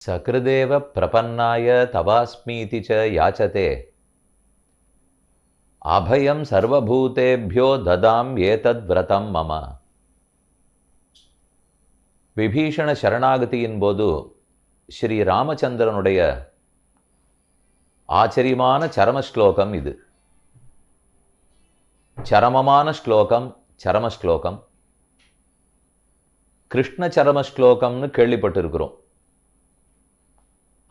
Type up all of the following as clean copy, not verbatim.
சக்ருதேவ பிரபன்னாய தவாஸ்மீதி ச யாச்சதே அபயம் சர்வபூதேப்யோ ததாம் ஏதத் விரதம் மம. விபீஷண சரணாகதியின் போது ஸ்ரீ ராமச்சந்திரனுடைய ஆச்சரியமான சரமஸ்லோகம் இது. சரமமான ஸ்லோகம், சரமஸ்லோகம். கிருஷ்ண சரமஸ்லோகம்னு கேள்விப்பட்டிருக்கிறோம்.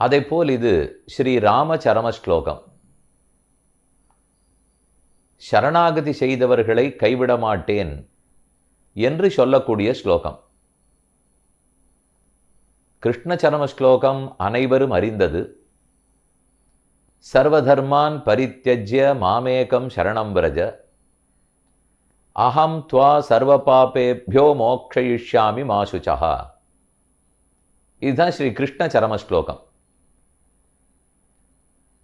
அதேபோல் இது ஸ்ரீ ராம சரமஸ்லோகம். சரணாகதி செய்தவர்களை கைவிட மாட்டேன் என்று சொல்லக்கூடிய ஸ்லோகம். கிருஷ்ண சரமஸ்லோகம் அனைவரும் அறிந்தது. சர்வதர்மான் பரித்யஜ்ய மாமேகம் சரணம் விரஜ அஹம் த்வா சர்வ பாபேப்யோ மோக்ஷயிஷ்யாமி மா சுச்சஹ. இதுதான் ஸ்ரீ கிருஷ்ண சரமஸ்லோகம்.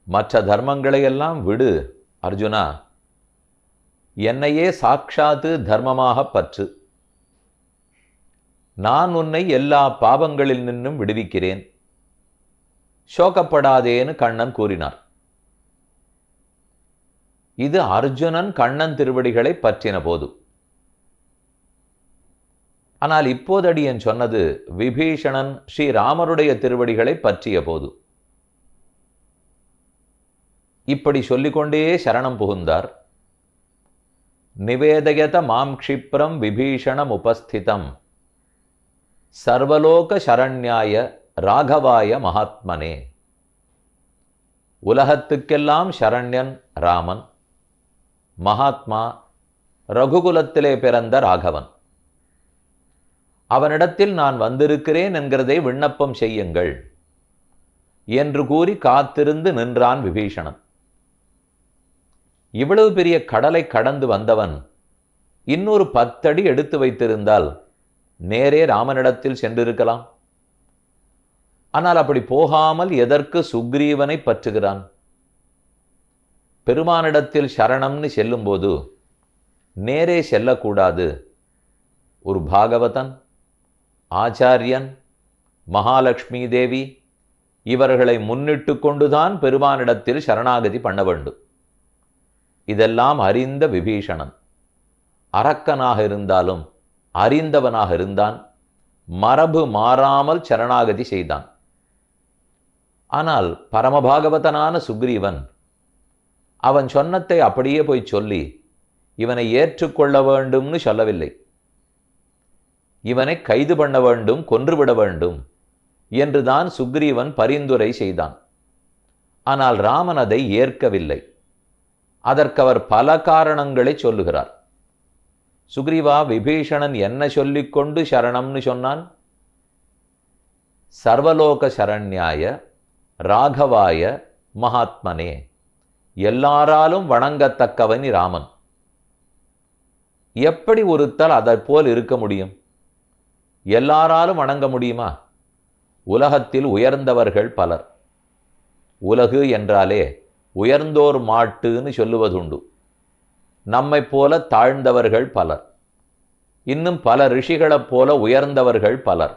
மற்ற தர்மங்களையெல்லாம் விடு அர்ஜுனா, என்னையே சாட்சாத்து தர்மமாக பற்று. நான் உன்னை எல்லா பாவங்களில் நின்றும் விடுவிக்கிறேன், சோகப்படாதேன்னு கண்ணன் கூறினார். இது அர்ஜுனன் கண்ணன் திருவடிகளை பற்றின போது. ஆனால் இப்போதடியன் சொன்னது விபீஷணன் ஸ்ரீராமருடைய திருவடிகளை பற்றிய போது. இப்படி சொல்லிக்கொண்டே சரணம் புகுந்தார். நிவேதயத மாம் க்ஷிப்ரம் விபீஷணம் உபஸ்திதம் சர்வலோக சரண்யாய ராகவாய மகாத்மனே. உலகத்துக்கெல்லாம் சரண்யன் ராமன், மகாத்மா, ரகுகுலத்திலே பிறந்த ராகவன். அவனிடத்தில் நான் வந்திருக்கிறேன் என்கிறதை விண்ணப்பம் செய்யுங்கள் என்று கூறி காத்திருந்து நின்றான் விபீஷணன். இவ்வளவு பெரிய கடலை கடந்து வந்தவன் இன்னொரு 10 அடி எடுத்து வைத்திருந்தால் நேரே ராமனிடத்தில் சென்றிருக்கலாம். ஆனால் அப்படி போகாமல் எதற்கு சுக்ரீவனை பற்றுகிறான்? பெருமானிடத்தில் சரணம்னு செல்லும்போது நேரே செல்லக்கூடாது. ஒரு பாகவதன், ஆச்சாரியன், மகாலட்சுமி தேவி இவர்களை முன்னிட்டு கொண்டுதான் பெருமானிடத்தில் சரணாகதி பண்ண வேண்டும். இதெல்லாம் அறிந்த விபீஷணன் அரக்கனாக இருந்தாலும் அறிந்தவனாக இருந்தான். மரபு மாறாமல் சரணாகதி செய்தான். ஆனால் பரமபாகவதனான சுக்ரீவன் அவன் சொன்னத்தை அப்படியே போய் சொல்லி இவனை ஏற்றுக்கொள்ள வேண்டும்னு சொல்லவில்லை. இவனை கைது பண்ண வேண்டும், கொன்றுவிட வேண்டும் என்றுதான் சுக்ரீவன் பரிந்துரை செய்தான். ஆனால் ராமன் அதை ஏற்கவில்லை. அதற்கவர் பல காரணங்களை சொல்லுகிறார். சுக்ரீவா, விபீஷணன் என்ன சொல்லிக்கொண்டு சரணம்னு சொன்னான்? சர்வலோக சரண்யாய ராகவாய மகாத்மனே. எல்லாராலும் வணங்கத்தக்கவன் ராமன். எப்படி ஒருத்தல் அதை போல் இருக்க முடியும்? எல்லாராலும் வணங்க முடியுமா? உலகத்தில் உயர்ந்தவர்கள் பலர். உலகு என்றாலே உயர்ந்தோர் மாட்டுன்னு சொல்லுவதுண்டு. நம்மை போல தாழ்ந்தவர்கள் பலர். இன்னும் பல ரிஷிகளைப் போல உயர்ந்தவர்கள் பலர்.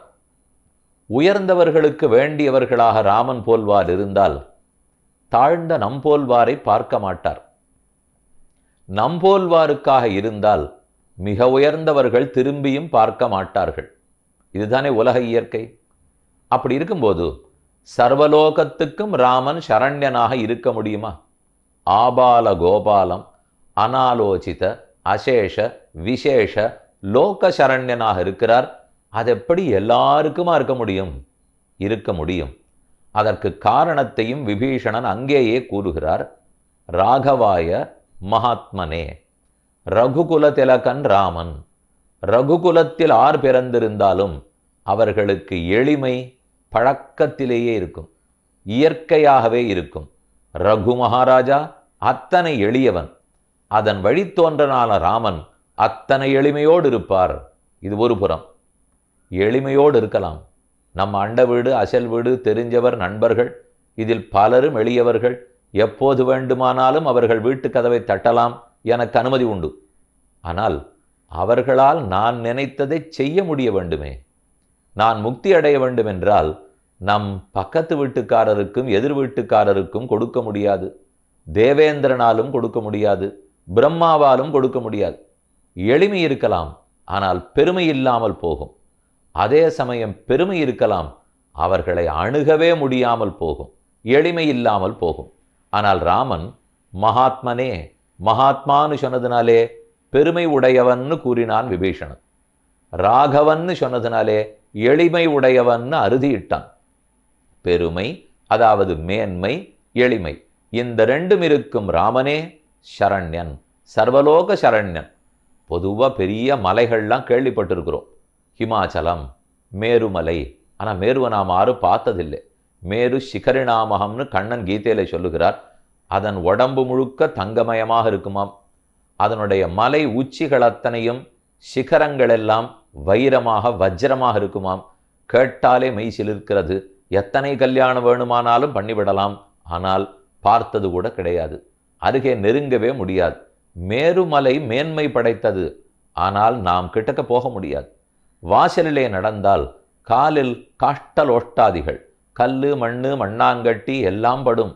உயர்ந்தவர்களுக்கு வேண்டியவர்களாக ராமன் போல்வார் இருந்தால் தாழ்ந்த நம்போல்வாரை பார்க்க மாட்டார். நம்போல்வாருக்காக இருந்தால் மிக உயர்ந்தவர்கள் திரும்பியும் பார்க்க மாட்டார்கள். இதுதானே உலக இயற்கை. அப்படி இருக்கும்போது சர்வலோகத்துக்கும் ராமன் சரண்யனாக இருக்க முடியுமா? ஆபால கோபாலம் அனாலோசித அசேஷ விசேஷ லோக சரண்யனாக இருக்கிறார். அதெப்படி எல்லாருக்குமா இருக்க முடியும்? இருக்க முடியும். அதற்கு காரணத்தையும் விபீஷணன் அங்கேயே கூறுகிறார். ராகவாய மகாத்மனே. ரகுகுல திலகன் ராமன். ரகுகுலத்தில் ஆர் பிறந்திருந்தாலும் அவர்களுக்கு எளிமை பழக்கத்திலேயே இருக்கும், இயற்கையாகவே இருக்கும். ரகு மகாராஜா அத்தனை எளியவன். அதன் வழித்தோன்றனான ராமன் அத்தனை எளிமையோடு இருப்பார். இது ஒரு புறம். எளிமையோடு இருக்கலாம். நம்ம அண்ட வீடு, அசல் வீடு, தெரிஞ்சவர், நண்பர்கள், இதில் பலரும் எளியவர்கள். எப்போது வேண்டுமானாலும் அவர்கள் வீட்டு கதவை தட்டலாம், எனக்கு அனுமதி உண்டு. ஆனால் அவர்களால் நான் நினைத்ததை செய்ய முடிய வேண்டுமே. நான் முக்தி அடைய வேண்டும் என்றால் நம் பக்கத்து வீட்டுக்காரருக்கும் எதிர் வீட்டுக்காரருக்கும் கொடுக்க முடியாது. தேவேந்திரனாலும் கொடுக்க முடியாது, பிரம்மாவாலும் கொடுக்க முடியாது. எளிமை இருக்கலாம், ஆனால் பெருமை இல்லாமல் போகும். அதே சமயம் பெருமை இருக்கலாம், அவர்களை அணுகவே முடியாமல் போகும், எளிமை இல்லாமல் போகும். ஆனால் ராமன் மகாத்மனே, மகாத்மான்னு சொன்னதுனாலே பெருமை உடையவன்னு கூறினான் விபீஷணன். ராகவன்னு சொன்னதுனாலே எளிமை உடையவன்னு அறுதியிட்டான். பெருமை, அதாவது மேன்மை, எளிமை, இந்த ரெண்டும் இருக்கும் ராமனே சரண்யன், சர்வலோக சரண்யன். பொதுவாக பெரிய மலைகள்லாம் கேள்விப்பட்டிருக்கிறோம், ஹிமாச்சலம், மேருமலை. ஆனால் மேருவை நாம் யாரும் பார்த்ததில்லை. மேரு சிகரிணாமகம்னு கண்ணன் கீதையில சொல்லுகிறார். அதன் உடம்பு முழுக்க தங்கமயமாக இருக்குமாம். அதனுடைய மலை உச்சிகள் அத்தனையும், சிகரங்கள் எல்லாம் வைரமாக வஜ்ரமாக இருக்குமாம். கேட்டாலே மெய் சிலிர்க்கிறது. எத்தனை கல்யாணம் வேணுமானாலும் பண்ணிவிடலாம், ஆனால் பார்த்தது கூட கிடையாது, அருகே நெருங்கவே முடியாது. மேருமலை மேன்மை படைத்தது, ஆனால் நாம் கிட்டக்க போக முடியாது. வாசலிலே நடந்தால் காலில் காஷ்டலோஷ்டாதிகள், கல்லு மண்ணு மண்ணாங்கட்டி எல்லாம் படும்.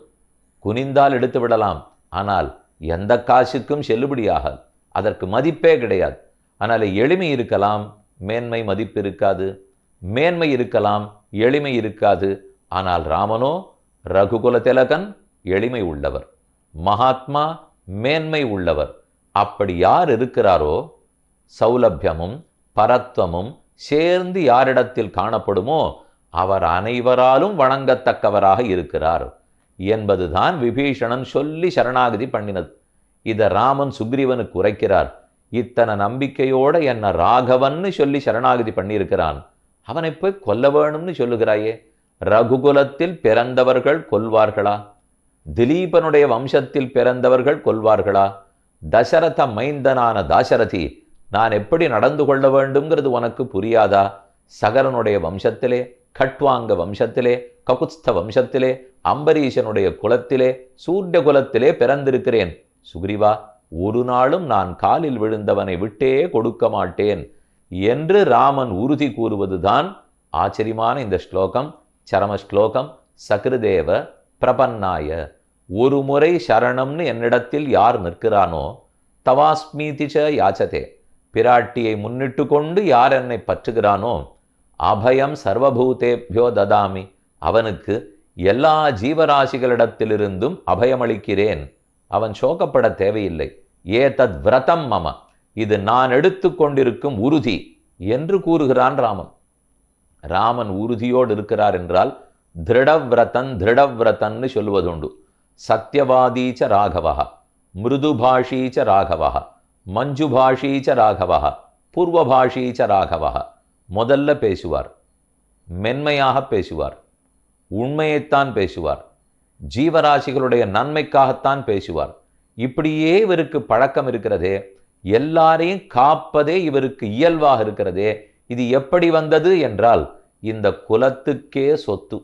குனிந்தால் எடுத்து விடலாம், ஆனால் எந்த காசுக்கும் செல்லுபடியாகாது, அதற்கு மதிப்பே கிடையாது. ஆனால் எளிமை இருக்கலாம், மேன்மை மதிப்பு இருக்காது. மேன்மை இருக்கலாம், எளிமை இருக்காது. ஆனால் ராமனோ ரகுகுல திலகன், எளிமை உள்ளவர், மகாத்மா, மேன்மை உள்ளவர். அப்படி யார் இருக்கிறாரோ, சௌலபியமும் பரத்வமும் சேர்ந்து யாரிடத்தில் காணப்படுமோ அவர் அனைவராலும் வணங்கத்தக்கவராக இருக்கிறார் என்பதுதான் விபீஷணன் சொல்லி சரணாகதி பண்ணினது. இதை ராமன் சுக்ரீவனுக்கு உரைக்கிறார். இத்தனை நம்பிக்கையோட என்ன ராகவன்னு சொல்லி சரணாகதி பண்ணியிருக்கிறான், அவனை போய் கொல்ல வேணும்னு சொல்லுகிறாயே. ரகுகுலத்தில் பிறந்தவர்கள் கொல்வார்களா? திலீபனுடைய வம்சத்தில் பிறந்தவர்கள் கொல்வார்களா? தசரத மைந்தனான தாசரதி நான் எப்படி நடந்து கொள்ள வேண்டும்ங்கிறது உனக்கு புரியாதா? சகரனுடைய வம்சத்திலே, கட்வாங்க வம்சத்திலே, ககுத்ஸ்த வம்சத்திலே, அம்பரீஷனுடைய குலத்திலே, சூரிய குலத்திலே பிறந்திருக்கிறேன். சுக்ரீவா, ஒரு நாளும் நான் காலில் விழுந்தவனை விட்டே கொடுக்க மாட்டேன் என்று ராமன் உறுதி கூறுவதுதான் ஆச்சரியமான இந்த ஸ்லோகம். சரம ஸ்லோகம். சகிருதேவ பிரபன்னாய, ஒரு முறை சரணம்னு என்னிடத்தில் யார் நிற்கிறானோ, தவாஸ்மீதிச்ச யாச்சதே, பிராட்டியை முன்னிட்டு கொண்டு யார் என்னை பற்றுகிறானோ, அபயம் சர்வபூதேபியோ ததாமி, அவனுக்கு எல்லா ஜீவராசிகளிடத்திலிருந்தும் அபயமளிக்கிறேன். அவன் சோகப்பட தேவையில்லை. ஏதத் விரதம் மம, இது நான் எடுத்து கொண்டிருக்கும் உறுதி என்று கூறுகிறான் ராமன். ராமன் உறுதியோடு இருக்கிறார் என்றால் திருடவிரதன் திருடவிரதன்னு சொல்லுவதுண்டு. சத்யவாதீச்ச ராகவா, மிருதுபாஷீச்ச ராகவா, மஞ்சுபாஷீச்ச ராகவா, பூர்வபாஷீச்ச ராகவா. முதல்ல பேசுவார், மென்மையாக பேசுவார், உண்மையைத்தான் பேசுவார், ஜீவராசிகளுடைய நன்மைக்காகத்தான் பேசுவார். இப்படியே இவருக்கு பழக்கம் இருக்கிறதே, எல்லாரையும் காப்பதே இவருக்கு இயல்பாக இருக்கிறதே. இது எப்படி வந்தது என்றால் இந்த குலத்துக்கே சொத்து,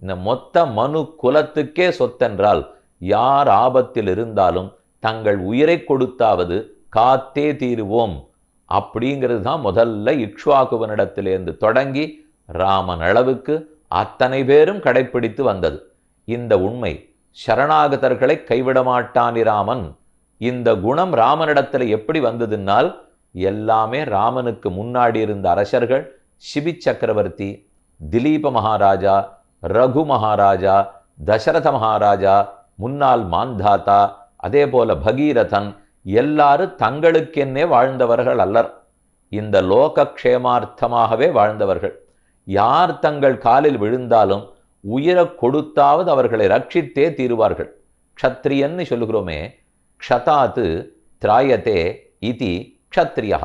இந்த மொத்த மனு குலத்துக்கே சொத்தென்றால் யார் ஆபத்தில் இருந்தாலும் தங்கள் உயிரை கொடுத்தாவது காத்தே தீருவோம் அப்படிங்கிறது தான் முதல்ல இக்ஷ்வாகுவனிடத்திலிருந்து தொடங்கி ராமன் அளவுக்கு அத்தனை பேரும் கடைப்பிடித்து வந்தது. இந்த உண்மை சரணாகதர்களை கைவிட மாட்டானி ராமன். இந்த குணம் ராமனிடத்தில் எப்படி வந்ததுன்னால், எல்லாமே ராமனுக்கு முன்னாடி இருந்த அரசர்கள், சிபி சக்கரவர்த்தி, திலீப மகாராஜா, ரகு மகாராஜா, தசரத மகாராஜா, முன்னாள் மாந்தாத்தா, அதே போல பகீரதன், எல்லாரும் தங்களுக்கென்னே வாழ்ந்தவர்கள் அல்லர். இந்த லோகக்ஷேமார்த்தமாகவே வாழ்ந்தவர்கள். யார் தங்கள் காலில் விழுந்தாலும் உயிரை கொடுத்தாவது அவர்களை ரட்சித்தே தீருவார்கள். க்ஷத்ரியன்னு சொல்லுகிறோமே, க்ஷதாத்து திராயத்தே இதி க்ஷத்ரியா.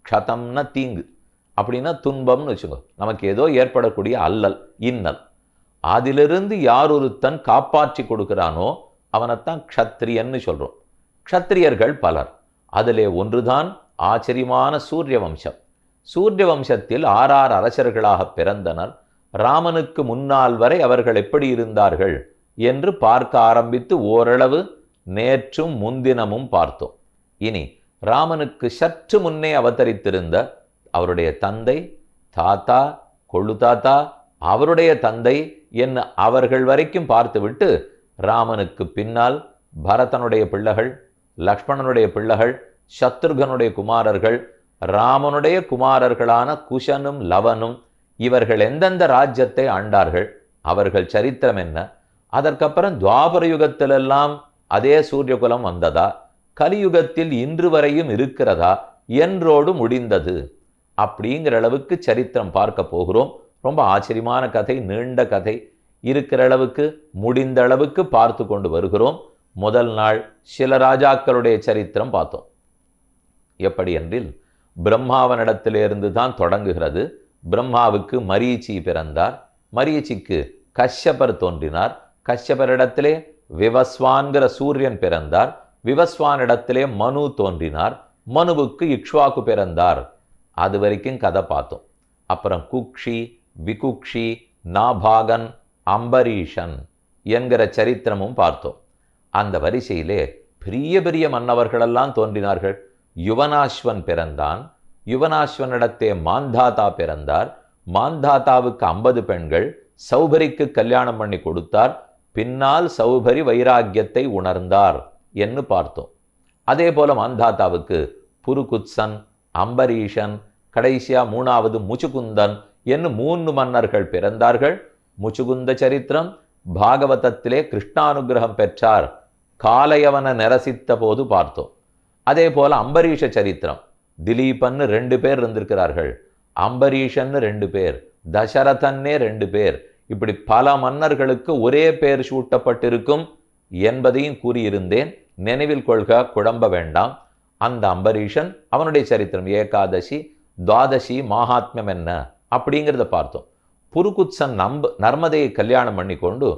க்ஷதம்னா தீங்கு, அப்படின்னா துன்பம்னு வச்சுக்கோ. நமக்கு ஏதோ ஏற்படக்கூடிய அல்லல், இன்னல், அதிலிருந்து யார் ஒருத்தன் காப்பாற்றி கொடுக்கிறானோ அவனைத்தான் க்ஷத்ரியன்னு சொல்றோம். க்ஷத்ரியர்கள் பலர், அதிலே ஒன்றுதான் ஆச்சரியமான சூரிய வம்சம். சூரிய வம்சத்தில் 6 அரசர்களாக பிறந்தனர். ராமனுக்கு முன்னால் வரை அவர்கள் எப்படி இருந்தார்கள் என்று பார்க்க ஆரம்பித்து ஓரளவு நேற்றும் முன்தினமும் பார்த்தோம். இனி ராமனுக்கு சற்று முன்னே அவதரித்திருந்த அவருடைய தந்தை, தாத்தா, கொள்ளு தாத்தா, அவருடைய தந்தை என்ன அவர்கள் வரைக்கும் பார்த்துவிட்டு ராமனுக்கு பின்னால் பரதனுடைய பிள்ளைகள், லக்ஷ்மணனுடைய பிள்ளைகள், சத்ருகனுடைய குமாரர்கள், ராமனுடைய குமாரர்களான குஷனும் லவனும் இவர்கள் எந்தெந்த ராஜ்யத்தை ஆண்டார்கள், அவர்கள் சரித்திரம் என்ன, அதற்கப்புறம் துவாபர யுகத்திலெல்லாம் அதே சூரியகுலம் வந்ததா, கலியுகத்தில் இன்று வரையும் இருக்கிறதா என்றோடு முடிந்தது. அப்படிங்கிற அளவுக்கு சரித்திரம் பார்க்க போகிறோம். ரொம்ப ஆச்சரியமான கதை, நீண்ட கதை, இருக்கிற அளவுக்கு முடிந்த அளவுக்கு பார்த்து கொண்டு வருகிறோம். முதல் நாள் சில ராஜாக்களுடைய சரித்திரம் பார்த்தோம். எப்படி என்றில் பிரம்மாவனிடத்திலிருந்து தான் தொடங்குகிறது. பிரம்மாவுக்கு மரீச்சி பிறந்தார். மரீச்சிக்கு கஷ்யபர் தோன்றினார். கஷ்யபரிடத்திலே விவஸ்வான்கிற சூரியன் பிறந்தார். விவஸ்வானிடத்திலே மனு தோன்றினார். மனுவுக்கு இக்ஷ்வாக்கு பிறந்தார். அது வரைக்கும் கதை பார்த்தோம். அப்புறம் குக்ஷி, விகுக்ஷி, நாபாகன், அம்பரீஷன் என்கிற சரித்திரமும் பார்த்தோம். அந்த வரிசையிலே பெரிய பெரிய மன்னவர்களெல்லாம் தோன்றினார்கள். யுவனாஸ்வன் பிறந்தான். யுவனாஸ்வனிடத்தே மாந்தாதா பிறந்தார். மாந்தாதாவுக்கு 50 பெண்கள். சௌபரிக்கு கல்யாணம் பண்ணி கொடுத்தார். பின்னால் சௌபரி வைராக்கியத்தை உணர்ந்தார் என்று பார்த்தோம். அதே போல மாந்தாதாவுக்கு புருகுத்சன், அம்பரீஷன், கடைசியா 3வது முச்சுகுந்தன் என்று 3 மன்னர்கள் பிறந்தார்கள். முச்சுகுந்த சரித்திரம் பாகவதத்திலே கிருஷ்ணானுகிரகம் பெற்றார், காலையவன நிரசித்த போது பார்த்தோம். அதே போல அம்பரீஷ சரித்திரம், திலீபன்னு 2 பேர் இருந்திருக்கிறார்கள், அம்பரீஷன்னு 2 பேர், தசரதன்னே 2 பேர், இப்படி பல மன்னர்களுக்கு ஒரே பேர் சூட்டப்பட்டிருக்கும் என்பதையும் கூறியிருந்தேன். நினைவில் கொள்க, குழம்ப வேண்டாம். அந்த அம்பரீஷன், அவனுடைய சரித்திரம் ஏகாதசி, துவாதசி மகாத்மியம் என்ன அப்படிங்கிறத பார்த்தோம். புருகுத்சன் நர்மதையை கல்யாணம் பண்ணி கொண்டு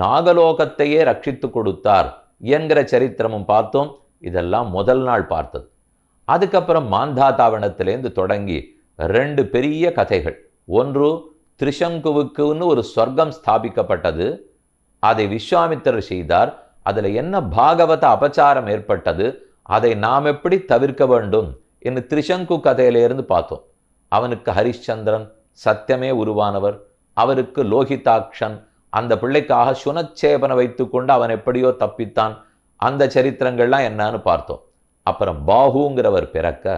நாகலோகத்தையே ரட்சித்து கொடுத்தார் என்கிற சரித்திரமும் பார்த்தோம். இதெல்லாம் முதல் நாள் பார்த்தது. அதுக்கப்புறம் மாந்தாதாவனத்திலேருந்து தொடங்கி 2 பெரிய கதைகள். ஒன்று திரிசங்குவுக்குன்னு ஒரு சொர்க்கம் ஸ்தாபிக்கப்பட்டது, அதை விஸ்வாமித்திரர் செய்தார். அதில் என்ன பாகவத அபச்சாரம் ஏற்பட்டது, அதை நாம் எப்படி தவிர்க்க வேண்டும் என்று திரிசங்கு கதையிலிருந்து பார்த்தோம். அவனுக்கு ஹரிಶ್ಚಂದ್ரன் சத்தியமே உருவானவர், அவருக்கு லோகிதாக்ஷன், அந்த பிள்ளைக்காக சுனச்சேபனை வைத்து கொண்டு அவன் எப்படியோ தப்பித்தான். அந்த சரித்திரங்கள்லாம் என்னன்னு பார்த்தோம். அப்புறம் பாகுங்கிறவர் பிறக்க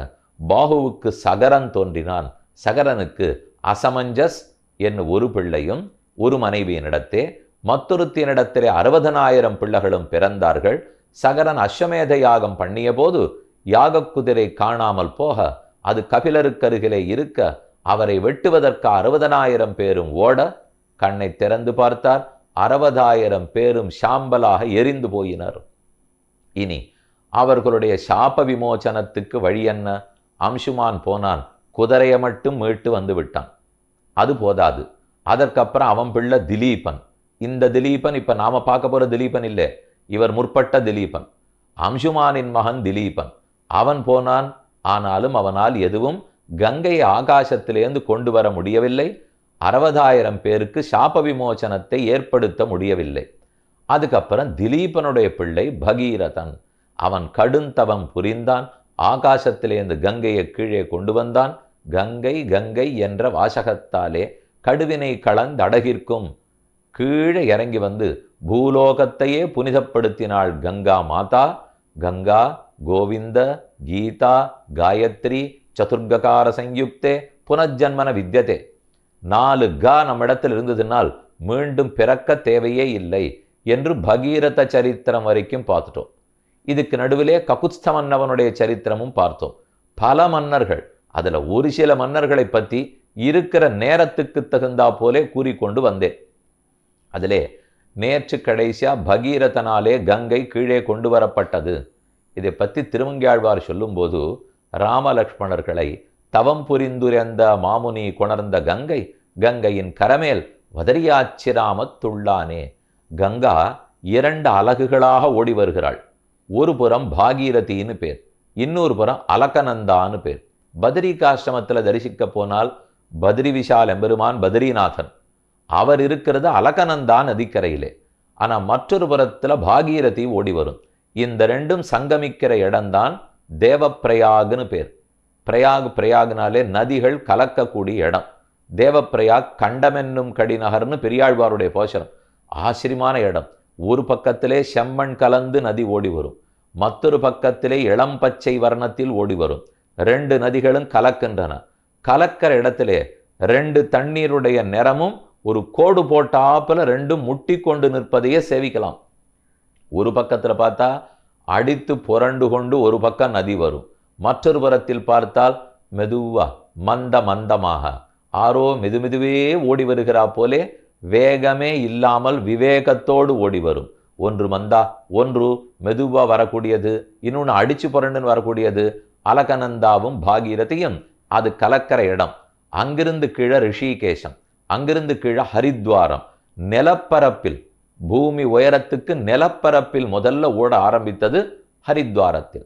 பாகுவுக்கு சகரன் தோன்றினான். சகரனுக்கு அசமஞ்சஸ் என்ன ஒரு பிள்ளையும் ஒரு மனைவியினிடத்தே, மற்றொருத்தினிடத்திலே 60,000 பிள்ளைகளும் பிறந்தார்கள். சகரன் அஸ்வமேத யாகம் பண்ணிய போது யாக குதிரை காணாமல் போக அது கபிலருக்கருகிலே இருக்க அவரை வெட்டுவதற்கு 60,000 பேரும் ஓட கண்ணை திறந்து பார்த்தார். 60,000 பேரும் சாம்பலாக எரிந்து போயினர். இனி அவர்களுடைய சாப விமோசனத்துக்கு வழி என்ன? அம்சுமான் போனான், குதிரையை மட்டும் மீட்டு வந்து விட்டான். அது போதாது. அதற்கப்புறம் அவன் பிள்ளை திலீபன். இந்த திலீபன் இப்ப நாம பார்க்க போற திலீபன் இல்லை, இவர் முற்பட்ட திலீபன், அம்சுமானின் மகன் திலீபன். அவன் போனான். ஆனாலும் அவனால் எதுவும் கங்கையை ஆகாசத்திலேருந்து கொண்டு வர முடியவில்லை. 60,000 பேருக்கு சாப விமோசனத்தை ஏற்படுத்த முடியவில்லை. அதுக்கப்புறம் திலீபனுடைய பிள்ளை பகீரதன். அவன் கடுந்தவம் புரிந்தான். ஆகாசத்திலேருந்து கங்கையை கீழே கொண்டு வந்தான். கங்கை கங்கை என்ற வாசகத்தாலே கடுவினை கலந்தடகிற்கும் கீழே இறங்கி வந்து பூலோகத்தையே புனிதப்படுத்தினாள் கங்கா மாதா. கங்கா, கோவிந்த, கீதா, காயத்ரி, சதுர்ககார சயுக்தே புனஜன்மன வித்யதே. 4 கா நம்மிடத்தில் இருந்ததுனால் மீண்டும் பிறக்க தேவையே இல்லை என்று பகீரத சரித்திரம் வரைக்கும் பார்த்துட்டோம். இதுக்கு நடுவிலே ககுத்ஸ்த மன்னவனுடைய சரித்திரமும் பார்த்தோம். பல மன்னர்கள், அதுல ஒரு சில மன்னர்களை பற்றி இருக்கிற நேரத்துக்கு தகுந்தா போலே கூறிக்கொண்டு வந்தேன். அதிலே நேற்று கடைசியா பகீரதனாலே கங்கை கீழே கொண்டு வரப்பட்டது. இதை பற்றி திருமங்கையாழ்வார் சொல்லும்போது, ராமலக்ஷ்மணர்களை தவம் புரிந்துரைந்த மாமுனி கொணர்ந்த கங்கை கங்கையின் கரமேல் வதரியாச்சிராமத்துள்ளானே. கங்கா 2 அலகுகளாக ஓடி வருகிறாள். ஒரு புறம் பாகீரதின்னு பேர், இன்னொரு புறம் அலகநந்தான்னு பேர். பத்ரிகாசிரமத்தில் தரிசிக்க போனால் பத்ரி விஷால் எம்பெருமான் பத்ரிநாதன், அவர் இருக்கிறது அலகநந்தா நதிக்கரையிலே. ஆனால் மற்றொரு புறத்தில் பாகீரதி ஓடி வரும். இந்த 2ம் சங்கமிக்கிற இடம்தான் தேவப்பிரயாகுன்னு பேர். பிரயாக்னாலே நதிகள் கலக்கக்கூடிய இடம். தேவப்பிரயாக் கண்டமென்னும் கடிநகர்னு பெரியாழ்வாருடைய போஷனம். ஆச்சரியமான இடம். ஒரு பக்கத்திலே செம்மண் கலந்து நதி ஓடி வரும், மற்றொரு பக்கத்திலே இளம் பச்சை வர்ணத்தில் ஓடி வரும். 2 நதிகளும் கலக்கின்றன. கலக்கிற இடத்திலே 2 தண்ணீருடைய நிறமும் ஒரு கோடு போட்டாப்புல 2 முட்டி கொண்டு நிற்பதையே சேவிக்கலாம். ஒரு பக்கத்தில் பார்த்தா அடித்து புரண்டு கொண்டு ஒரு பக்கம் நதி வரும், மற்றொரு புறத்தில் பார்த்தால் மெதுவா மந்தமாக ஆரோ மெதுமெதுவே ஓடி வருகிறா போலே வேகமே இல்லாமல் விவேகத்தோடு ஓடி வரும். ஒன்று மந்தா, ஒன்று மெதுவா வரக்கூடியது, இன்னொன்று அடிச்சு புரண்டுன்னு வரக்கூடியது. அலகநந்தாவும் பாகீரதியும் அது கலக்கிற இடம். அங்கிருந்து கீழே ரிஷிகேசம், அங்கிருந்து கீழே ஹரித்வாரம். நிலப்பரப்பில், பூமி உயரத்துக்கு நிலப்பரப்பில் முதல்ல ஓட ஆரம்பித்தது ஹரித்வாரத்தில்.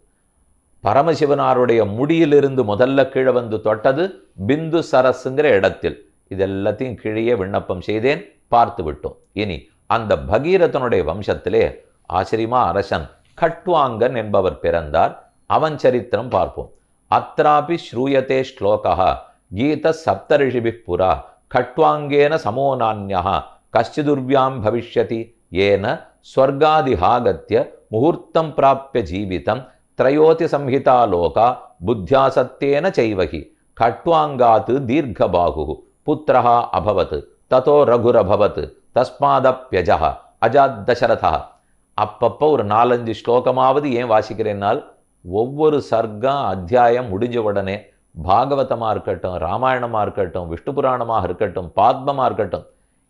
பரமசிவனாருடைய முடியிலிருந்து முதல்ல கீழே வந்து தொட்டது பிந்து சரஸுங்கிற இடத்தில். இதெல்லாத்தையும் கீழே விண்ணப்பம் செய்தேன், பார்த்து விட்டோம். இனி அந்த பகீரதனுடைய வம்சத்திலே ஆச்சரியமா அரசன் கட்வாங்கன் என்பவர் பிறந்தார். அவன் சரித்திரம் பார்ப்போம். அத்ராபி ஸ்ரூயதே ஸ்லோகா கீத சப்தரிஷிபி புரா கட்வாங்கேன சமோ நான்யஹ கஷ்டிதுர்வியாம் பவிஷ்யதி ஏன ஸ்வர்காதிஹாகத்ய முகூர்த்தம் பிராப்ய ஜீவிதம் த்ரயோதி சம்ஹிதா லோகா புத்தியாசத்தேன சைவகி கட்வாங்காத் தீர்க்கபாகு புத்திரஹா அபவத் ததோ ரகுரபவத் தஸ்மாதப்யஜஹ அஜாத் தசரதா. அப்பப்போ ஒரு 4-5 ஸ்லோகமாவது ஏன் வாசிக்கிறேன்னால், ஒவ்வொரு சர்க்கம் அத்தியாயம் முடிஞ்ச உடனே பாகவதமாக இருக்கட்டும், ராமாயணமாக இருக்கட்டும், விஷ்ணு புராணமாக இருக்கட்டும், பாத்மமாக இருக்கட்டும்,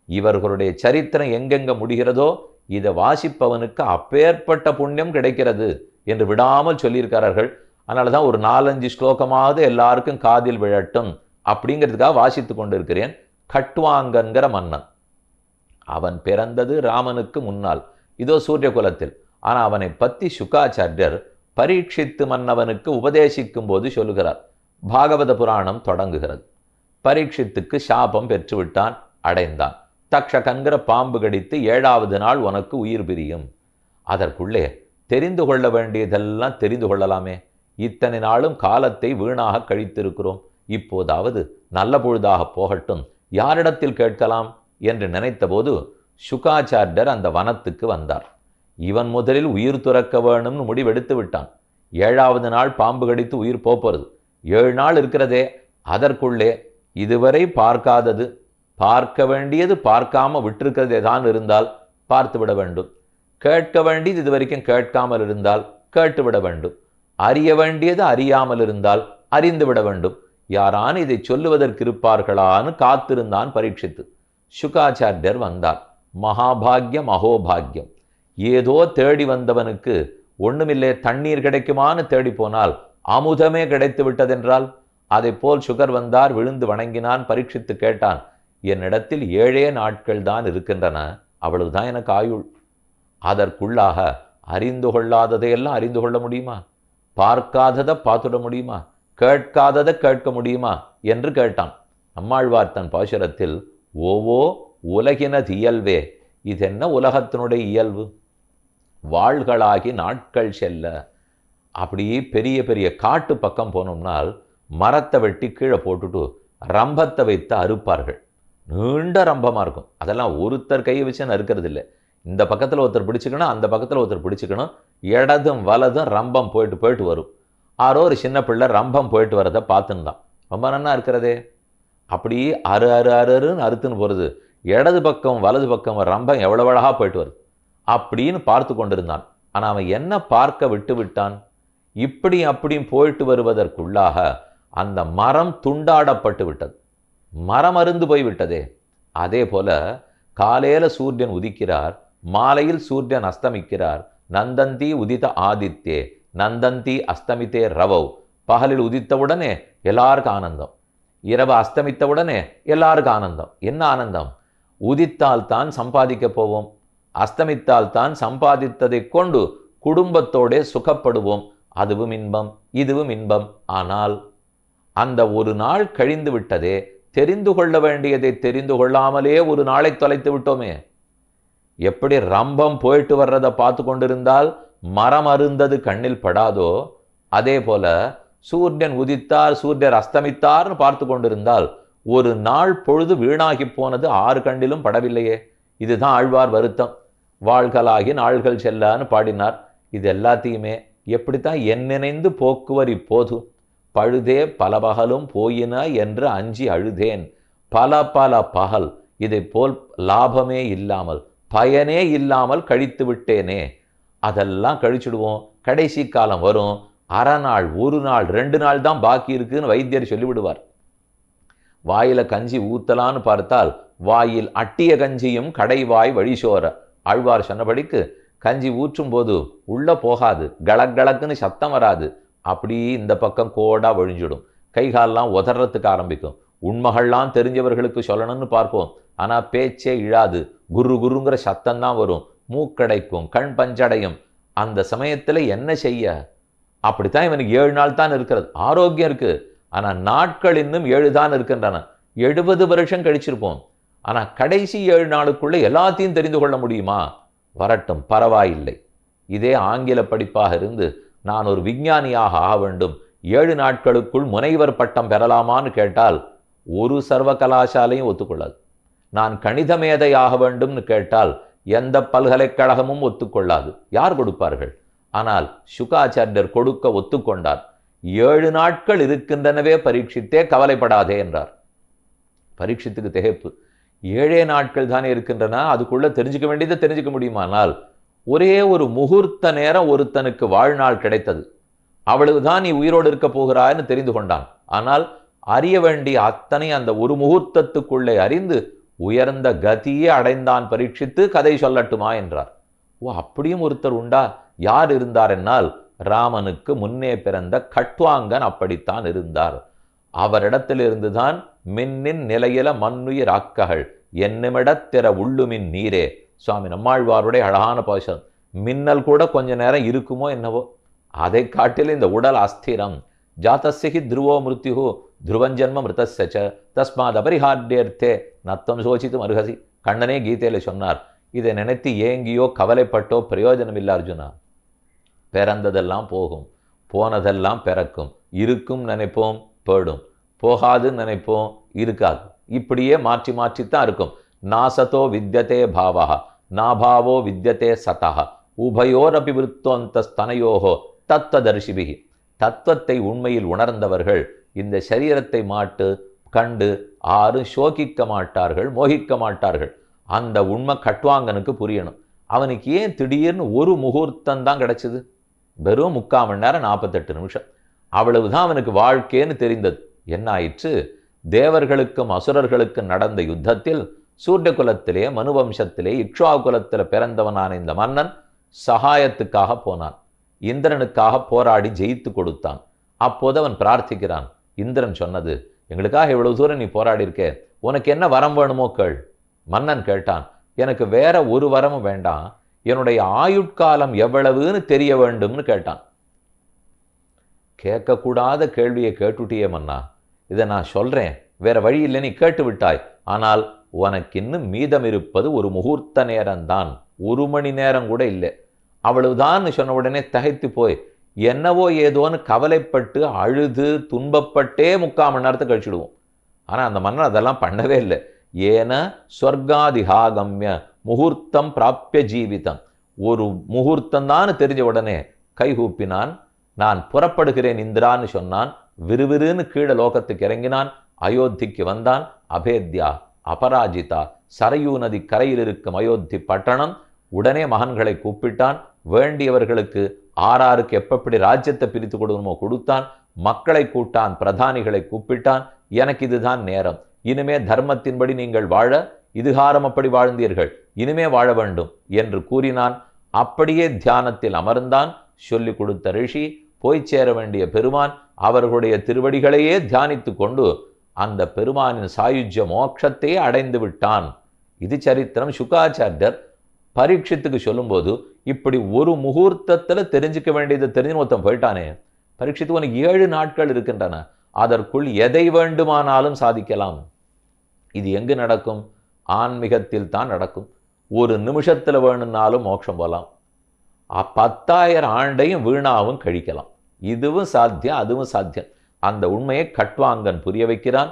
இவர்களுடைய சரித்திரம் எங்கெங்க முடிகிறதோ இதை வாசிப்பவனுக்கு அப்பேற்பட்ட புண்ணியம் கிடைக்கிறது என்று விடாமல் சொல்லியிருக்கிறார்கள். அதனால தான் ஒரு 4-5 ஸ்லோகமாவது எல்லாருக்கும் காதில் விழட்டும் அப்படிங்கிறதுக்காக வாசித்து கொண்டிருக்கிறேன். கட்வாங்கன்கிற மன்னன், அவன் பிறந்தது ராமனுக்கு முன்னால், இதோ சூரிய குலத்தில். ஆனால் அவனை பற்றி சுகாச்சாரியர் பரீட்சித்து மன்னவனுக்கு உபதேசிக்கும் போது சொல்லுகிறார். பாகவத புராணம் தொடங்குகிறது. பரீட்சித்துக்கு சாபம் பெற்றுவிட்டான், அடைந்தான். தக்ஷகங்கிற பாம்பு கடித்து 7வது நாள் உனக்கு உயிர் பிரியும். அதற்குள்ளே தெரிந்து கொள்ள வேண்டியதெல்லாம் தெரிந்து கொள்ளலாமே. இத்தனை நாளும் காலத்தை வீணாக கழித்திருக்கிறோம், இப்போதாவது நல்ல பொழுதாக போகட்டும், யாரிடத்தில் கேட்கலாம் என்று நினைத்தபோது சுகாச்சாரியர் அந்த வனத்துக்கு வந்தார். இவன் முதலில் உயிர் துறக்க வேணும்னு முடிவெடுத்து விட்டான். 7வது நாள் பாம்பு கடித்து உயிர் போகிறது. 7 நாள் இருக்கிறதே, அதற்குள்ளே இதுவரை பார்க்காதது, பார்க்க வேண்டியது பார்க்காம விட்டிருக்கிறதே தான் இருந்தால் பார்த்து விட வேண்டும். கேட்க வேண்டியது இதுவரைக்கும் கேட்காமல் இருந்தால் கேட்டுவிட வேண்டும். அறிய வேண்டியது அறியாமல் இருந்தால் அறிந்து விட வேண்டும். யாரான இதை சொல்லுவதற்கு இருப்பார்களான்னு காத்திருந்தான் பரீட்சித்து. சுகாச்சாரியர் வந்தார். மகாபாகியம் அகோபாகியம். ஏதோ தேடி வந்தவனுக்கு ஒண்ணுமில்லை, தண்ணீர் கிடைக்குமான்னு தேடி போனால் அமுதமே கிடைத்து விட்டதென்றால் அதை போல் சுகர் வந்தார், விழுந்து வணங்கினான். பரீட்சித்து கேட்டான், என்னிடத்தில் 7 நாட்கள் தான் இருக்கின்றன, அவ்வளவுதான் எனக்கு ஆயுள். அதற்குள்ளாக அறிந்து கொள்ளாததையெல்லாம் அறிந்து கொள்ள முடியுமா? பார்க்காததை பார்த்துட முடியுமா? கேட்காததை கேட்க முடியுமா என்று கேட்டான். நம்மாழ்வார் தன் பாசுரத்தில் ஓவோ உலகினது இயல்வே, இதென்ன உலகத்தினுடைய இயல்பு, வாள்களாகி நாட்கள் செல்ல. அப்படியே பெரிய பெரிய காட்டு பக்கம் போனோம்னால் மரத்தை வெட்டி கீழே போட்டுட்டு ரம்பத்தை வைத்து அறுப்பார்கள். நீண்ட ரம்பமாக இருக்கும். அதெல்லாம் ஒருத்தர் கையை வச்சு நறுக்கிறது இல்லை. இந்த பக்கத்தில் ஒருத்தர் பிடிச்சிக்கணும், அந்த பக்கத்தில் ஒருத்தர் பிடிச்சிக்கணும். இடதும் வலதும் ரம்பம் போயிட்டு வரும். ஆரோ ஒரு சின்ன பிள்ளை ரம்பம் போயிட்டு வரதை பார்த்துன்னு ரொம்ப நன்னா இருக்கிறதே. அப்படியே அருன்னு அறுத்துன்னு போகிறது. இடது பக்கம் வலது பக்கம் ரம்பம் எவ்வளவு அழகா போயிட்டு வருது அப்படின்னு பார்த்து கொண்டிருந்தான். ஆனால் அவன் என்ன பார்க்க விட்டு விட்டான்? இப்படியும் அப்படியும் போயிட்டு வருவதற்குள்ளாக அந்த மரம் துண்டாடப்பட்டு விட்டது. மரம் அருந்து போய்விட்டதே. அதே போல காலையில சூரியன் உதிக்கிறார், மாலையில் சூரியன் அஸ்தமிக்கிறார். நந்தந்தி உதித்த ஆதித்யே நந்தந்தி அஸ்தமித்தே ரவவ். பகலில் உதித்தவுடனே எல்லாருக்கும் ஆனந்தம், இரவு அஸ்தமித்தவுடனே எல்லாருக்கும் ஆனந்தம். என்ன ஆனந்தம்? உதித்தால் தான் சம்பாதிக்க போவோம், அஸ்தமித்தால் தான் சம்பாதித்ததை கொண்டு குடும்பத்தோடே சுகப்படுவோம். அதுவும் இன்பம், இதுவும் இன்பம். ஆனால் அந்த ஒரு நாள் கழிந்து விட்டதே, தெரிந்து கொள்ள வேண்டியதை தெரிந்து கொள்ளாமலே ஒரு நாளை தொலைத்து விட்டோமே. எப்படி ரம்பம் போயிட்டு வர்றதை பார்த்து கொண்டிருந்தால் மரம் அருந்தது கண்ணில் படாதோ, அதே போல சூரியன் உதித்தார் சூரியர் அஸ்தமித்தார்னு பார்த்து கொண்டிருந்தால் ஒரு நாள் பொழுது வீணாகி போனது 6 கண்ணிலும் படவில்லையே. இதுதான் ஆழ்வார் வருத்தம். வாழ்களாகி நாள்கள் செல்லான்னு பாடினார். இது எல்லாத்தையுமே எப்படித்தான் என் நினைந்து போக்குவர் இப்போது, பழுதே பல பகலும் போயின என்று அஞ்சி அழுதேன் பல பல பகல், இதை போல் லாபமே இல்லாமல் பயனே இல்லாமல் கழித்து விட்டேனே. அதெல்லாம் கழிச்சுடுவோம், கடைசி காலம் வரும், அரை நாள் 1 நாள் 2 நாள் தான் பாக்கி இருக்குன்னு வைத்தியர் சொல்லிவிடுவார். வாயில கஞ்சி ஊத்தலான்னு பார்த்தால் வாயில் அட்டிய கஞ்சியும் கடைவாய் வழிசோர. ஆழ்வார் சொன்னபடிக்கு கஞ்சி ஊற்றும் போது உள்ள போகாது, கலக்குன்னு சத்தம் வராது, அப்படியே இந்த பக்கம் கோடா வழிஞ்சிடும், கைகாலெல்லாம் உதறத்துக்கு ஆரம்பிக்கும். உண்மைகள்லாம் தெரிஞ்சவர்களுக்கு சொல்லணும்னு பார்ப்போம், ஆனா பேச்சே இழாது, குருங்கிற சத்தம் தான் வரும், மூக்கடைக்கும், கண் பஞ்சடையும். அந்த சமயத்துல என்ன செய்ய? அப்படித்தான் இவனுக்கு 7 நாள் தான் இருக்கிறது, ஆரோக்கியம் இருக்கு, ஆனா நாட்கள் இன்னும் 7 தான் இருக்கின்றன. 70 வருஷம் கழிச்சிருப்போம், ஆனா கடைசி 7 நாளுக்குள்ள எல்லாத்தையும் தெரிந்து கொள்ள முடியுமா? வரட்டும், பரவாயில்லை. இதே ஆங்கில படிப்பாக இருந்து நான் ஒரு விஞ்ஞானியாக ஆக வேண்டும், 7 நாட்களுக்குள் முனைவர் பட்டம் பெறலாமான்னு கேட்டால் ஒரு சர்வ கலாசாலையும் ஒத்துக்கொள்ளாது. நான் கணித மேதையாக வேண்டும்னு கேட்டால் எந்த பல்கலைக்கழகமும் ஒத்துக்கொள்ளாது. யார் கொடுப்பார்கள்? ஆனால் சுகாச்சாரியர் கொடுக்க ஒத்துக்கொண்டார். 7 நாட்கள் இருக்கின்றனவே பரீட்சித்தே, கவலைப்படாதே என்றார். பரீட்சித்துக்கு திகைப்பு. 7 நாட்கள் தானே இருக்கின்றன, அதுக்குள்ள தெரிஞ்சுக்க வேண்டியதை தெரிஞ்சுக்க முடியுமானால் ஒரே ஒரு முகூர்த்த நேரம் ஒருத்தனுக்கு வாழ்நாள் கிடைத்தது, அவ்வளவுதான் நீ உயிரோடு இருக்க போகிறாய்னு தெரிந்து கொண்டான். ஆனால் அறிய வேண்டிய அத்தனை அந்த ஒரு முகூர்த்தத்துக்குள்ளே அறிந்து உயர்ந்த கதியே அடைந்தான் பரீட்சித்து. கதை சொல்லட்டுமா என்றார். ஓ, அப்படியும் ஒருத்தர் உண்டா? யார் இருந்தார் என்னால் ராமனுக்கு முன்னே பிறந்த கட்வாங்கன் அப்படித்தான் இருந்தார். அவரிடத்திலிருந்துதான் மின்னின் நிலையில மண்ணுயிர் ஆக்ககள் என்னிமிடத்திற உள்ளுமின் நீரே. சுவாமி நம்மாழ்வாருடைய அழகான பாசம். மின்னல் கூட கொஞ்ச நேரம் இருக்குமோ என்னவோ, அதை காட்டில் இந்த உடல் அஸ்திரம். ஜாத்தஸ்யஹி த்ருவோ மிருத்யுஹு த்ருவஞ்சன்ம மிருதஸ்ய தஸ்மாத் அபரிஹார்யர்த்தே நத்தம் சோசித்தும் அருகசி. கண்ணனே கீதையில சொன்னார். இதை நினைத்து ஏங்கியோ கவலைப்பட்டோ பிரயோஜனம் இல்லை அர்ஜுனா. பிறந்ததெல்லாம் போகும், போனதெல்லாம் பிறக்கும், இருக்கும் நினைப்போம் போயிடும், போகாதுன்னு நினைப்போம் இருக்காது, இப்படியே மாற்றி மாற்றித்தான் இருக்கும். நாசத்தோ வித்யதே பாவா நாபாவோ வித்யதே சதா உபயோரபி விருத்தோந்த ஸ்தனயோகோ தத்துவதர்ஷிபிகி. தத்துவத்தை உண்மையில் உணர்ந்தவர்கள் இந்த சரீரத்தை மாட்டு கண்டு ஆறும் சோகிக்க மாட்டார்கள், மோகிக்க மாட்டார்கள். அந்த உண்மை கட்வாங்கனுக்கு புரியணும். அவனுக்கு ஏன் திடீர்னு ஒரு முகூர்த்தம் தான் கிடைச்சது? வெறும் 3/4 மணி நேரம் 48 நிமிஷம், அவ்வளவுதான் அவனுக்கு வாழ்க்கைன்னு தெரிந்தது. என்ன ஆயிற்று? தேவர்களுக்கும் அசுரர்களுக்கும் நடந்த யுத்தத்தில் சூரிய குலத்திலே மனுவம்சத்திலே இக்ஷா குலத்தில் பிறந்தவனான இந்த மன்னன் சகாயத்துக்காக போனான். இந்திரனுக்காக போராடி ஜெயித்து கொடுத்தான். அப்போது அவன் பிரார்த்திக்கிறான். இந்திரன் சொன்னது, எங்களுக்காக இவ்வளவு தூரம் நீ போராடி இருக்கே, உனக்கு என்ன வரம் வேணுமோ கேள். மன்னன் கேட்டான், எனக்கு வேற ஒரு வரமும் வேண்டாம், என்னுடைய ஆயுட்காலம் எவ்வளவுன்னு தெரிய வேண்டும்னு கேட்டான். கேட்கக்கூடாத கேள்வியை கேட்டுட்டியே மன்னா, இதை நான் சொல்றேன், வேற வழி இல்லை, நீ கேட்டு விட்டாய். ஆனால் உனக்கு இன்னும் மீதம் இருப்பது ஒரு முகூர்த்த நேரம்தான், 1 மணி நேரம் கூட இல்லை. அவ்வளவுதான் சொன்ன உடனே தகைத்து போய் என்னவோ ஏதோன்னு கவலைப்பட்டு அழுது துன்பப்பட்டே 3/4 மணி நேரத்தை கழிச்சுடுவோம். ஆனால் அந்த மன்னன் அதெல்லாம் பண்ணவே இல்லை. ஏன ஸ்வர்காதிஹாகம்ய முகூர்த்தம் பிராப்பிய ஜீவிதம். ஒரு முகூர்த்தம் தான் தெரிஞ்ச உடனே கைகூப்பினான். நான் புறப்படுகிறேன் இந்திரான்னு சொன்னான். விறுவிறுன்னு கீழே லோகத்துக்கு இறங்கினான். அயோத்திக்கு வந்தான். அபேத்யா அபராஜிதா சரையூ நதி கரையில் இருக்கும் அயோத்தி பட்டணம். உடனே மகன்களை கூப்பிட்டான். வேண்டியவர்களுக்கு ஆறாருக்கு எப்படி ராஜ்யத்தை பிரித்து கொடுக்கணுமோ கொடுத்தான். மக்களை கூட்டான், பிரதானிகளை கூப்பிட்டான். எனக்கு இதுதான் நேரம், இனிமே தர்மத்தின்படி நீங்கள் வாழ, இதுகாரம் அப்படி வாழ்ந்தீர்கள், இனிமே வாழ வேண்டும் என்று கூறினான். அப்படியே தியானத்தில் அமர்ந்தான். சொல்லி கொடுத்த ரிஷி, போய் சேர வேண்டிய பெருமான், அவர்களுடைய திருவடிகளையே தியானித்து கொண்டு அந்த பெருமானின் சாயுஜ்ய மோட்சத்தையே அடைந்து விட்டான். இது சரித்திரம். சுகாச்சாரியர் பரீட்சித்துக்கு சொல்லும்போது இப்படி ஒரு முகூர்த்தத்தில் தெரிஞ்சுக்க வேண்டியதை தெரிஞ்சு ஒருத்தன் போயிட்டானே. பரீட்சித்து உனக்கு 7 நாட்கள் இருக்கின்றன, அதற்குள் எதை வேண்டுமானாலும் சாதிக்கலாம். இது எங்கு நடக்கும்? ஆன்மீகத்தில் தான் நடக்கும். ஒரு நிமிஷத்தில் வேணும்னாலும் மோட்சம் போகலாம். 10,000 ஆண்டையும் வீணாவும் கழிக்கலாம். இதுவும் சாத்தியம், அதுவும் சாத்தியம். அந்த உண்மையை கட்வாங்கன் புரிய வைக்கிறான்.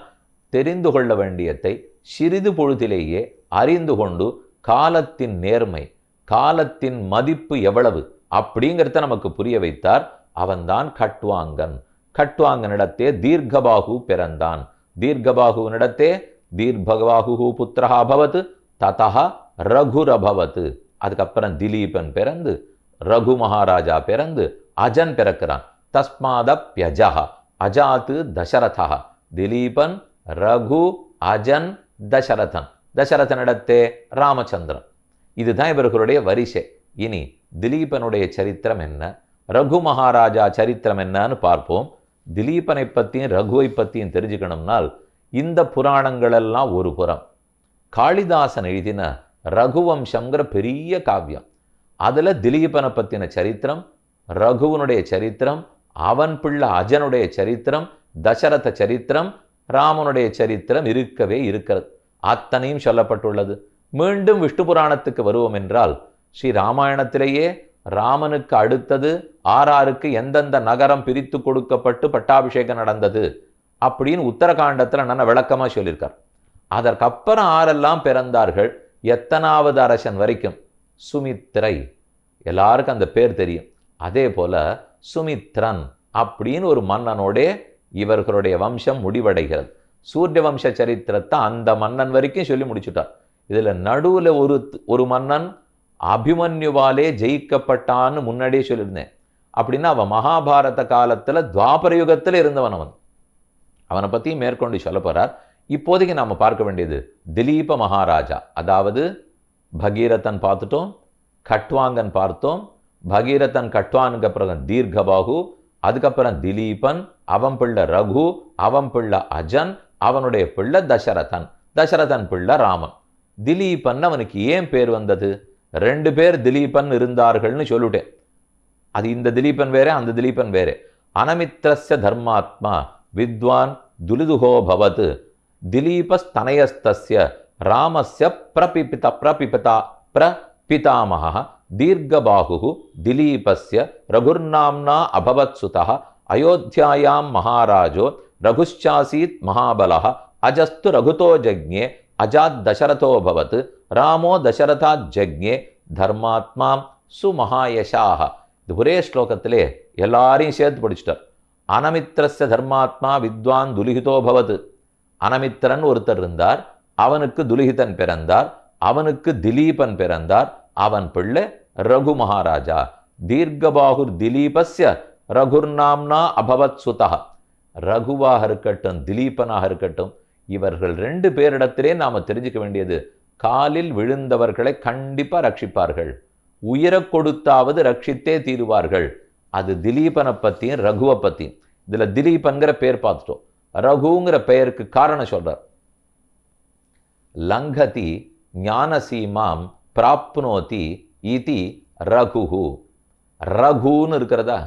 தெரிந்து கொள்ள வேண்டியதை சிறிது பொழுதிலேயே அறிந்து கொண்டு காலத்தின் நேர்மை, காலத்தின் மதிப்பு எவ்வளவு அப்படிங்கிறத நமக்கு புரிய வைத்தார். அவன்தான் கட்வாங்கன். கட்வாங்கனிடத்தே தீர்க்கபாகு பிறந்தான். தீர்க்கபாகுவினிடத்தே தீர்க்கபாகு புத்திரஹா அபவத் ததா ரகுரபவத். அதுக்கப்புறம் திலீபன் பிறந்து, ரகு மகாராஜா பிறந்து, அஜன் பிறக்கிறான். தஸ்மாதப்யஜா அஜாத்து தசரதா. திலீபன், ரகு, அஜன், தசரதன். தசரதனிடத்தே ராமச்சந்திரன். இதுதான் இவர்களுடைய வரிசை. இனி திலீபனுடைய சரித்திரம் என்ன, ரகு மகாராஜா சரித்திரம் என்னன்னு பார்ப்போம். திலீபனை பற்றியும் ரகுவை பற்றியும் தெரிஞ்சுக்கணும்னால் இந்த புராணங்கள் எல்லாம் ஒரு புறம். காளிதாசன் எழுதின ரகுவம்சம்ங்கிற பெரிய காவியம், அதில் திலீபனை பற்றின சரித்திரம், ரகுவனுடைய சரித்திரம், அவன் பிள்ளை அஜனுடைய சரித்திரம், தசரத சரித்திரம், ராமனுடைய சரித்திரம் இருக்கவே இருக்கிறது. அத்தனையும் சொல்லப்பட்டுள்ளது. மீண்டும் விஷ்ணு புராணத்துக்கு வருவோம் என்றால், ஸ்ரீ ராமாயணத்திலேயே ராமனுக்கு அடுத்தது ஆறாருக்கு எந்தெந்த நகரம் பிரித்து கொடுக்கப்பட்டு பட்டாபிஷேகம் நடந்தது அப்படின்னு உத்தரகாண்டத்தில் நல்ல விளக்கமாக சொல்லியிருக்கார். அதற்கப்புறம் ஆரெல்லாம் பிறந்தார்கள், எத்தனாவது அரசன் வரைக்கும். சுமித்ரை, எல்லாருக்கும் அந்த பேர் தெரியும். அதே போல சுமித்ரன் அப்படின்னு ஒரு மன்னனோடே இவர்களுடைய வம்சம் முடிவடைகிறது. சூரிய வம்ச சரித்திரத்தை அந்த மன்னன் வரைக்கும் சொல்லி முடிச்சுட்டார். இதில் நடுவில் ஒரு மன்னன் அபிமன்யுவாலே ஜெயிக்கப்பட்டான்னு முன்னாடியே சொல்லியிருந்தேன். அப்படின்னா அவன் மகாபாரத காலத்தில் துவாபர யுகத்தில் இருந்தவன். அவனை பற்றியும் மேற்கொண்டு சொல்ல போறார். இப்போதைக்கு நாம் பார்க்க வேண்டியது திலீப மகாராஜா. அதாவது பகீரதன் பார்த்துட்டோம், கட்வாங்கன் பார்த்தோம். பகீரதன் கட்வானுக்கு அப்புறம் தீர்க்கபாகு, அதுக்கப்புறம் திலீபன், அவன் பிள்ளை ரகு, அவன் பிள்ளை அஜன், அவனுடைய பிள்ளை தசரதன், தசரதன் பிள்ளை ராமன். திலீபன் அவனுக்கு ஏன் பேர் வந்தது? 2 பேர் திலீபன் இருந்தார்கள்னு சொல்லிட்டேன். அது இந்த திலீபன் வேற, அந்த திலீபன் வேற. அனமித்ரஸ்ய தர்மாத்மா வித்வான் துலிதுகோ பவத் திலீபஸ்தனயஸ்தஸ்ய ராமஸ்ய பிரபிதாமஹ தீர்க்கபாகு திலீபஸ்ய ரகுர்நாம்னா அபவத் சுதः அயோத்தியாயாம் மகாராஜோ ரகுஷ்சாசீத் மகாபலः அஜஸ்து ரகுதோ ஜக்ஞே அஜாத் தசரதோ பவத் ராமோ தசரதாத் ஜக்ஞே தர்மாத்மாம் சுமஹாயசாக. இது ஒரே ஸ்லோகத்திலே எல்லாரையும் சேர்த்து படிச்சுட்டார். அனமித்ரஸ்ய தர்மாத்மா வித்வான் துலிஹிதோ பவத். அனமித்திரன் ஒருத்தர் இருந்தார், அவனுக்கு துலிஹிதன் பிறந்தார், அவனுக்கு திலீபன் பிறந்தார், அவன் பிள்ளை ரகு மகாராஜா. தீர்க்கபாகுர் திலீபஸ்ய ரகுர்நாம்னா அபவத் சுதः. ரகுவாக இருக்கட்டும், திலீபனாக இருக்கட்டும், இவர்கள் 2 பேரிடத்திலே நாம தெரிஞ்சுக்க வேண்டியது, காலில் விழுந்தவர்களை கண்டிப்பா ரட்சிப்பார்கள், உயிரை கொடுத்தாவது ரட்சித்தே தீருவார்கள். அது திலீபனை பத்தியும் ரகுவை பத்தியும். இதுல திலீபன்கிற பேர் பார்த்துட்டோம். ரகுங்கிற பெயருக்கு காரணம் சொல்றார். லங்கதி ஞானசீமாம் பிராப்னோதி இதி ரகுஹு. ரகுன்னு இருக்கிறதா,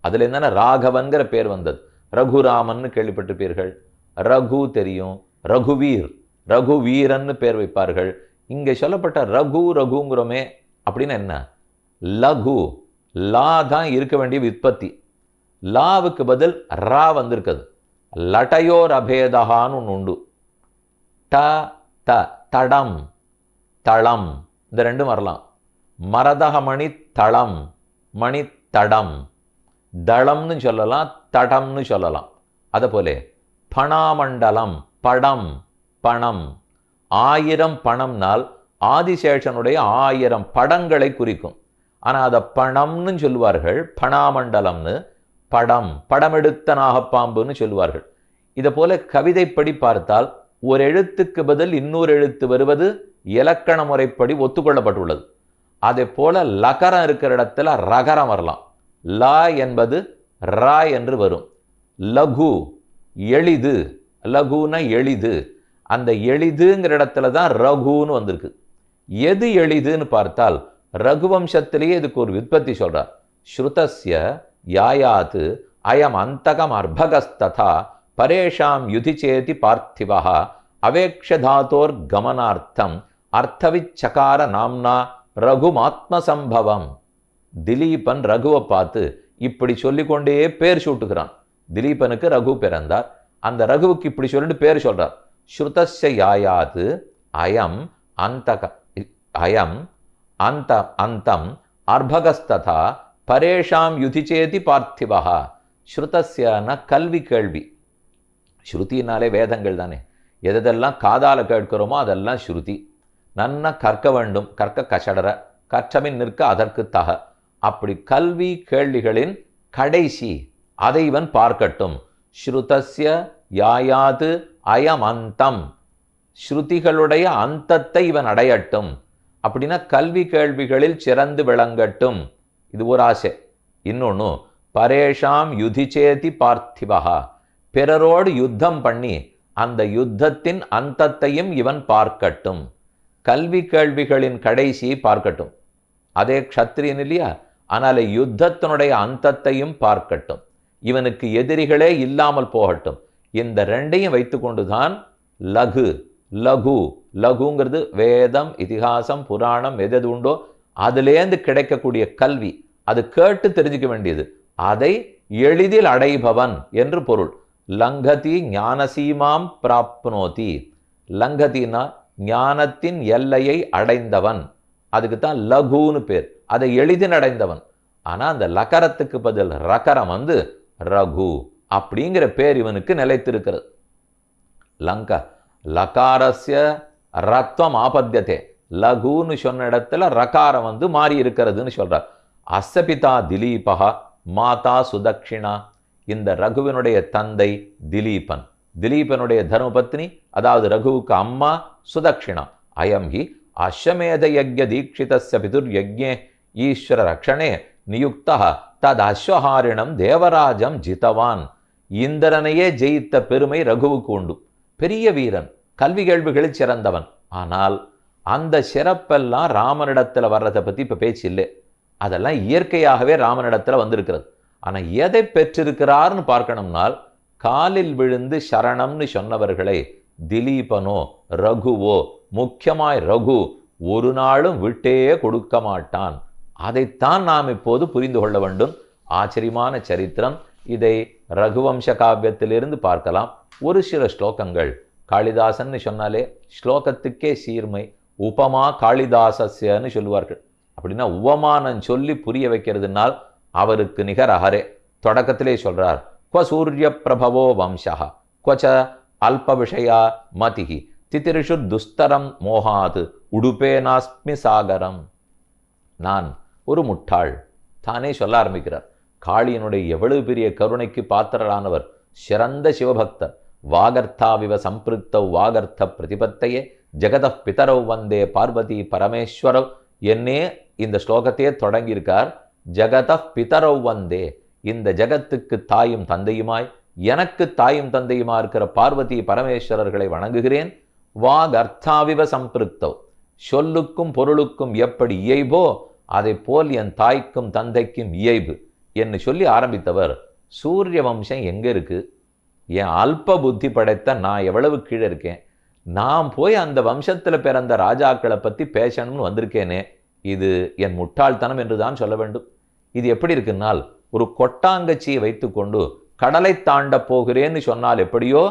அதுல என்னன்னா ராகவன்கிற பேர் வந்தது. ரகுராமன் கேள்விப்பட்டிருப்பீர்கள். ரகு தெரியும், ரகுவீர், ரகுவீரன்னு பேர் வைப்பார்கள். இங்கே சொல்லப்பட்ட ரகு ரகுங்கிறோமே அப்படின்னு என்ன? லகு, லா தான் இருக்க வேண்டிய விற்பத்தி. லாவுக்கு பதில் ரா வந்திருக்குது. லட்டையோர் அபேதகான்னு ஒன்று உண்டு. ட த தடம், தளம், இந்த 2 வரலாம். மரதக மணி தளம், மணி தடம், தளம்னு சொல்லலாம், தடம்னு சொல்லலாம். அதை போல பணாமண்டலம், படம், பணம். 1000 பணம்னால் ஆதிசேஷனுடைய 1000 படங்களை குறிக்கும். ஆனால் அதை பணம்னு சொல்லுவார்கள், பணாமண்டலம்னு. படம், படமெடுத்த நாகப்பாம்புன்னு சொல்லுவார்கள். இதை போல கவிதைப்படி பார்த்தால் ஒரு எழுத்துக்கு பதில் இன்னொரு எழுத்து வருவது இலக்கண முறைப்படி ஒத்துக்கொள்ளப்பட்டுள்ளது. அதே போல லகரம் இருக்கிற இடத்துல ரகரம் வரலாம். லா என்பது ரா என்று வரும். லகு, எளிது, லகுன எளிது. அந்த எளிதுங்கிற இடத்துல தான் ரகுன்னு வந்திருக்கு. எது எளிதுன்னு பார்த்தால் ரகுவம்சத்திலேயே இதுக்கு ஒரு விற்பத்தி சொல்றார். ஸ்ருதஸ்ய யாயாத்து அயம் அந்தகம் அர்பகஸ்ததா பரேஷாம் யுதிச்சேதி பார்த்திவஹ அவேக்ஷதாத்தோர் கமனார்த்தம் அர்த்தவிச்சகார நாம்னா ரகுமாத்மசம்பவம். திலீபன் ரகுவை பார்த்து இப்படி சொல்லிக்கொண்டே பேர் சூட்டுகிறான். திலீபனுக்கு ரகு பிறந்தார், அந்த ரகுவுக்கு இப்படி சொல்லிட்டு பேர் சொல்றார். ஸ்ருதஸ்ய யாயாது அயம் அந்த அயம் அந்த அந்தம் அர்பகஸ்ததா பரேஷாம் யுதிச்சேதி பார்த்திவா. ஸ்ருதஸ்யன கல்வி கேள்வி. ஸ்ருதினாலே வேதங்கள் தானே. எதெல்லாம் காதால கேட்கிறோமோ அதெல்லாம் ஸ்ருதி. நன்னா கற்க வேண்டும், கற்க கஷடர, கற்றமின் நிற்க அதற்கு தக. அப்படி கல்வி கேள்விகளின் கடைசி அதை இவன் பார்க்கட்டும். ஸ்ருதஸ்ய யாயாது அயம் அந்தம், ஸ்ருதிகளுடைய அந்தத்தை இவன் அடையட்டும். அப்படின்னா கல்வி கேள்விகளில் சிறந்து விளங்கட்டும். இது ஒரு ஆசை. இன்னொன்று, பரேஷாம் யுதிச்சேதி பார்த்திவா, பிறரோடு யுத்தம் பண்ணி அந்த யுத்தத்தின் அந்தத்தையும் இவன் பார்க்கட்டும். கல்வி கேள்விகளின் கடைசி பார்க்கட்டும். அதே க்ஷத்ரியன் இல்லையா? ஆனால் யுத்தத்தினுடைய அந்தத்தையும் பார்க்கட்டும். இவனுக்கு எதிரிகளே இல்லாமல் போகட்டும். இந்த ரெண்டையும் வைத்துக்கொண்டுதான் லகு லகு லகுங்கிறது வேதம், இதிகாசம், புராணம் எது உண்டோ அதுலேருந்து கிடைக்கக்கூடிய கல்வி. அது கேட்டு தெரிஞ்சுக்க வேண்டியது. அதை எளிதில் அடைபவன் என்று பொருள். லங்கதி ஞானசீமாம் பிராப்னோதி. லங்கதினா ஞானத்தின் எல்லையை அடைந்தவன். அதுக்கு தான் லகுன்னு பேர். அதை எளிதில் அடைந்தவன். ஆனால் அந்த லகரத்துக்கு பதில் ரகரம் வந்து ரகு அப்படிங்கிற பேர் இவனுக்கு நிலைத்திருக்கிறது. லங்க லகாரஸ்ய ரத்வம் ஆபத்தியதே. லகுன்னு சொன்ன இடத்துல ரகாரம் வந்து மாறி இருக்கிறதுன்னு சொல்றார். அஸ்ஸபிதா திலீபகா மாதா சுதக்ஷிணா. இந்த ரகுவினுடைய தந்தை திலீபன். திலீபனுடைய தர்மபத்னி அதாவது ரகுவுக்கு அம்மா சுதக்ஷிணா. அயம் ஹி அஸ்வமேத யஜ்ய தீட்சிதஸ்ய பிதுர் யஜ்ஞே ஈஸ்வர ரக்ஷணே நியுக்தா தத் அஸ்வஹாரிணம் தேவராஜம் ஜிதவான். இந்திரனையே ஜெயித்த பெருமை ரகுவுக்கு உண்டு. பெரிய வீரன், கல்வி கேள்விகளில் சிறந்தவன். ஆனால் அந்த சிறப்பெல்லாம் ராமனிடத்தில் வர்றதை பற்றி இப்போ பேச்சு இல்லை. அதெல்லாம் இயற்கையாகவே ராமனிடத்தில் வந்திருக்கிறது. ஆனால் எதை பெற்றிருக்கிறார்னு பார்க்கணும்னால் காலில் விழுந்து சரணம்னு சொன்னவர்களை திலீபனோ ரகுவோ, முக்கியமாய் ரகு, ஒரு நாளும் விட்டே கொடுக்க மாட்டான். அதைத்தான் நாம் இப்போது புரிந்து கொள்ள வேண்டும். ஆச்சரியமான சரித்திரம். இதை ரகுவம்ச காவியத்திலிருந்து பார்க்கலாம். ஒரு சில ஸ்லோகங்கள். காளிதாசன் சொன்னாலே ஸ்லோகத்துக்கே சீர்மை. உபமா காளிதாசஸ்யன்னு சொல்லுவார்கள். அப்படின்னா உவமானம் சொல்லி புரிய வைக்கிறதுனால் அவருக்கு நிகர் அகரே. தொடக்கத்திலே சொல்றார், குவ சூரிய பிரபவோ வம்சா குவச்ச அல்ப விஷயா மதிஹி திதிரிஷு துஸ்தரம் மோகாது உடுபேனாஸ்மி சாகரம். நான் ஒரு முட்டாள். தானே சொல்ல ஆரம்பிக்கிறார். காளியினுடைய எவ்வளவு பெரிய கருணைக்கு பாத்திரரானவர். சிறந்த சிவபக்தர். வாகர்த்தாவிவ சம்பிருக்தவ் வாகர்த்த பிரதிபத்தையே ஜெகத பிதரவ் வந்தே பார்வதி பரமேஸ்வரவ் என்னே இந்த ஸ்லோகத்தையே தொடங்கியிருக்கார். ஜெகத பிதரவ் வந்தே, இந்த ஜெகத்துக்கு தாயும் தந்தையுமாய் எனக்கு தாயும் தந்தையுமா இருக்கிற பார்வதி பரமேஸ்வரர்களை வணங்குகிறேன். வாகர்த்தாவிவ சம்பிருக்தவ், சொல்லுக்கும் பொருளுக்கும் எப்படி இயைபோ அதை போல் என் தாய்க்கும் தந்தைக்கும் இயைபு என்று சொல்லி ஆரம்பித்தவர். சூரிய வம்சம் எங்கே இருக்கு? என் அல்ப புத்தி படைத்த நான் எவ்வளவு கீழே இருக்கேன். நான் போய் அந்த வம்சத்தில் பிறந்த ராஜாக்களை பற்றி பேசணும்னு வந்திருக்கேனே, இது என் முட்டாள்தனம் என்று தான் சொல்ல வேண்டும். இது எப்படி இருக்குன்னால், ஒரு கொட்டாங்கச்சியை வைத்துக்கொண்டு கடலை தாண்ட போகிறேன்னு சொன்னால் எப்படியோ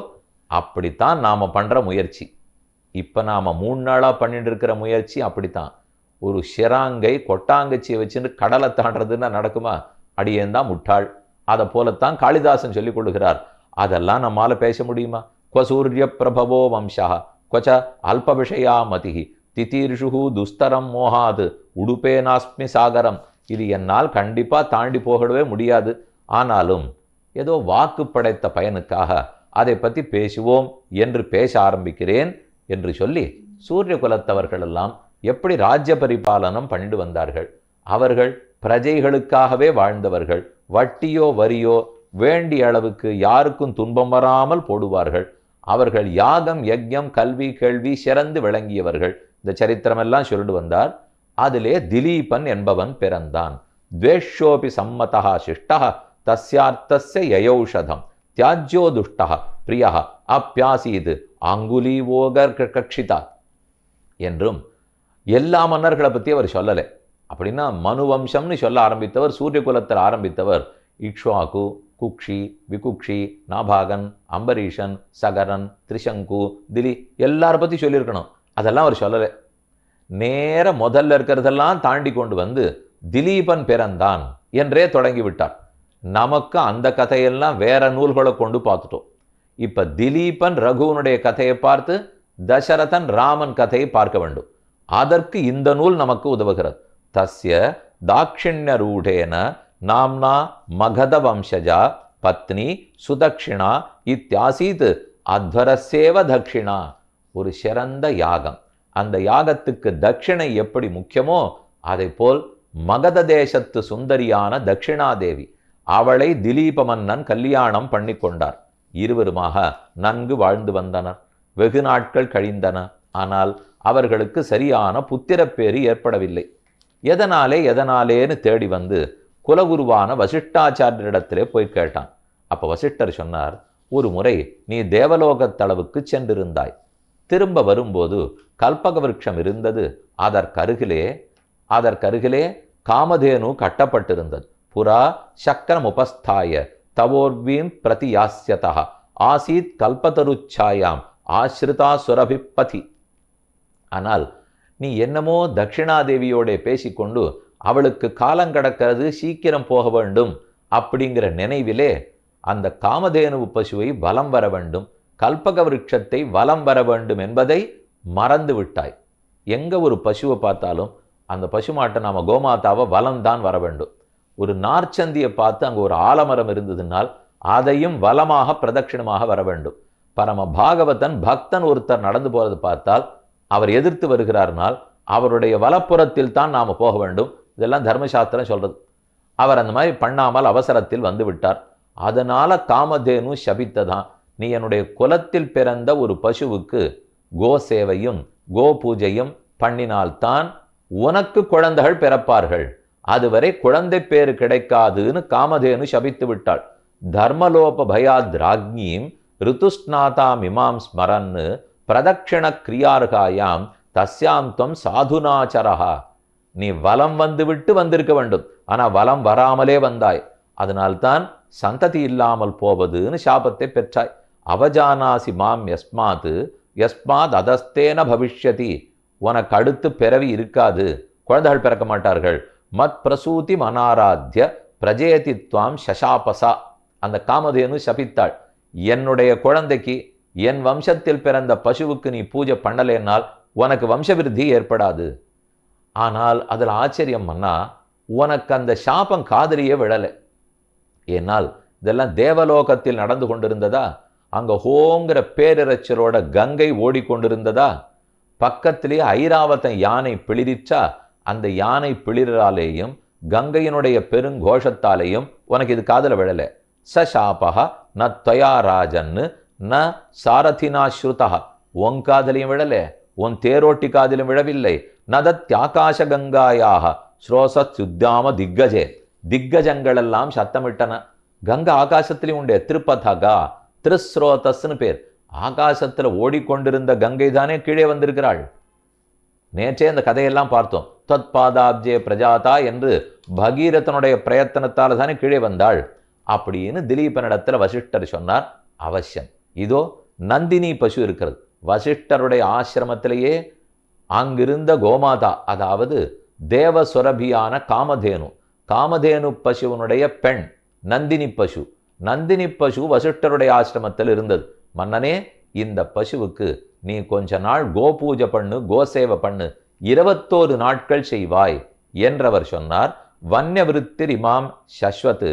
அப்படித்தான் நாம் பண்ணுற முயற்சி. இப்போ நாம் 3 நாளாக பண்ணிட்டு இருக்கிற முயற்சி அப்படித்தான். ஒரு ஷிராங்கை கொட்டாங்கச்சியை வச்சுட்டு கடலை தாண்டதுன்னா நடக்குமா? அடியேந்தான் முட்டாள். அதை போலத்தான் காளிதாசன் சொல்லிக் கொள்ளுகிறார். அதெல்லாம் நம்மால் பேச முடியுமா? குவ சூரிய பிரபவோ வம்சா குவச்ச அல்ப விஷயா மதிஹி திதீர்ஷு துஸ்தரம் மோகாது உடுபேனாஸ்மி சாகரம். இது என்னால் கண்டிப்பாக தாண்டி போகவே முடியாது. ஆனாலும் ஏதோ வாக்கு படைத்த பயனுக்காக அதை பற்றி பேசுவோம் என்று பேச ஆரம்பிக்கிறேன் என்று சொல்லி, சூரிய குலத்தவர்கள் எல்லாம் எப்படி ராஜ்ய பரிபாலனம் பண்ணிட்டு வந்தார்கள். அவர்கள் பிரஜைகளுக்காகவே வாழ்ந்தவர்கள். வட்டியோ வரியோ வேண்டிய அளவுக்கு யாருக்கும் துன்பம் வராமல் போடுவார்கள். அவர்கள் யாகம் யஜ்யம் கல்வி கேள்வி சிறந்து விளங்கியவர்கள். இந்த சரித்திரமெல்லாம் சொல்லிட்டு வந்தார். அதிலே திலீபன் என்பவன் பிறந்தான். துவேஷோபி சம்மதா சிஷ்டா தஸ்யார்த்தஸ்ய யயௌஷதம் தியாஜ்யோ துஷ்டா பிரியா அப்பியாசீது அங்குலீவோகர் கக்ஷிதா என்றும் எல்லா மன்னர்களை பற்றி அவர் சொல்லலை. அப்படின்னா மனு வம்சம்னு சொல்ல ஆரம்பித்தவர், சூரிய குலத்தில் ஆரம்பித்தவர் இக்ஷ்வாகு, குக்ஷி, விகுக்ஷி, நாபாகன், அம்பரீஷன், சகரன், திரிசங்கு, திலி எல்லார பற்றி சொல்லியிருக்கணும். அதெல்லாம் அவர் சொல்லலை. நேர முதல்ல இருக்கிறதெல்லாம் தாண்டி கொண்டு வந்து திலீபன் பிறந்தான் என்றே தொடங்கி விட்டார். நமக்கு அந்த கதையெல்லாம் வேற நூல்களை கொண்டு பார்த்துட்டோம். இப்ப திலீபன் ரகுவனுடைய கதையை பார்த்து தசரதன் ராமன் கதையை பார்க்க வேண்டும். அதற்கு இந்த நூல் நமக்கு உதவுகிறது. தஸ்ய தாட்சிண்ய ரூடேன நாம்னா மகத வம்சஜா பத்னி சுதக்ஷிணா இத்தியாசீத் அத்வரசேவ தக்ஷிணா. ஒரு சிறந்த யாகம். அந்த யாகத்துக்கு தட்சிணை எப்படி முக்கியமோ அதை போல் மகத தேசத்து சுந்தரியான தட்சிணாதேவி, அவளை திலீப மன்னன் கல்யாணம் பண்ணி கொண்டார். இருவருமாக நன்கு வாழ்ந்து வந்தனர். வெகு நாட்கள் கழிந்தன. ஆனால் அவர்களுக்கு சரியான புத்திரப்பேறு ஏற்படவில்லை. எதனாலேன்னு தேடி வந்து குலகுருவான வசிஷ்டாச்சாரியரிடத்திலே போய் கேட்டான். அப்ப வசிஷ்டர் சொன்னார், ஒரு முறை நீ தேவலோகத்தளவுக்கு சென்றிருந்தாய். திரும்ப வரும்போது கல்பக விருட்சம் இருந்தது. அதற்கருகிலே காமதேனு கட்டப்பட்டிருந்தது. புறா சக்கரம் உபஸ்தாய தவோர்வீம் பிரதி யாஸ்யதா ஆசீத் கல்பதருச்சாயாம் ஆஸ்ரிதா சுரபிப்பதி. ஆனால் நீ என்னமோ தட்சிணாதேவியோட பேசிக்கொண்டு அவளுக்கு காலங்கடக்கிறது, சீக்கிரம் போக வேண்டும் அப்படிங்கிற நினைவிலே அந்த காமதேனு பசுவை வலம் வர வேண்டும், கல்பக விருட்சத்தை வலம் வர வேண்டும் என்பதை மறந்து விட்டாய். எங்க ஒரு பசுவை பார்த்தாலும் அந்த பசுமாட்டை நாம கோமாதாவை வலம்தான் வர வேண்டும். ஒரு நார்ச்சந்தியை பார்த்து அங்கே ஒரு ஆலமரம் இருந்ததுனால் அதையும் வலமாக பிரதட்சிணமாக வர வேண்டும். பரம பாகவதன் பக்தன் ஒருத்தர் நடந்து போறது பார்த்தால் அவர் எதிர்த்து வருகிறார்னால் அவருடைய வலப்புறத்தில் தான் நாம போக வேண்டும். இதெல்லாம் தர்மசாஸ்திரம் சொல்றது. அவர் அந்த மாதிரி பண்ணாமல் அவசரத்தில் வந்து விட்டார். அதனால காமதேனு சபித்ததான், நீ என்னுடைய குலத்தில் பிறந்த ஒரு பசுவுக்கு கோ சேவையும் கோ பூஜையும் பண்ணினால்தான் உனக்கு குழந்தைகள் பிறப்பார்கள், அதுவரை குழந்தை பேரு கிடைக்காதுன்னு காமதேனு சபித்து விட்டாள். தர்மலோப பயாத் ராஜ்ஞீம் ரிதுஸ்நாதாம் இமாம் ஸ்மரன்னு பிரதட்சிண கிரியார்காயாம் தஸ்யாம் துவம் சாதுனாச்சரஹா. நீ வலம் வந்து விட்டு வந்திருக்க வேண்டும், ஆனா வலம் வராமலே வந்தாய். அதனால்தான் சந்ததி இல்லாமல் போவதுன்னு சாபத்தை பெற்றாய். அவஜானாசி மாம் யஸ்மாத் அதஸ்தேன பவிஷ்யதி. உனக்கு அடுத்து பிறவி இருக்காது, குழந்தைகள் பிறக்க மாட்டார்கள். மத் பிரசூதி மனாராத்திய பிரஜேதித்வாம் சசாபசா. அந்த காமதேனு சபித்தாள், என்னுடைய குழந்தைக்கு என் வம்சத்தில் பிறந்த பசுவுக்கு நீ பூஜை பண்ணலேனால் உனக்கு வம்சவிருத்தி ஏற்படாது. ஆனால் அதில் ஆச்சரியம் பண்ணா, உனக்கு அந்த சாபம் காதலியே விழலை. ஏனால் இதெல்லாம் தேவலோகத்தில் நடந்து கொண்டிருந்ததா, அங்க ஹோங்கிற பேரிரைச்சலோட கங்கை ஓடிக்கொண்டிருந்ததா, பக்கத்திலே ஐராவதன் யானை பிளிரிச்சா, அந்த யானை பிளிராலேயும் கங்கையினுடைய பெருங்கோஷத்தாலேயும் உனக்கு இது காதல விழலை. சசாபகா ந துவயா ராஜன்னு ந சாரதினா ஸ்ருதா. உன் காதலையும் விழலே, உன் தேரோட்டி காதலும் விழவில்லை. நதத்யாகாச கங்காயாக ஸ்ரோசத் சுத்தாம திக்கஜே. திக்கஜங்கள் எல்லாம் சத்தமிட்டன. கங்கா ஆகாசத்திலையும் உண்டே, திருப்பதகா திருஸ்ரோதஸ்ன்னு பேர். ஆகாசத்துல ஓடிக்கொண்டிருந்த கங்கை தானே கீழே வந்திருக்கிறாள். நேற்றே அந்த கதையெல்லாம் பார்த்தோம். தத்பாதாப்ஜே பிரஜாதா என்று பகீரதனுடைய பிரயத்தனத்தால் தானே கீழே வந்தாள் அப்படின்னு திலீபனிடத்துல வசிஷ்டர் சொன்னார். அவசியம். இதோ நந்தினி பசு இருக்கிறது. வசிஷ்டருடைய ஆசிரமத்திலேயே அங்கிருந்த கோமாதா, அதாவது தேவசுரபியான காமதேனு, காமதேனு பசுவனுடைய பெண் நந்தினி பசு. நந்தினி பசு வசிஷ்டருடைய ஆசிரமத்தில் இருந்தது. மன்னனே, இந்த பசுவுக்கு நீ கொஞ்ச நாள் கோபூஜை பண்ணு, கோசேவை பண்ணு, 21 நாட்கள் செய்வாய் என்றவர் சொன்னார். வன்யவிருத்திர் இமாம் சஸ்வத்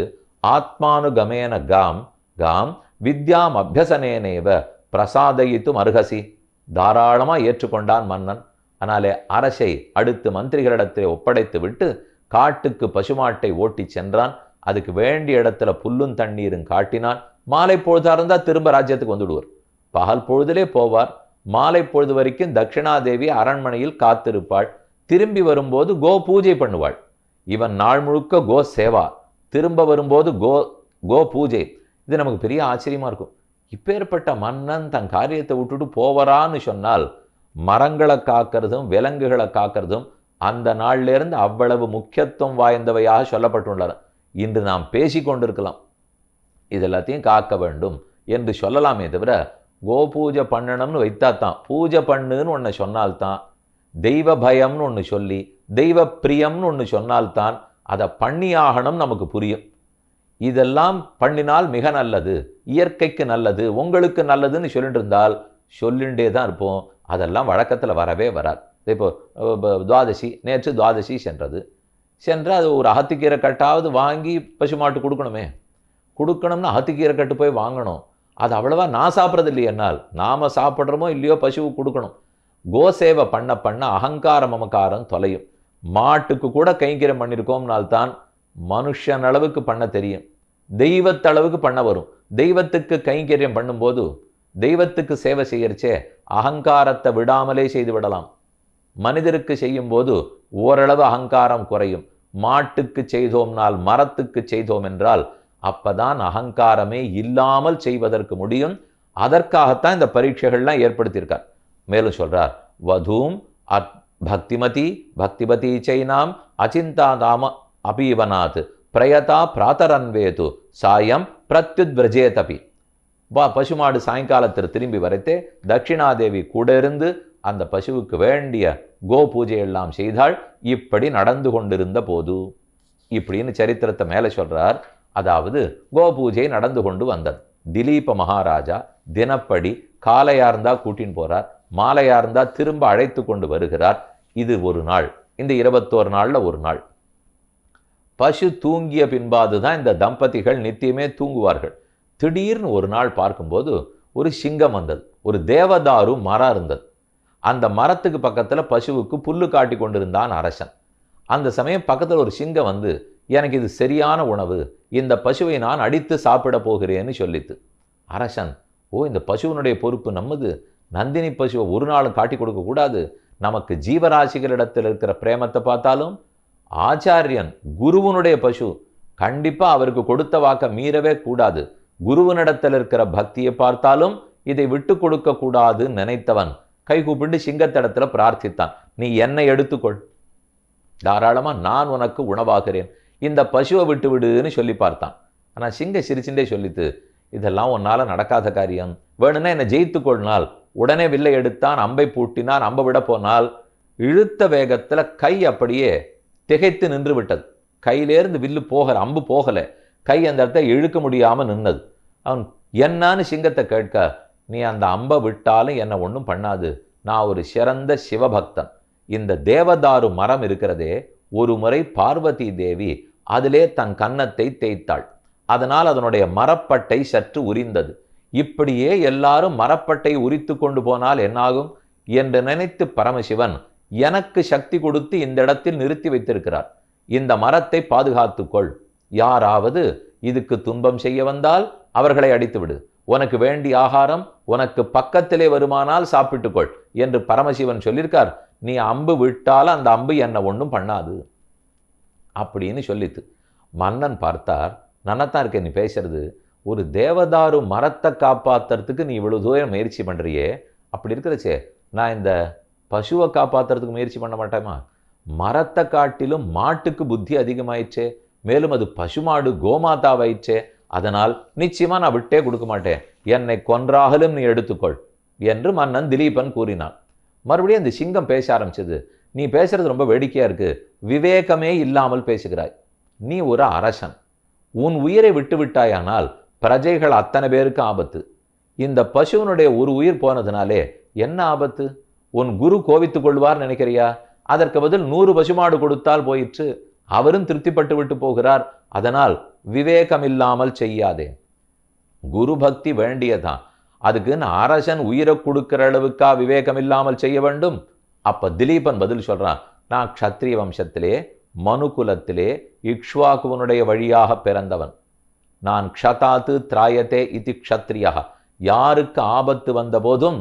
ஆத்மானுகமேன காம் வித்யாம் அபியசனேனேவ பிரசாதயித்தும் அருகசி. தாராளமா ஏற்றுக்கொண்டான் மன்னன். ஆனாலே அரசை அடுத்து மந்திரிகளிடத்தில் ஒப்படைத்து விட்டு காட்டுக்கு பசுமாட்டை ஓட்டி சென்றான். அதுக்கு வேண்டிய இடத்துல புல்லும் தண்ணீரும் காட்டினான். மாலை பொழுதா இருந்தா திரும்ப ராஜ்யத்துக்கு வந்துடுவார். பகல் பொழுதிலே போவார். மாலை பொழுது வரைக்கும் தட்சிணாதேவி அரண்மனையில் காத்திருப்பாள். திரும்பி வரும்போது கோ பூஜை பண்ணுவாள். இவன் நாள் முழுக்க கோ சேவா, திரும்ப வரும்போது கோ பூஜை. இது நமக்கு பெரிய ஆச்சரியமா இருக்கும். இப்பேற்பட்ட மன்னன் தன் காரியத்தை விட்டுட்டு போவரான்னு சொன்னால், மரங்களை காக்கிறதும் விலங்குகளை காக்கிறதும் அந்த நாள்ல இருந்து அவ்வளவு முக்கியத்துவம் வாய்ந்தவையாக சொல்லப்பட்டுள்ளன. இன்று நாம் பேசி கொண்டிருக்கலாம். இதெல்லாத்தையும் காக்க வேண்டும் என்று சொல்லலாமே தவிர கோபூஜை பண்ணணும்னு வைத்தாத்தான், பூஜை பண்ணுன்னு ஒன்று சொன்னால்தான், தெய்வ பயம்னு ஒன்று சொல்லி தெய்வ பிரியம்னு ஒன்று சொன்னால்தான் அதை பண்ணியாகணும் நமக்கு புரியும். இதெல்லாம் பண்ணினால் மிக நல்லது, இயற்கைக்கு நல்லது, உங்களுக்கு நல்லதுன்னு சொல்லிட்டு இருந்தால் சொல்லிண்டே தான் இருப்போம். அதெல்லாம் வழக்கத்தில் வரவே வராது. இப்போ துவாதசி, நேற்று துவாதசி சென்று அது ஒரு அகத்திக்கீரை கட்டாவது வாங்கி பசுமாட்டு கொடுக்கணுமே. கொடுக்கணும்னா அகத்திக்கீரை கட்டு போய் வாங்கணும். அது அவ்வளவா நான் சாப்பிட்றது இல்லையே, என்னால் நாம் சாப்பிட்றோமோ இல்லையோ பசுவுக்கு கொடுக்கணும். கோசேவை பண்ண பண்ண அகங்காரம் மமக்காரம் தொலையும். மாட்டுக்கு கூட கைங்கரியம் பண்ணியிருக்கோம்னால்தான் மனுஷன் அளவுக்கு பண்ண தெரியும், தெய்வத்தளவுக்கு பண்ண வரும். தெய்வத்துக்கு கைங்கரியம் பண்ணும்போது, தெய்வத்துக்கு சேவை செய்யறச்சே அகங்காரத்தை விடாமலே செய்து விடலாம். மனிதருக்கு செய்யும் போது ஓரளவு அகங்காரம் குறையும். மாட்டுக்கு செய்தோம்னால், மரத்துக்கு செய்தோம் என்றால் அப்பதான் அகங்காரமே இல்லாமல் செய்வதற்கு முடியும். அதற்காகத்தான் இந்த பரீட்சைகள்லாம் ஏற்படுத்தியிருக்கார். மேலும் சொல்றார், வதூம் பக்திமதி சைனாம் அச்சிந்தாதாம அபீவனாத் பிரயதா பிராத்தரன்வேது சாயம் பிரத்யுத்விரஜேதபி. பசுமாடு சாயங்காலத்தில் திரும்பி வரைத்தே தட்சிணாதேவி கூட இருந்து அந்த பசுவுக்கு வேண்டிய கோ பூஜையெல்லாம் செய்தாள். இப்படி நடந்து கொண்டிருந்த போது இப்படின்னு சரித்திரத்தை மேலே சொல்றார். அதாவது கோ பூஜை நடந்து கொண்டு வந்தது. திலீப மகாராஜா தினப்படி காலையா இருந்தா கூட்டின்னு போறார், மாலையா இருந்தா திரும்ப அழைத்து கொண்டு வருகிறார். இது ஒரு நாள். இந்த 21 நாள்ல ஒரு நாள். பசு தூங்கிய பின்பாதுதான் இந்த தம்பதிகள் நித்தியமே தூங்குவார்கள். திடீர்னு ஒரு நாள் பார்க்கும்போது ஒரு சிங்கம் வந்தது. ஒரு தேவதாரு மரம் இருந்தது. அந்த மரத்துக்கு பக்கத்துல பசுவுக்கு புல்லு காட்டி கொண்டிருந்தான் அரசன். அந்த சமயம் பக்கத்தில் ஒரு சிங்கம் வந்து, எனக்கு இது சரியான உணவு, இந்த பசுவை நான் அடித்து சாப்பிட போகிறேன்னு சொல்லித்து. அரசன், இந்த பசுவனுடைய பொறுப்பு நம்மது, நந்தினி பசுவை ஒரு நாளும் காட்டி கொடுக்க கூடாது. நமக்கு ஜீவராசிகளிடத்தில் இருக்கிற பிரேமத்தை பார்த்தாலும், ஆச்சாரியன் குருவனுடைய பசு, கண்டிப்பா அவருக்கு கொடுத்த வாக்க மீறவே கூடாது. குருவனிடத்தில் இருக்கிற பக்தியை பார்த்தாலும் இதை விட்டு கொடுக்க கூடாது நினைத்தவன் கைகூப்பிட்டு சிங்கத்திடத்துல பிரார்த்தித்தான், நீ என்னை எடுத்துக்கொள், தாராளமா நான் உனக்கு உணவாகிறேன், இந்த பசுவை விட்டு விடுன்னு சொல்லி பார்த்தான். ஆனா சிங்க சிரிச்சுட்டே சொல்லித்து, இதெல்லாம் உன்னால நடக்காத காரியம், வேணும்னா என்னை ஜெயித்து கொள்னால். உடனே வில்லை எடுத்தான், அம்பை பூட்டினான். அம்பை விட போனால் இழுத்த வேகத்துல கை அப்படியே திகைத்து நின்று விட்டது. கையிலேருந்து வில்லு போகல, அம்பு போகல, கை அந்த இடத்த இழுக்க முடியாம நின்னது. அவன் என்னான்னு சிங்கத்தை கேட்க, நீ அந்த அம்பை விட்டாலும் என்னை ஒன்றும் பண்ணாது, நான் ஒரு சிறந்த சிவபக்தன். இந்த தேவதாரு மரம் இருக்கிறதே, ஒரு முறை பார்வதி தேவி அதிலே தன் கன்னத்தை தேய்த்தாள். அதனால் அதனுடைய மரப்பட்டை சற்று உரிந்தது. இப்படியே எல்லாரும் மரப்பட்டை உரித்து கொண்டு போனால் என்னாகும் என்று நினைத்து பரமசிவன் எனக்கு சக்தி கொடுத்து இந்த இடத்தில் நிறுத்தி வைத்திருக்கிறார். இந்த மரத்தை பாதுகாத்துக்கொள், யாராவது இதுக்கு துன்பம் செய்ய வந்தால் அவர்களை அடித்துவிடு, உனக்கு வேண்டிய ஆகாரம் உனக்கு பக்கத்திலே வருமானால் சாப்பிட்டுக்கொள் என்று பரமசிவன் சொல்லியிருக்கார். நீ அம்பு விட்டால் அந்த அம்பு என்ன ஒன்றும் பண்ணாது அப்படின்னு சொல்லித்து. மன்னன் பார்த்தார், நன்னத்தான் இருக்க நீ பேசுறது, ஒரு தேவதாரு மரத்தை காப்பாத்துறதுக்கு நீ இவ்வளவு தூரம் முயற்சி பண்றியே, அப்படி இருக்கிறச்சே நான் இந்த பசுவை காப்பாத்துறதுக்கு முயற்சி பண்ண மாட்டேமா? மரத்தை காட்டிலும் மாட்டுக்கு புத்தி அதிகமாயிடுச்சே, மேலும் அது பசுமாடு கோமாதாவாயிடுச்சே, அதனால் நிச்சயமா நான் விட்டே கொடுக்க மாட்டேன், என்னை கொன்றாகலும் நீ எடுத்துக்கொள் என்று மன்னன் திலீபன் கூறினான். மறுபடியும் அந்த சிங்கம் பேச ஆரம்பிச்சது, நீ பேசுறது ரொம்ப வேடிக்கையா இருக்கு, விவேகமே இல்லாமல் பேசுகிறாய். நீ ஒரு அரசன், உன் உயிரை விட்டு விட்டாயானால் பிரஜைகள் அத்தனை பேருக்கு ஆபத்து. இந்த பசுவனுடைய ஒரு உயிர் போனதுனாலே என்ன ஆபத்து? உன் குரு கோவித்துக் கொள்வார் நினைக்கிறியா? அதற்கு பதில் 100 பசுமாடு கொடுத்தால் போயிற்று, அவரும் திருப்திப்பட்டு விட்டு போகிறார். அதனால் விவேகம் இல்லாமல் செய்யாதே. குரு பக்தி வேண்டியதான், அதுக்கு அரசன் உயிரை கொடுக்கிற அளவுக்கா விவேகம் இல்லாமல் செய்ய வேண்டும்? அப்ப திலீபன் பதில் சொல்றான், நான் க்ஷத்ரிய வம்சத்திலே மனுகுலத்திலே இக்ஷ்வாகுவனுடைய வழியாக பிறந்தவன். நான் க்ஷதாத்து திராயத்தே இதி க்ஷத்ரியா, யாருக்கு ஆபத்து வந்த போதும்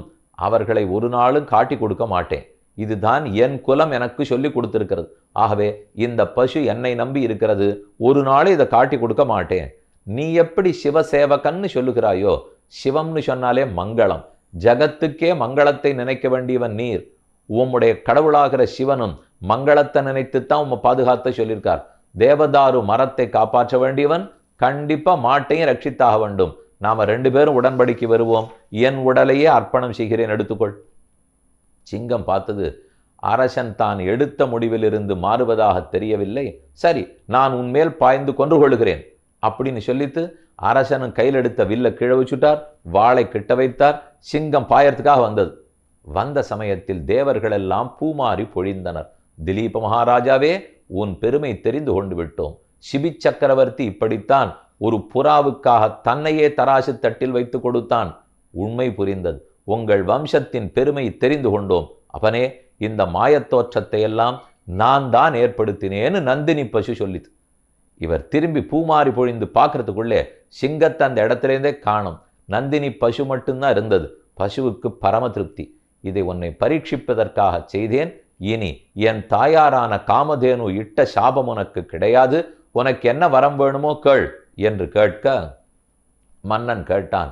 அவர்களை ஒரு நாளும் காட்டி கொடுக்க மாட்டேன். இதுதான் என் குலம் எனக்கு சொல்லி கொடுத்திருக்கிறது. ஆகவே இந்த பசு என்னை நம்பி இருக்கிறது, ஒரு நாள் இதை காட்டி கொடுக்க மாட்டேன். நீ எப்படி சிவசேவகன்னு சொல்லுகிறாயோ, சிவம்னு சொன்னாலே மங்களம், ஜகத்துக்கே மங்களத்தை நினைக்க வேண்டியவன் நீர். உம்முடைய கடவுளாகிற சிவனும் மங்களத்தை நினைத்துத்தான் உம்மை பாதுகாத்த சொல்லியிருக்கார். தேவதாரு மரத்தை காப்பாற்ற வேண்டியவன் கண்டிப்பா மாட்டையும் ரட்சித்தாக வேண்டும். நாம 2 பேரும் உடன்படிக்கை வருவோம். என் உடலையே அர்ப்பணம் செய்கிறேன், எடுத்துக்கொள். சிங்கம் பார்த்தது, அரசன் தான் எடுத்த முடிவிலிருந்து மாறுவதாக தெரியவில்லை. சரி, நான் உன்மேல் பாய்ந்து கொன்று கொள்கிறேன் அப்படின்னு சொல்லிட்டு அரசனும் கையில் எடுத்த வில்ல கீழே வச்சுட்டார், வாளை கிட்ட வைத்தார். சிங்கம் பாயறதுக்காக வந்தது. வந்த சமயத்தில் தேவர்கள் எல்லாம் பூமாறி பொழிந்தனர். திலீப மகாராஜாவே, உன் பெருமை தெரிந்து கொண்டு விட்டோம். சிபி சக்கரவர்த்தி இப்படித்தான் ஒரு புறாவுக்காக தன்னையே தராசு தட்டில் வைத்து கொடுத்தான். உண்மை புரிந்தது. உங்கள் வம்சத்தின் பெருமை தெரிந்து கொண்டோம். அவனே, இந்த மாயத்தோற்றத்தை எல்லாம் நான் தான் ஏற்படுத்தினேன்னு நந்தினி பசு சொல்லிது. இவர் திரும்பி பூமாறி பொழிந்து பார்க்கறதுக்குள்ளே சிங்கத்தை அந்த இடத்துலேருந்தே காணும். நந்தினி பசு மட்டும்தான் இருந்தது. பசுவுக்கு பரம திருப்தி. இதை உன்னை பரீட்சிப்பதற்காக செய்தேன். இனி என் தாயாரான காமதேனு இட்ட சாபம் உனக்கு கிடையாது. உனக்கு என்ன வரம் வேணுமோ கேள் என்று கேட்க, மன்னன் கேட்டான்,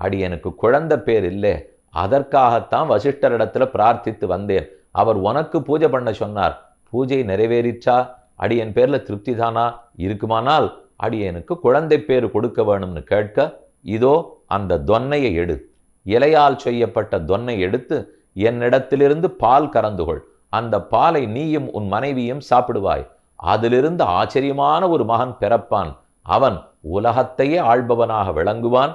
அடி எனக்கு குழந்தை பேர் இல்லை, அதற்காகத்தான் வசிஷ்டரிடத்துல பிரார்த்தித்து வந்தேன். அவர் உனக்கு பூஜை பண்ண சொன்னார். பூஜை நிறைவேறிச்சா? அடியன் பேர்ல திருப்தி தானா? இருக்குமானால் அடியனுக்கு குழந்தை பேர் கொடுக்க வேணும்னு கேட்க, இதோ அந்த தொன்னையை எடு. இலையால் செய்யப்பட்ட தொன்னை எடுத்து என்னிடத்திலிருந்து பால் கறந்துகொள். அந்த பாலை நீயும் உன் மனைவியும் சாப்பிடுவாய். அதிலிருந்து ஆச்சரியமான ஒரு மகன் பிறப்பான். அவன் உலகத்தையே ஆள்பவனாக விளங்குவான்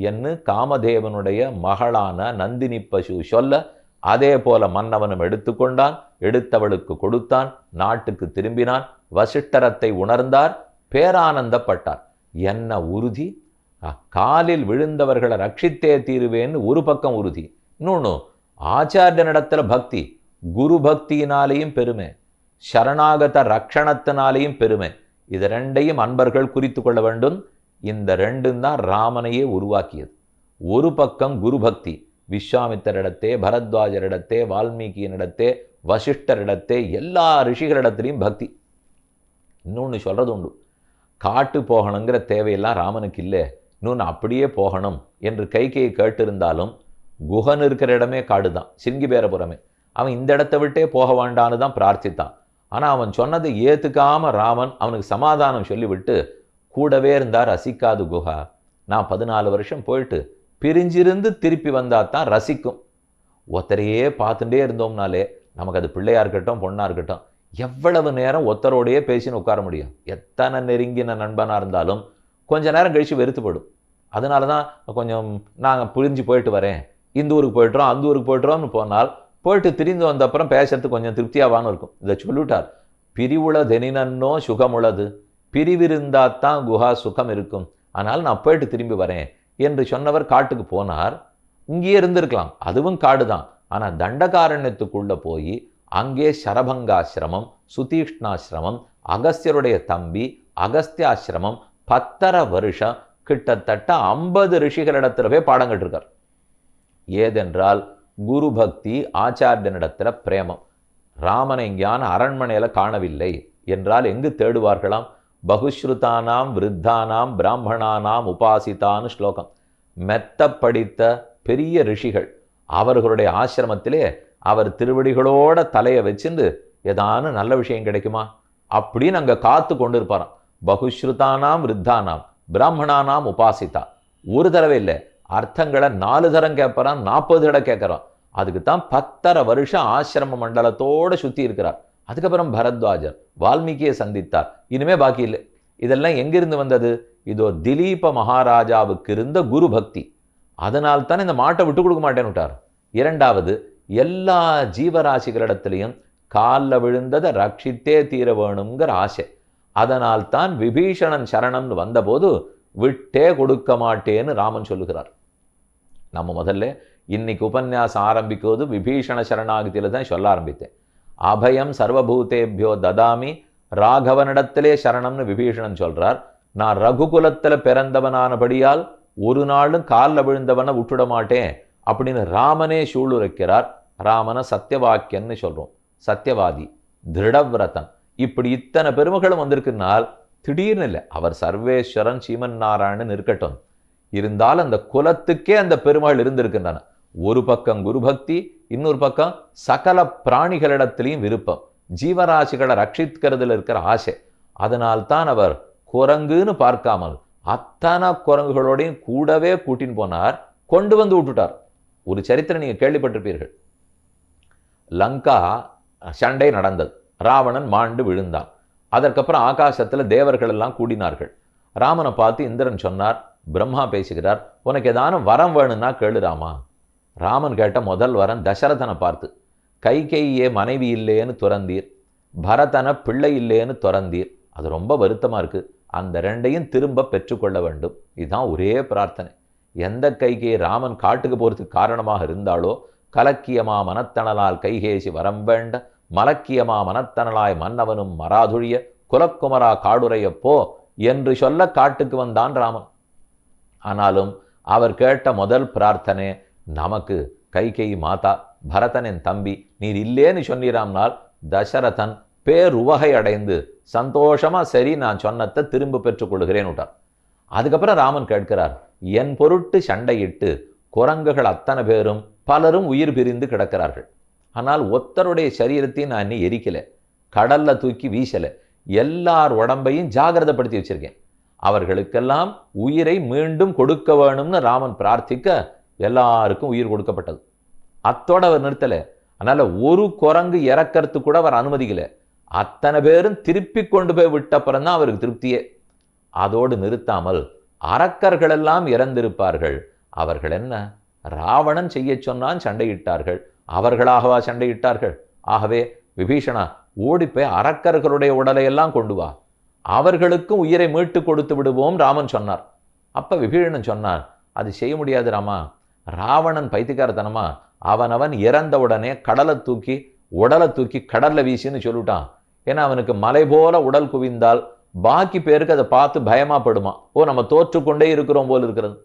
என்று காமதேவனுடைய மகளான நந்தினி பசு சொல்ல, அதே போல மன்னவனும் எடுத்துக்கொண்டான். எடுத்தவளுக்கு கொடுத்தான். நாட்டுக்கு திரும்பினான். வசிஷ்டரத்தை உணர்ந்தார். பேரானந்தப்பட்டார். என்ன உறுதி! காலில் விழுந்தவர்களை ரட்சித்தே தீருவேன்னு ஒரு பக்கம் உறுதி. இன்னொன்னு, ஆச்சாரியனிடத்துல பக்தி. குரு பக்தியினாலேயும் பெருமை, சரணாகத ரக்ஷணத்தினாலேயும் பெருமை. இது ரெண்டையும் அன்பர்கள் குறித்து கொள்ள வேண்டும். இந்த ரெண்டும் தான் ராமனையே உருவாக்கியது. ஒரு பக்கம் குரு பக்தி, விஸ்வாமித்தரிடத்தே, பரத்வாஜரிடத்தே, வால்மீகியினிடத்தே, வசிஷ்டரிடத்தே, எல்லா ரிஷிகளிடத்திலையும் பக்தி. இன்னொன்று சொல்றது உண்டு, காட்டு போகணுங்கிற தேவையெல்லாம் ராமனுக்கு இல்லை, இன்னொன்று அப்படியே போகணும் என்று கைகையை கேட்டிருந்தாலும் குகன் இருக்கிற இடமே காடு தான், சிங்கிபேரபுரமே. அவன் இந்த இடத்தை விட்டே போக வேண்டான்னு தான் பிரார்த்தித்தான். ஆனால் அவன் சொன்னதை ஏற்றுக்காம ராமன் அவனுக்கு சமாதானம் சொல்லிவிட்டு கூடவே இருந்தார். ரசிக்காது குஹா. நான் 14 வருஷம் போயிட்டு பிரிஞ்சிருந்து திருப்பி வந்தால் தான் ரசிக்கும். ஒத்தரையே பார்த்துட்டே இருந்தோம்னாலே நமக்கு அது பிள்ளையா இருக்கட்டும் பொண்ணா இருக்கட்டும், எவ்வளவு நேரம் ஒத்தரோடையே பேசின்னு உட்கார முடியும்? எத்தனை நெருங்கின நண்பனாக இருந்தாலும் கொஞ்ச நேரம் கழித்து வெறுத்துப்படும். அதனால தான் கொஞ்சம் நாங்கள் புரிஞ்சு போயிட்டு வரேன், இந்த ஊருக்கு போய்ட்டுறோம் அந்த ஊருக்கு போய்ட்டுறோம்னு போனால் போயிட்டு திரிந்து வந்த அப்புறம் பேசுறதுக்கு கொஞ்சம் திருப்தியாவான்னு இருக்கும். இதை சொல்லிவிட்டார். பிரிவுளதெனினோ சுகமுளது, பிரிவிருந்தாத்தான் குஹா சுகம் இருக்கும். ஆனால் நான் போயிட்டு திரும்பி வரேன் என்று சொன்னவர் காட்டுக்கு போனார். இங்கேயே இருந்திருக்கலாம், அதுவும் காடு தான். ஆனால் தண்டகாரண்யத்துக்குள்ள போய் அங்கே சரபங்காசிரமம், சுதீஷ்ணாசிரமம், அகஸ்தியருடைய தம்பி அகஸ்தியாசிரமம் 10.5 வருஷம் கிட்டத்தட்ட 50 ரிஷிகளிடத்துல போய் பாடம் கட்டிருக்கார். ஏதென்றால் குரு பக்தி, ஆச்சாரியனிடத்துல பிரேமம். ராமனை ஞான அரண்மனையில காணவில்லை என்றால் எங்கு தேடுவார்களாம்? பகுஸ்ருதானாம் விருத்தானாம் பிராமணானாம் உபாசிதான்னு ஸ்லோகம். மெத்த படித்த பெரிய ரிஷிகள் அவர்களுடைய ஆசிரமத்திலே அவர் திருவடிகளோட தலையை வச்சுட்டு ஏதானு நல்ல விஷயம் கிடைக்குமா அப்படின்னு அங்கே காத்து கொண்டு இருப்பாராம். பகுஸ்ருதானாம் விருத்தானாம் பிராமணானாம் உபாசிதா. ஒரு தடவை இல்லை, அர்த்தங்களை 4 தரம் கேட்பறான், 40 தடவை கேட்கறான். அதுக்கு தான் 10.5 வருஷம் ஆசிரம மண்டலத்தோடு சுற்றி இருக்கிறார். அதுக்கப்புறம் பரத்வாஜர் வால்மீகியை சந்தித்தார். இனிமே பாக்கி இல்லை. இதெல்லாம் எங்கிருந்து வந்தது? இதோ திலீப மகாராஜாவுக்கு இருந்த குரு பக்தி. அதனால் தான் இந்த மாட்டை விட்டு கொடுக்க மாட்டேன்னு விட்டார். இரண்டாவது, எல்லா ஜீவராசிகளிடத்திலையும் காலில் விழுந்ததை ரட்சித்தே தீர வேணுங்கிற ஆசை. அதனால் தான் விபீஷணன் சரணம்னு வந்தபோது விட்டே கொடுக்க மாட்டேன்னு ராமன் சொல்லுகிறார். நம்ம முதல்ல இன்னைக்கு உபன்யாசம் ஆரம்பிக்கும்போது விபீஷண சரணாகதியில தான் சொல்ல ஆரம்பித்தேன். அபயம் சர்வபூதேபியோ ததாமி, ராகவனிடத்திலே சரணம்னு விபீஷணன் சொல்றார். நான் ரகுகுலத்துல பிறந்தவனானபடியால் ஒரு நாளும் காலில் விழுந்தவனை விட்டுட மாட்டேன் அப்படின்னு ராமனே சூளுரைக்கிறார். ராமனை சத்தியவாக்கியன்னு சொல்றோம், சத்தியவாதி, திருடவிரதன். இப்படி இத்தனை பெருமைகளும் வந்திருக்குனால் திடீர்னு இல்லை, அவர் சர்வேஸ்வரன் சீமன் நாராயணன் இருக்கட்டும், இருந்தால் அந்த குலத்துக்கே அந்த பெருமைகள் இருந்திருக்கின்றன. ஒரு பக்கம் குரு பக்தி, இன்னொரு பக்கம் சகல பிராணிகளிடத்திலையும் விருப்பம், ஜீவராசிகளை ரட்சிக்கிறதுல இருக்கிற ஆசை. அதனால் தான் அவர் குரங்குன்னு பார்க்காமல் அத்தனை குரங்குகளோடையும் கூடவே கூட்டின்னு போனார், கொண்டு வந்து விட்டுட்டார். ஒரு சரித்திரம் நீங்க கேள்விப்பட்டிருப்பீர்கள். லங்கா சண்டை நடந்தது, ராவணன் மாண்டு விழுந்தான். அதற்கப்புறம் ஆகாசத்துல தேவர்கள் எல்லாம் கூடினார்கள். ராமனை பார்த்து இந்திரன் சொன்னார், பிரம்மா பேசுகிறார், உனக்கு ஏதான வரம் வேணும்னா கேளு ராமா. ராமன் கேட்ட முதல் வரம் தசரதனை பார்த்து, கைகேயியே மனைவி இல்லையேன்னு துறந்தீர், பரதனை பிள்ளை இல்லையேன்னு துறந்தீர், அது ரொம்ப வருத்தமா இருக்கு, அந்த ரெண்டையும் திரும்ப பெற்றுக்கொள்ள வேண்டும். இதுதான் ஒரே பிரார்த்தனை. எந்த கைகேயி ராமன் காட்டுக்கு போறதுக்கு காரணமாக இருந்தாலோ, கலக்கியமா மனத்தனலால் கைகேசி வரம் வேண்ட, மலக்கியமா மனத்தனலாய் மன்னவனும் மராதுழிய, குலக்குமரா காடுரைய போ என்று சொல்ல காட்டுக்கு வந்தான் ராமன். ஆனாலும் அவர் கேட்ட முதல் பிரார்த்தனை, நமக்கு கைகேயி மாதா, பரதனின் தம்பி, நீர் இல்லேன்னு சொன்னீராம்னால் தசரதன் பேருவகை அடைந்து சந்தோஷமா சரி நான் சொன்னத்தை திரும்ப பெற்றுக் கொள்கிறேன் விட்டார். அதுக்கப்புறம் ராமன் கேட்கிறார், என் பொருட்டு சண்டையிட்டு குரங்குகள் அத்தனை பேரும் பலரும் உயிர் பிரிந்து கிடக்கிறார்கள். ஆனால் ஒத்தருடைய சரீரத்தையும் நான் இன்னும் எரிக்கல, கடல்ல தூக்கி வீசல, எல்லார் உடம்பையும் ஜாகிரதைப்படுத்தி வச்சிருக்கேன். அவர்களுக்கெல்லாம் உயிரை மீண்டும் கொடுக்க வேணும்னு ராமன் பிரார்த்திக்க எல்லாருக்கும் உயிர் கொடுக்கப்பட்டது. அத்தோட அவர் நிறுத்தல. அதனால ஒரு குரங்கு இறக்கிறது கூட அவர் அனுமதிக்கல. அத்தனை பேரும் திருப்பி கொண்டு போய் விட்டப்புறம் தான் அவருக்கு திருப்தியே. அதோடு நிறுத்தாமல் அரக்கர்கள் எல்லாம் இறந்திருப்பார்கள். அவர்கள் என்ன, ராவணன் செய்ய சொன்னான், சண்டையிட்டார்கள். அவர்களாகவா சண்டையிட்டார்கள்? ஆகவே விபீஷணா, ஓடிப்போய் அரக்கர்களுடைய உடலை எல்லாம் கொண்டு வா, அவர்களுக்கும் உயிரை மீட்டு கொடுத்து விடுவோம் ராமன் சொன்னார். அப்ப விபீஷணன் சொன்னார், அது செய்ய முடியாது ராமா. ராவணன் பைத்தியக்காரத்தனமா அவனவன் இறந்த உடனே உடலை தூக்கி கடல்ல வீசின்னு சொல்லிட்டான். ஏன்னா அவனுக்கு மலை போல உடல் குவிந்தால் பாக்கி பேருக்கு அதை பார்த்து பயமா படுமா, ஓ நம்ம தோற்றுக்கொண்டே இருக்கிறோம் போல் இருக்கிறது.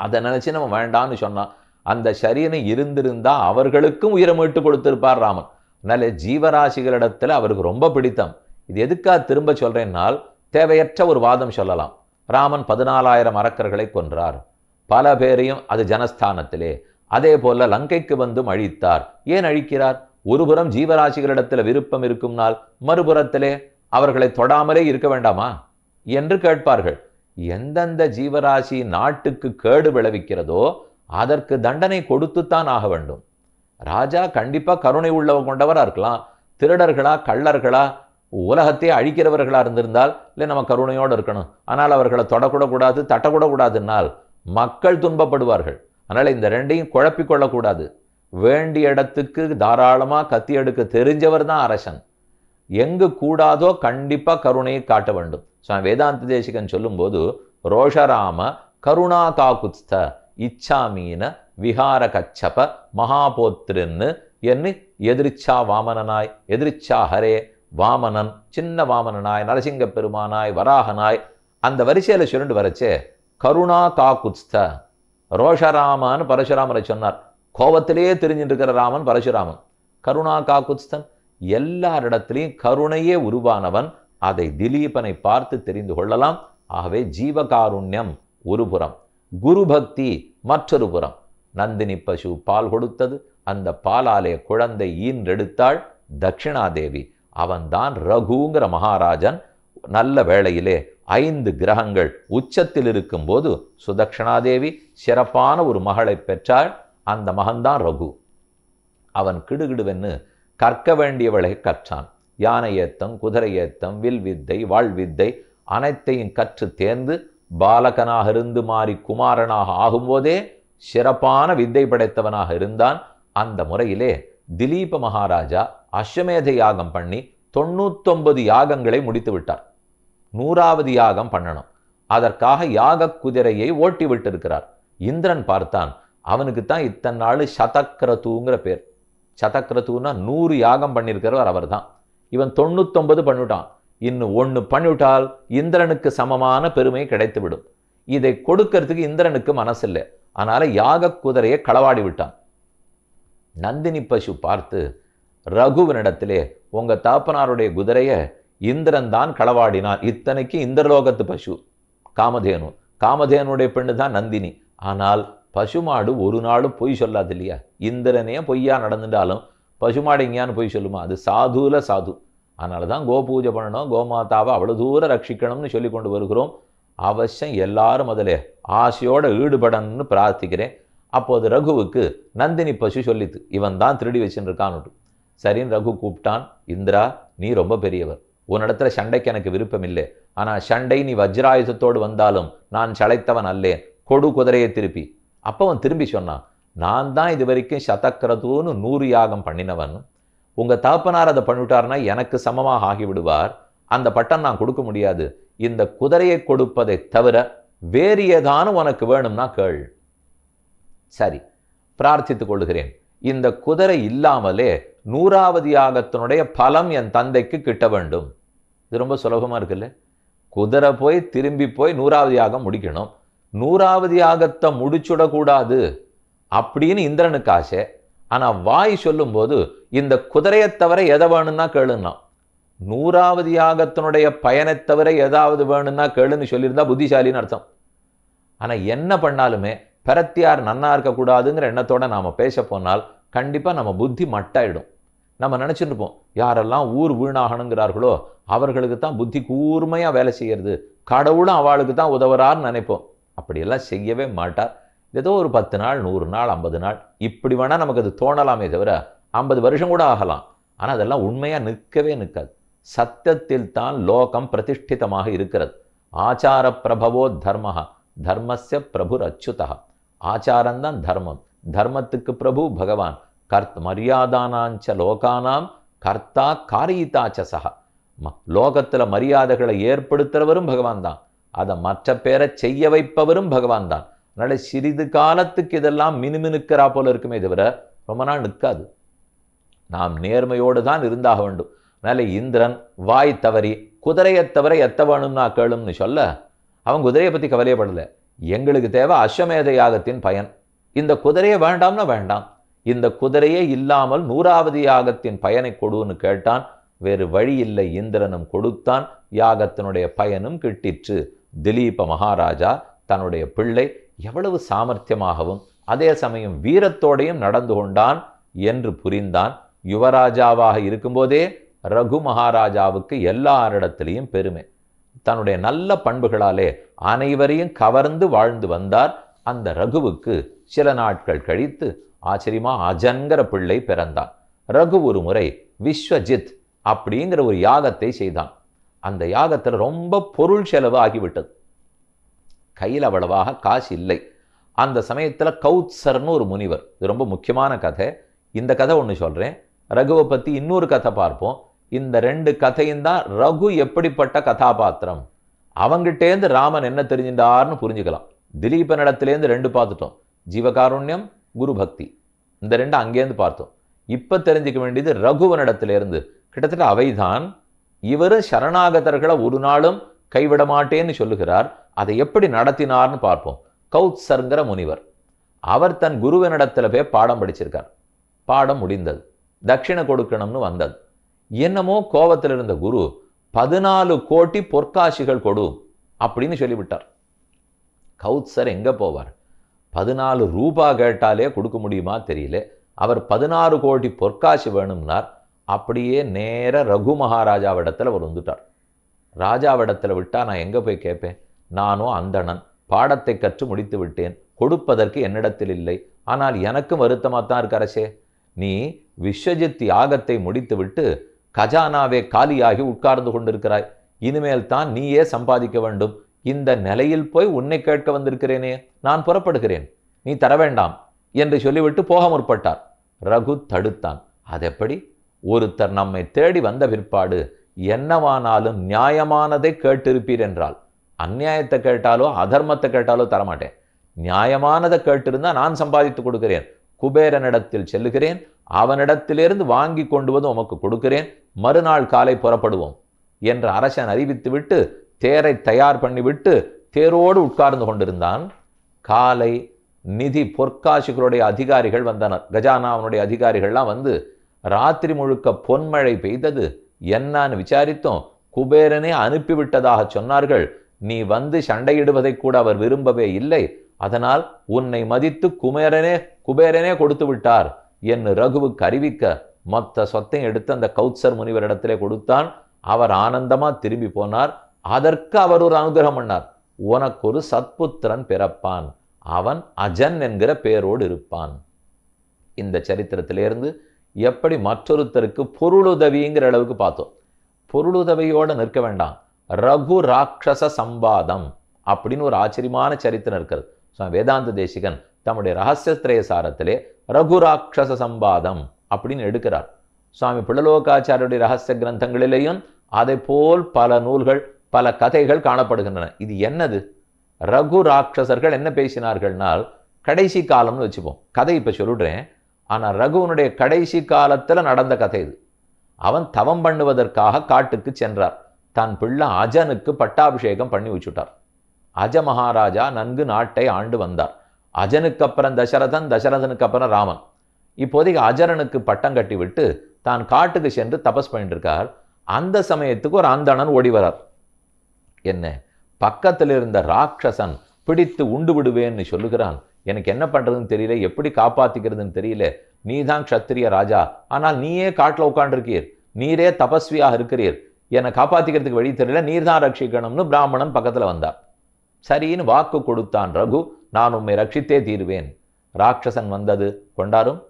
அதை நினைச்சு நம்ம வேண்டான்னு சொன்னான். அந்த சரீரம் இருந்திருந்தா அவர்களுக்கும் உயிரை மீட்டு கொடுத்திருப்பார் ராமன். அதனால ஜீவராசிகளிடத்துல அவருக்கு ரொம்ப பிடித்தம். இது எதுக்காக திரும்ப சொல்றேன்னால், தேவையற்ற ஒரு வாதம் சொல்லலாம். ராமன் 14,000 அரக்கர்களை கொன்றார், பல பேரையும் அது ஜனஸ்தானத்திலே. அதே போல லங்கைக்கு வந்தும் அழித்தார். ஏன் அழிக்கிறார்? ஒருபுறம் ஜீவராசிகளிடத்துல விருப்பம் இருக்கும்னால் மறுபுறத்திலே அவர்களை தொடாமலே இருக்க வேண்டாமா என்று கேட்பார்கள். எந்தெந்த ஜீவராசி நாட்டுக்கு கேடு விளைவிக்கிறதோ அதற்கு தண்டனை கொடுத்துத்தான் ஆக வேண்டும். ராஜா கண்டிப்பா கருணை உள்ளவ கொண்டவரா இருக்கலாம். திருடர்களா கள்ளர்களா உலகத்தையே அழிக்கிறவர்களா இருந்திருந்தால் இல்லை நம்ம கருணையோடு இருக்கணும். ஆனால் அவர்களை தொடக்கூட கூடாது, தட்டக்கூட கூடாதுன்னால் மக்கள் துன்பப்படுவார்கள். அதனால இந்த ரெண்டையும் குழப்பிக்கொள்ளக்கூடாது. வேண்டிய இடத்துக்கு தாராளமா கத்தி எடுக்க தெரிஞ்சவர் தான் அரசன். எங்கு கூடாதோ கண்டிப்பா கருணையை காட்ட வேண்டும். வேதாந்த தேசிகன் சொல்லும் போது, ரோஷராம கருணா காகுத்ஸ்த இச்சாமீன விஹார கச்சப மகாபோத்ருன்னு என்ன எதிர்ச்சா வாமனனாய், எதிர்ச்சா ஹரே வாமனன், சின்ன வாமனனாய், நரசிங்க பெருமானாய், வராகனாய், அந்த வரிசையில சுருண்டு வரச்சே கருணா காகுத்ஸ்த ரோஷராமன்னு பரசுராமரை சொன்னார். கோபத்திலேயே தெரிஞ்சுட்டு இருக்கிற ராமன் பரசுராமன். கருணா காகுத்ஸ்தன், எல்லாரிடத்திலையும் கருணையே உருவானவன். அதை திலீபனை பார்த்து தெரிந்து கொள்ளலாம். ஆகவே ஜீவகாருண்யம் ஒரு புறம், குரு பக்தி மற்றொரு புறம். நந்தினி பசு பால் கொடுத்தது, அந்த பாலாலே குழந்தை ஈன்றெடுத்தாள் தட்சிணாதேவி. அவன்தான் ரகுங்கிற மகாராஜன். நல்ல வேளையிலே 5 கிரகங்கள் உச்சத்தில் இருக்கும் போது சுதக்ஷணாதேவி சிறப்பான ஒரு மகளை பெற்றாள். அந்த மகன்தான் ரகு. அவன் கிடுகிடுவென்னு கற்க வேண்டியவளை கற்றான். யானை ஏத்தம், குதிரை ஏத்தம், வில் வித்தை, வாழ்வித்தை அனைத்தையும் கற்று தேர்ந்து பாலகனாக இருந்து மாறி குமாரனாக ஆகும்போதே சிறப்பான வித்தை படைத்தவனாக இருந்தான். அந்த முறையிலே திலீப மகாராஜா அஸ்வமேத யாகம் பண்ணி 99 யாகங்களை முடித்து விட்டார். 100வது யாகம் பண்ணணும். அதற்காக யாக குதிரையை ஓட்டி விட்டிருக்கிறார். இந்திரன் பார்த்தான், அவனுக்கு தான் இத்தனை நாள் சதக்ரதுங்கிற பேர். சதக்ரதுன்னா 100 யாகம் பண்ணியிருக்கிறவர் அவர் தான். இவன் 99 பண்ணிவிட்டான். இன்னும் 1 பண்ணிவிட்டால் இந்திரனுக்கு சமமான பெருமை கிடைத்துவிடும். இதை கொடுக்கறதுக்கு இந்திரனுக்கு மனசில்லை. அதனால யாக குதிரையை களவாடி விட்டான். நந்தினி பசு பார்த்து, ரகுவினிடத்திலே உங்க தாப்பனாருடைய குதிரையை இந்திரன் தான் களவாடினான். இத்தனைக்கு இந்திரலோகத்து பசு காமதேனு, காமதேனுடைய பெண்ணு தான் நந்தினி. ஆனால் பசுமாடு ஒரு நாளும் பொய் சொல்லாது இல்லையா? இந்திரனே பொய்யா நடந்துட்டாலும் பசுமாடு எங்கேயான்னு பொய் சொல்லுமா? அது சாதுல சாது. அதனால தான் கோ பூஜை பண்ணணும், கோமாதாவை அவ்வளோ தூரம் ரட்சிக்கணும்னு சொல்லி கொண்டு வருகிறோம். அவசியம் எல்லாரும் அதில் ஆசையோடு ஈடுபடணும்னு பிரார்த்திக்கிறேன். அப்போது ரகுவுக்கு நந்தினி பசு சொல்லித்து, இவன் தான் திருடி வச்சுன்னு இருக்கான்னு. சரின்னு ரகு கூப்பிட்டான். இந்திரா, நீ ரொம்ப பெரியவர், உன்னிடத்துல சண்டைக்கு எனக்கு விருப்பம் இல்லை. ஆனால் சண்டை நீ வஜ்ராயுதத்தோடு வந்தாலும் நான் சளைத்தவன் அல்லேன், கொடு குதிரையை திருப்பி. அப்போ அவன் திரும்பி சொன்னான், நான் தான் இது வரைக்கும் சதக்கிரதுன்னு 100 யாகம் பண்ணினவன். உங்கள் தகப்பனார் அதை பண்ணிவிட்டார்னா எனக்கு சமமாக ஆகிவிடுவார். அந்த பட்டம் நான் கொடுக்க முடியாது. இந்த குதிரையை கொடுப்பதை தவிர வேறு ஏதானும் உனக்கு வேணும்னா கேள். சரி, பிரார்த்தித்துக் கொள்கிறேன். இந்த குதிரை இல்லாமலே 100வது யாகத்தினுடைய பலம் என் தந்தைக்கு கிட்ட வேண்டும். இது ரொம்ப சுலபமாக இருக்குல்ல. குதிரை போய் திரும்பி போய் 100வது யாகம் முடிக்கணும். 100வது யாகத்தை முடிச்சுடக்கூடாது அப்படின்னு இந்திரனுக்கு ஆசை. ஆனால் வாய் சொல்லும்போது இந்த குதிரையை தவிர எதை வேணும்னா கேளுன்னா, 100வது யாகத்தினுடைய பயனை தவிர ஏதாவது வேணும்னா கேளுன்னு சொல்லியிருந்தா புத்திசாலின்னு அர்த்தம். ஆனால் என்ன பண்ணாலுமே பரத்தியார் நன்னா இருக்கக்கூடாதுங்கிற எண்ணத்தோடு நாம் பேச போனால் கண்டிப்பாக நம்ம புத்தி மட்டாயிடும். நம்ம நினச்சிட்டு இருப்போம், யாரெல்லாம் ஊர் வீணாகணுங்கிறார்களோ அவர்களுக்கு தான் புத்தி கூர்மையாக வேலை செய்கிறது, கடவுளும் அவளுக்கு தான் உதவுறான்னு நினைப்போம். அப்படியெல்லாம் செய்யவே மாட்டார். ஏதோ ஒரு 10 நாள், 100 நாள், 50 நாள் இப்படி வேணால் நமக்கு அது தோணலாமே தவிர 50 வருஷம் கூட ஆகலாம். ஆனால் அதெல்லாம் உண்மையாக நிற்கவே நிற்காது. சத்தியத்தில் தான் லோகம் பிரதிஷ்டிதமாக இருக்கிறது. ஆச்சார பிரபவோ தர்மஹ, தர்மஸ்ய பிரபுர் அச்சுதா. ஆச்சாரம்தான் தர்மம், தர்மத்துக்கு பிரபு பகவான். மரியாதானாஞ்ச லோகானாம் கர்த்தா காரியிதாச்சசா. லோகத்தில் மரியாதைகளை ஏற்படுத்துறவரும் பகவான் தான், அதை மற்ற பேரை செய்ய வைப்பவரும் பகவான் தான். அதனால சிறிது காலத்துக்கு இதெல்லாம் மினுமினுக்கிறா போல இருக்குமே தவிர ரொம்ப நாள் நிற்காது. நாம் நேர்மையோடு தான் இருந்தாக வேண்டும். அதனால இந்திரன் வாய் தவறி குதிரையை தவிர எத்த வேணும்னா கேளும்னு சொல்ல, அவன் குதிரையை பற்றி கவலையப்படலை. எங்களுக்கு தேவை அஸ்வமேத யாகத்தின் பயன். இந்த குதிரையை வேண்டாம்னா வேண்டாம், இந்த குதிரையே இல்லாமல் 100வது யாகத்தின் பயனை கொடுன்னு கேட்டான். வேறு வழி இல்லை, இந்திரனும் கொடுத்தான். யாகத்தினுடைய பயனும் கிட்டிற்று. திலீப மகாராஜா தன்னுடைய பிள்ளை எவ்வளவு சாமர்த்தியமாகவும் அதே சமயம் வீரத்தோடையும் நடந்து கொண்டான் என்று புரிந்தான். யுவராஜாவாக இருக்கும்போதே ரகு மகாராஜாவுக்கு எல்லாரிடத்திலையும் பெருமை. தன்னுடைய நல்ல பண்புகளாலே அனைவரையும் கவர்ந்து வாழ்ந்து வந்தார். அந்த ரகுவுக்கு சில நாட்கள் கழித்து ஆச்சரியமா அஜன்கிற பிள்ளை பிறந்தான். ரகு ஒரு முறை விஸ்வஜித் அப்படிங்கிற ஒரு யாகத்தை செய்தான். அந்த யாகத்தில் ரொம்ப பொருள் செலவு ஆகிவிட்டது. கையில் அவ்வளவாக காசு இல்லை. அந்த சமயத்தில் கௌத்சர்னு ஒரு முனிவர், இது ரொம்ப முக்கியமான கதை. இந்த கதை ஒன்று சொல்கிறேன், ரகுவை பற்றி இன்னொரு கதை பார்ப்போம். இந்த 2 கதையும் தான் ரகு எப்படிப்பட்ட கதாபாத்திரம், அவங்கிட்டேருந்து ராமன் என்ன தெரிஞ்சின்றார்னு புரிஞ்சுக்கலாம். திலீபனிடத்திலேருந்து 2 பார்த்துட்டோம், ஜீவகாருண்யம், குரு பக்தி, இந்த 2 அங்கேருந்து பார்த்தோம். இப்போ தெரிஞ்சுக்க வேண்டியது ரகுவனிடத்திலேருந்து. கிட்டத்தட்ட அவைதான். இவரும் சரணாகதர்களை ஒரு நாளும் கைவிட மாட்டேன்னு சொல்லுகிறார். அதை எப்படி நடத்தினார்னு பார்ப்போம். கௌத்சர்ங்கிற முனிவர், அவர் தன் குருவனிடத்தில் போய் பாடம் படிச்சிருக்கார். பாடம் முடிந்தது, தட்சிணை கொடுக்கணும்னு வந்தது. என்னமோ கோபத்தில் இருந்த குரு 14 கோடி பொற்காசிகள் கொடு அப்படின்னு சொல்லிவிட்டார். கௌத்சர் எங்கே போவார்? 14 ரூபா கேட்டாலே கொடுக்க முடியுமா தெரியல. அவர் 16 கோடி பொற்காசி வேணும்னார். அப்படியே நேர ரகு மகாராஜாவிடத்தில் அவர் வந்துட்டார். ராஜாவிடத்தில் விட்டா நான் எங்கே போய் கேட்பேன்? நானும் அந்தணன், பாடத்தை கற்று முடித்து விட்டேன், கொடுப்பதற்கு என்னிடத்தில் இல்லை. ஆனால் எனக்கும் வருத்தமாக தான் இருக்கு அரசே. நீ விஸ்வஜித் யாகத்தை முடித்து விட்டு கஜானாவே காலியாகி உட்கார்ந்து கொண்டிருக்கிறாய். இனிமேல் தான் நீயே சம்பாதிக்க வேண்டும். இந்த நிலையில் போய் உன்னை கேட்க வந்திருக்கிறேனே, நான் புறப்படுகிறேன், நீ தர வேண்டாம் என்று சொல்லிவிட்டு போக முற்பட்டார். ரகு தடுத்தான். அதெப்படி? ஒருத்தர் நம்மை தேடி வந்த பிற்பாடு என்னவானாலும் நியாயமானதை கேட்டிருப்பீர் என்றால், அந்நியாயத்தை கேட்டாலோ அதர்மத்தை கேட்டாலோ தரமாட்டேன். நியாயமானதை கேட்டிருந்தா நான் சம்பாதித்து கொடுக்கிறேன். குபேரனிடத்தில் செல்லுகிறேன், அவனிடத்திலிருந்து வாங்கி கொண்டு வந்து உமக்கு கொடுக்கிறேன், மறுநாள் காலை புறப்படுவோம் என்று அரசன் அறிவித்துவிட்டு தேரை தயார் பண்ணிவிட்டு தேரோடு உட்கார்ந்து கொண்டிருந்தான். காலை நிதி பொற்காசிகளுடைய அதிகாரிகள் வந்தனர். கஜானாவனுடைய அதிகாரிகள்லாம் வந்து ராத்திரி முழுக்க பொன்மழை பெய்தது, என்னான்னு விசாரித்தோம். குபேரனே அனுப்பிவிட்டதாக சொன்னார்கள். நீ வந்து சண்டையிடுவதை கூட அவர் விரும்பவே இல்லை. அதனால் உன்னை மதித்து குபேரனே கொடுத்து விட்டார் என்று ரகுவுக்கு அறிவிக்க மொத்த சொத்தையும் எடுத்து அந்த கௌத்சர் முனிவரிடத்திலே கொடுத்தான். அவர் ஆனந்தமா திரும்பி போனார். அதற்கு அவர் ஒரு அனுகிரகம் பண்ணார். உனக்கொரு சத்புத்திரன் பிறப்பான், அவன் அஜன் என்கிற பேரோடு இருப்பான். இந்த சரித்திரத்திலிருந்து எப்படி மற்றொருத்தருக்கு பொருளுதவிங்கிற அளவுக்கு பார்த்தோம். பொருளுதவியோடு நிற்க வேண்டாம், ரகு ராட்சச சம்பாதம் அப்படின்னு ஒரு ஆச்சரியமான சரித்திரம் இருக்கிறது. வேதாந்த தேசிகன் தம்முடைய ரகசியத்திரய சாரத்திலே ரகுராட்சச சம்பாதம் அப்படின்னு எடுக்கிறார். சுவாமி பிள்ளலோகாச்சாரியுடைய ரகசிய கிரந்தங்களிலேயும் அதை போல் பல நூல்கள், பல கதைகள் காணப்படுகின்றன. இது என்னது? ரகு ராட்சசர்கள் என்ன பேசினார்கள்னால், கடைசி காலம்னு வச்சுப்போம். கதை இப்போ சொல்லிடுறேன், ஆனால் ரகுவனுடைய கடைசி காலத்தில் நடந்த கதை இது. அவன் தவம் பண்ணுவதற்காக காட்டுக்கு சென்றார். தன் பிள்ளை அஜனுக்கு பட்டாபிஷேகம் பண்ணி வச்சுட்டார். அஜ மகாராஜா நன்கு நாட்டை ஆண்டு வந்தார். அஜனுக்கு அப்புறம் தசரதன், தசரதனுக்கு அப்புறம் ராமன். இப்போதைக்கு அஜரனுக்கு பட்டம் கட்டி விட்டு தான் காட்டுக்கு சென்று தபஸ் பண்ணிட்டு இருக்கார். அந்த சமயத்துக்கு ஒரு அந்தணன் ஓடி வரார். என்ன, பக்கத்தில் இருந்த ராட்சசன் பிடித்து உண்டு விடுவேன்னு சொல்லுகிறான். எனக்கு என்ன பண்றதுன்னு தெரியல, எப்படி காப்பாத்திக்கிறதுன்னு தெரியல. நீ தான் க்ஷத்திரிய ராஜா, ஆனால் நீயே காட்டில் உட்காண்டிருக்கீர், நீரே தபஸ்வியாக இருக்கிறீர், என்னை காப்பாத்திக்கிறதுக்கு வழி தெரியல, நீர் தான் ரட்சிக்கணும்னு பிராமணன் பக்கத்தில் வந்தார். சரின்னு வாக்கு கொடுத்தான் ரகு, நான் உம்மை ரட்சித்தே தீருவேன். ராட்சசன் வந்தது கொண்டாரும்.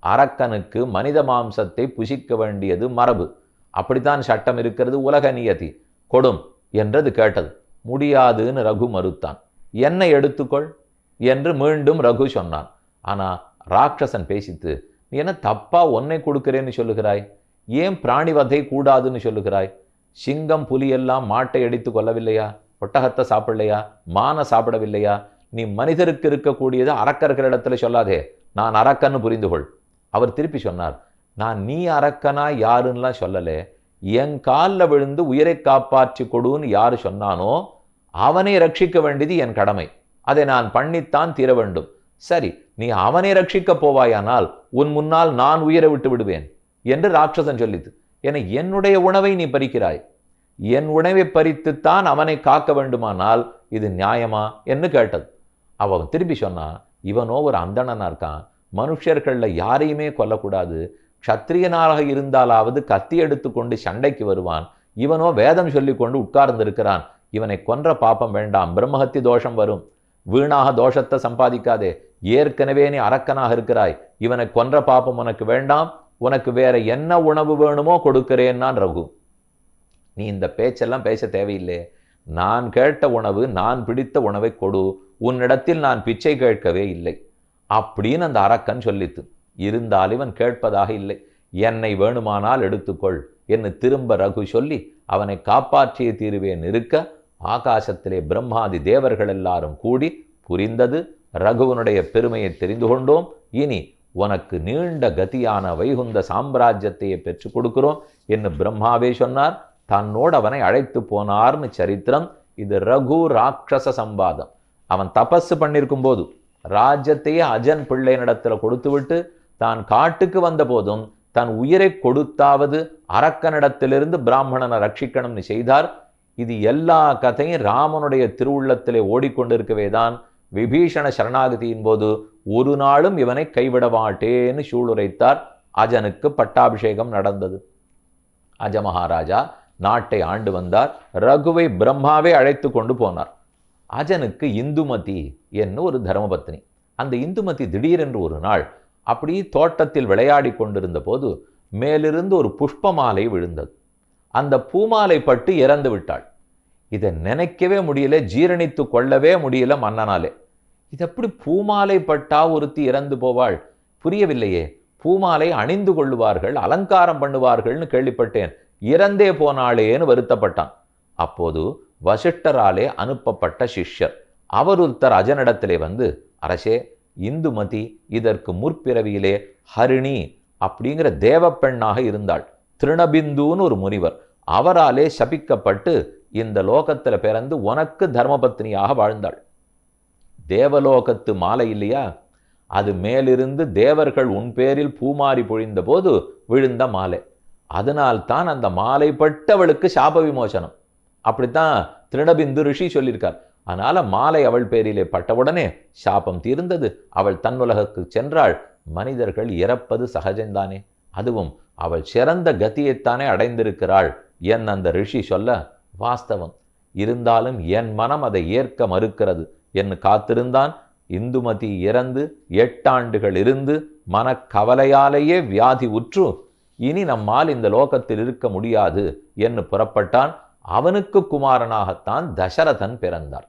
அரக்கனுக்கு மனித மாம்சத்தை புசிக்க வேண்டியது மரபு, அப்படித்தான் சட்டம் இருக்கிறது, உலக நியதி, கொடும் என்றது கேட்டது. முடியாதுன்னு ரகு மறுத்தான். என்னை எடுத்துக்கொள் என்று மீண்டும் ரகு சொன்னான். ஆனா ராட்சசன் பேசித்து, நீ என்ன தப்பா ஒன்னை கொடுக்கிறேன்னு சொல்லுகிறாய், ஏன் பிராணிவதை கூடாதுன்னு சொல்லுகிறாய்? சிங்கம் புலியெல்லாம் மாட்டை அடித்து கொள்ளவில்லையா? ஒட்டகத்தை சாப்பிடலையா? மான சாப்பிடவில்லையா? நீ மனிதருக்கு இருக்கக்கூடியது அரக்கர்கள் இடத்துல சொல்லாதே, நான் அரக்கன்னு புரிந்து கொள். அவர் திருப்பி சொன்னார், நான் நீ அரக்கனா யாருன்னெலாம் சொல்லலே, என் காலில் விழுந்து உயிரை காப்பாற்றி கொடுன்னு யாரு சொன்னானோ அவனை ரட்சிக்க வேண்டியது என் கடமை, அதை நான் பண்ணித்தான் தீர வேண்டும். சரி, நீ அவனை ரட்சிக்க போவாயானால் உன் முன்னால் நான் உயிரை விட்டு விடுவேன் என்று ராட்சசன் சொல்லித்து. என என்னுடைய உணவை நீ பறிக்கிறாய், என் உணவை பறித்துத்தான் அவனை காக்க வேண்டுமானால் இது நியாயமா என்று கேட்டது. அவன் திருப்பி சொன்னா, இவனோ ஒரு அந்தணனா இருக்கான், மனுஷர்கள்ல யாரையுமே கொல்லக்கூடாது, க்ஷத்திரியனாக இருந்தாலாவது கத்தி எடுத்துக்கொண்டு சண்டைக்கு வருவான், இவனோ வேதம் சொல்லி கொண்டு உட்கார்ந்து இருக்கிறான், இவனை கொன்ற பாப்பம் வேண்டாம், பிரம்மஹத்தி தோஷம் வரும், வீணாக தோஷத்தை சம்பாதிக்காதே, ஏற்கனவே நீ அரக்கனாக இருக்கிறாய், இவனை கொன்ற பாப்பம் உனக்கு வேண்டாம், உனக்கு வேற என்ன உணவு வேணுமோ கொடுக்கிறேன்னான் ரகு. நீ இந்த பேச்செல்லாம் பேச தேவையில்லை, நான் கேட்ட உணவு, நான் பிடித்த உணவை கொடு, உன்னிடத்தில் நான் பிச்சை கேட்கவே இல்லை அப்படின்னு அந்த அரக்கன் சொல்லித்து. இருந்தால் இவன் கேட்பதாக இல்லை. என்னை வேணுமானால் எடுத்துக்கொள் என்று திரும்ப ரகு சொல்லி அவனை காப்பாற்றிய தீருவேன் இருக்க, ஆகாசத்திலே பிரம்மாதி தேவர்கள் எல்லாரும் கூடி புரிந்தது, ரகுவனுடைய பெருமையை தெரிந்து கொண்டோம், இனி உனக்கு நீண்ட கதியான வைகுந்த சாம்ராஜ்யத்தையே பெற்றுக் கொடுக்கிறோம் என்று பிரம்மாவே சொன்னார். தன்னோடு அவனை அழைத்து போனார்னு சரித்திரம். இது ரகு ராட்சச சம்பாதம். அவன் தபசு பண்ணிருக்கும் போது ராஜ்யத்தையே அஜன் பிள்ளையினிடத்துல கொடுத்து விட்டு தான் காட்டுக்கு வந்த போதும் தன் உயிரை கொடுத்தாவது அரக்கனிடத்திலிருந்து பிராமணனை ரட்சிக்கணும்னு செய்தார். இது எல்லா கதையும் ராமனுடைய திருவுள்ளத்திலே ஓடிக்கொண்டிருக்கவே தான் விபீஷண சரணாகதியின் போது ஒரு நாளும் இவனை கைவிட மாட்டேன்னு சூளுரைத்தார். அஜனுக்கு பட்டாபிஷேகம் நடந்தது. அஜ மகாராஜா நாட்டை ஆண்டு வந்தார். ரகுவை பிரம்மாவே அழைத்து கொண்டு போனார். அஜனுக்கு இந்துமதி என்ன ஒரு தர்மபத்னி. அந்த இந்துமதி திடீரென்று ஒரு நாள் அப்படி தோட்டத்தில் விளையாடி கொண்டிருந்த போது மேலிருந்து ஒரு புஷ்ப மாலை விழுந்தது. அந்த பூமாலை பட்டு இறந்து விட்டாள். இதை நினைக்கவே முடியல, ஜீரணித்து கொள்ளவே முடியல மன்னனாலே. இது எப்படி பூமாலை பட்டா ஒருத்தி இறந்து போவாள்? புரியவில்லையே. பூமாலை அணிந்து கொள்ளுவார்கள், அலங்காரம் பண்ணுவார்கள்னு கேள்விப்பட்டேன், இறந்தே போனாளேன்னு வருத்தப்பட்டான். அப்போது வசிஷ்டராலே அனுப்பப்பட்ட சிஷ்யர் அவர் ஒருத்தர் அஜனிடத்திலே வந்து, அரசே, இந்துமதி இதற்கு முற்பிறவியிலே ஹரிணி அப்படிங்கிற தேவ பெண்ணாக இருந்தாள். திருணபிந்துன்னு ஒரு முனிவர், அவராலே சபிக்கப்பட்டு இந்த லோகத்தில் பிறந்து உனக்கு தர்மபத்னியாக வாழ்ந்தாள். தேவலோகத்து மாலை இல்லையா, அது மேலிருந்து தேவர்கள் உன் பேரில் பூமாரி பொழிந்த போது விழுந்த மாலை. அதனால்தான் அந்த மாலை பட்டவளுக்கு சாப விமோசனம். அப்படித்தான் திருடபிந்து ரிஷி சொல்லியிருக்கார். அதனால மாலை அவள் பேரிலே பட்டவுடனே சாபம் தீர்ந்தது, அவள் தன்னுலகுக்கு சென்றாள். மனிதர்கள் இறப்பது சகஜம்தானே, அதுவும் அவள் சிறந்த கதியைத்தானே அடைந்திருக்கிறாள் என் அந்த ரிஷி சொல்ல வாஸ்தவம். இருந்தாலும் என் மனம் அதை ஏற்க மறுக்கிறது என்று காத்திருந்தான். இந்துமதி இறந்து 8 ஆண்டுகள் இருந்து மனக்கவலையாலேயே வியாதி உற்று இனி நம்மால் இந்த லோகத்தில் இருக்க முடியாது என்று புறப்பட்டான். அவனுக்கு குமாரனாகத்தான் தசரதன் பிறந்தார்.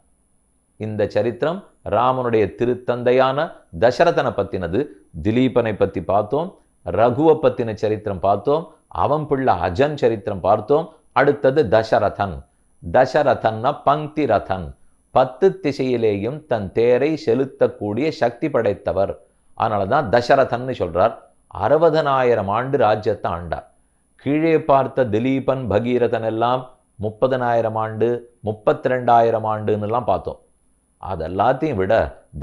இந்த சரித்திரம் ராமனுடைய திருத்தந்தையான தசரதனை பத்தினது. திலீபனை பத்தி பார்த்தோம், ரகுவை பத்தின சரித்திரம் பார்த்தோம், அவன் பிள்ளை அஜன் சரித்திரம் பார்த்தோம். அடுத்தது தசரதன். தசரதன்னா பங்கி ரதன், 10 திசையிலேயும் தன் தேரை செலுத்தக்கூடிய சக்தி படைத்தவர். அதனாலதான் தசரதன் சொல்றார். 60,000 ஆண்டு ராஜ்யத்தை ஆண்டார். கீழே பார்த்த திலீபன் பகீரதன் எல்லாம் 30,000 ஆண்டு 32,000 ஆண்டுன்னு பார்த்தோம். அதெல்லாத்தையும் விட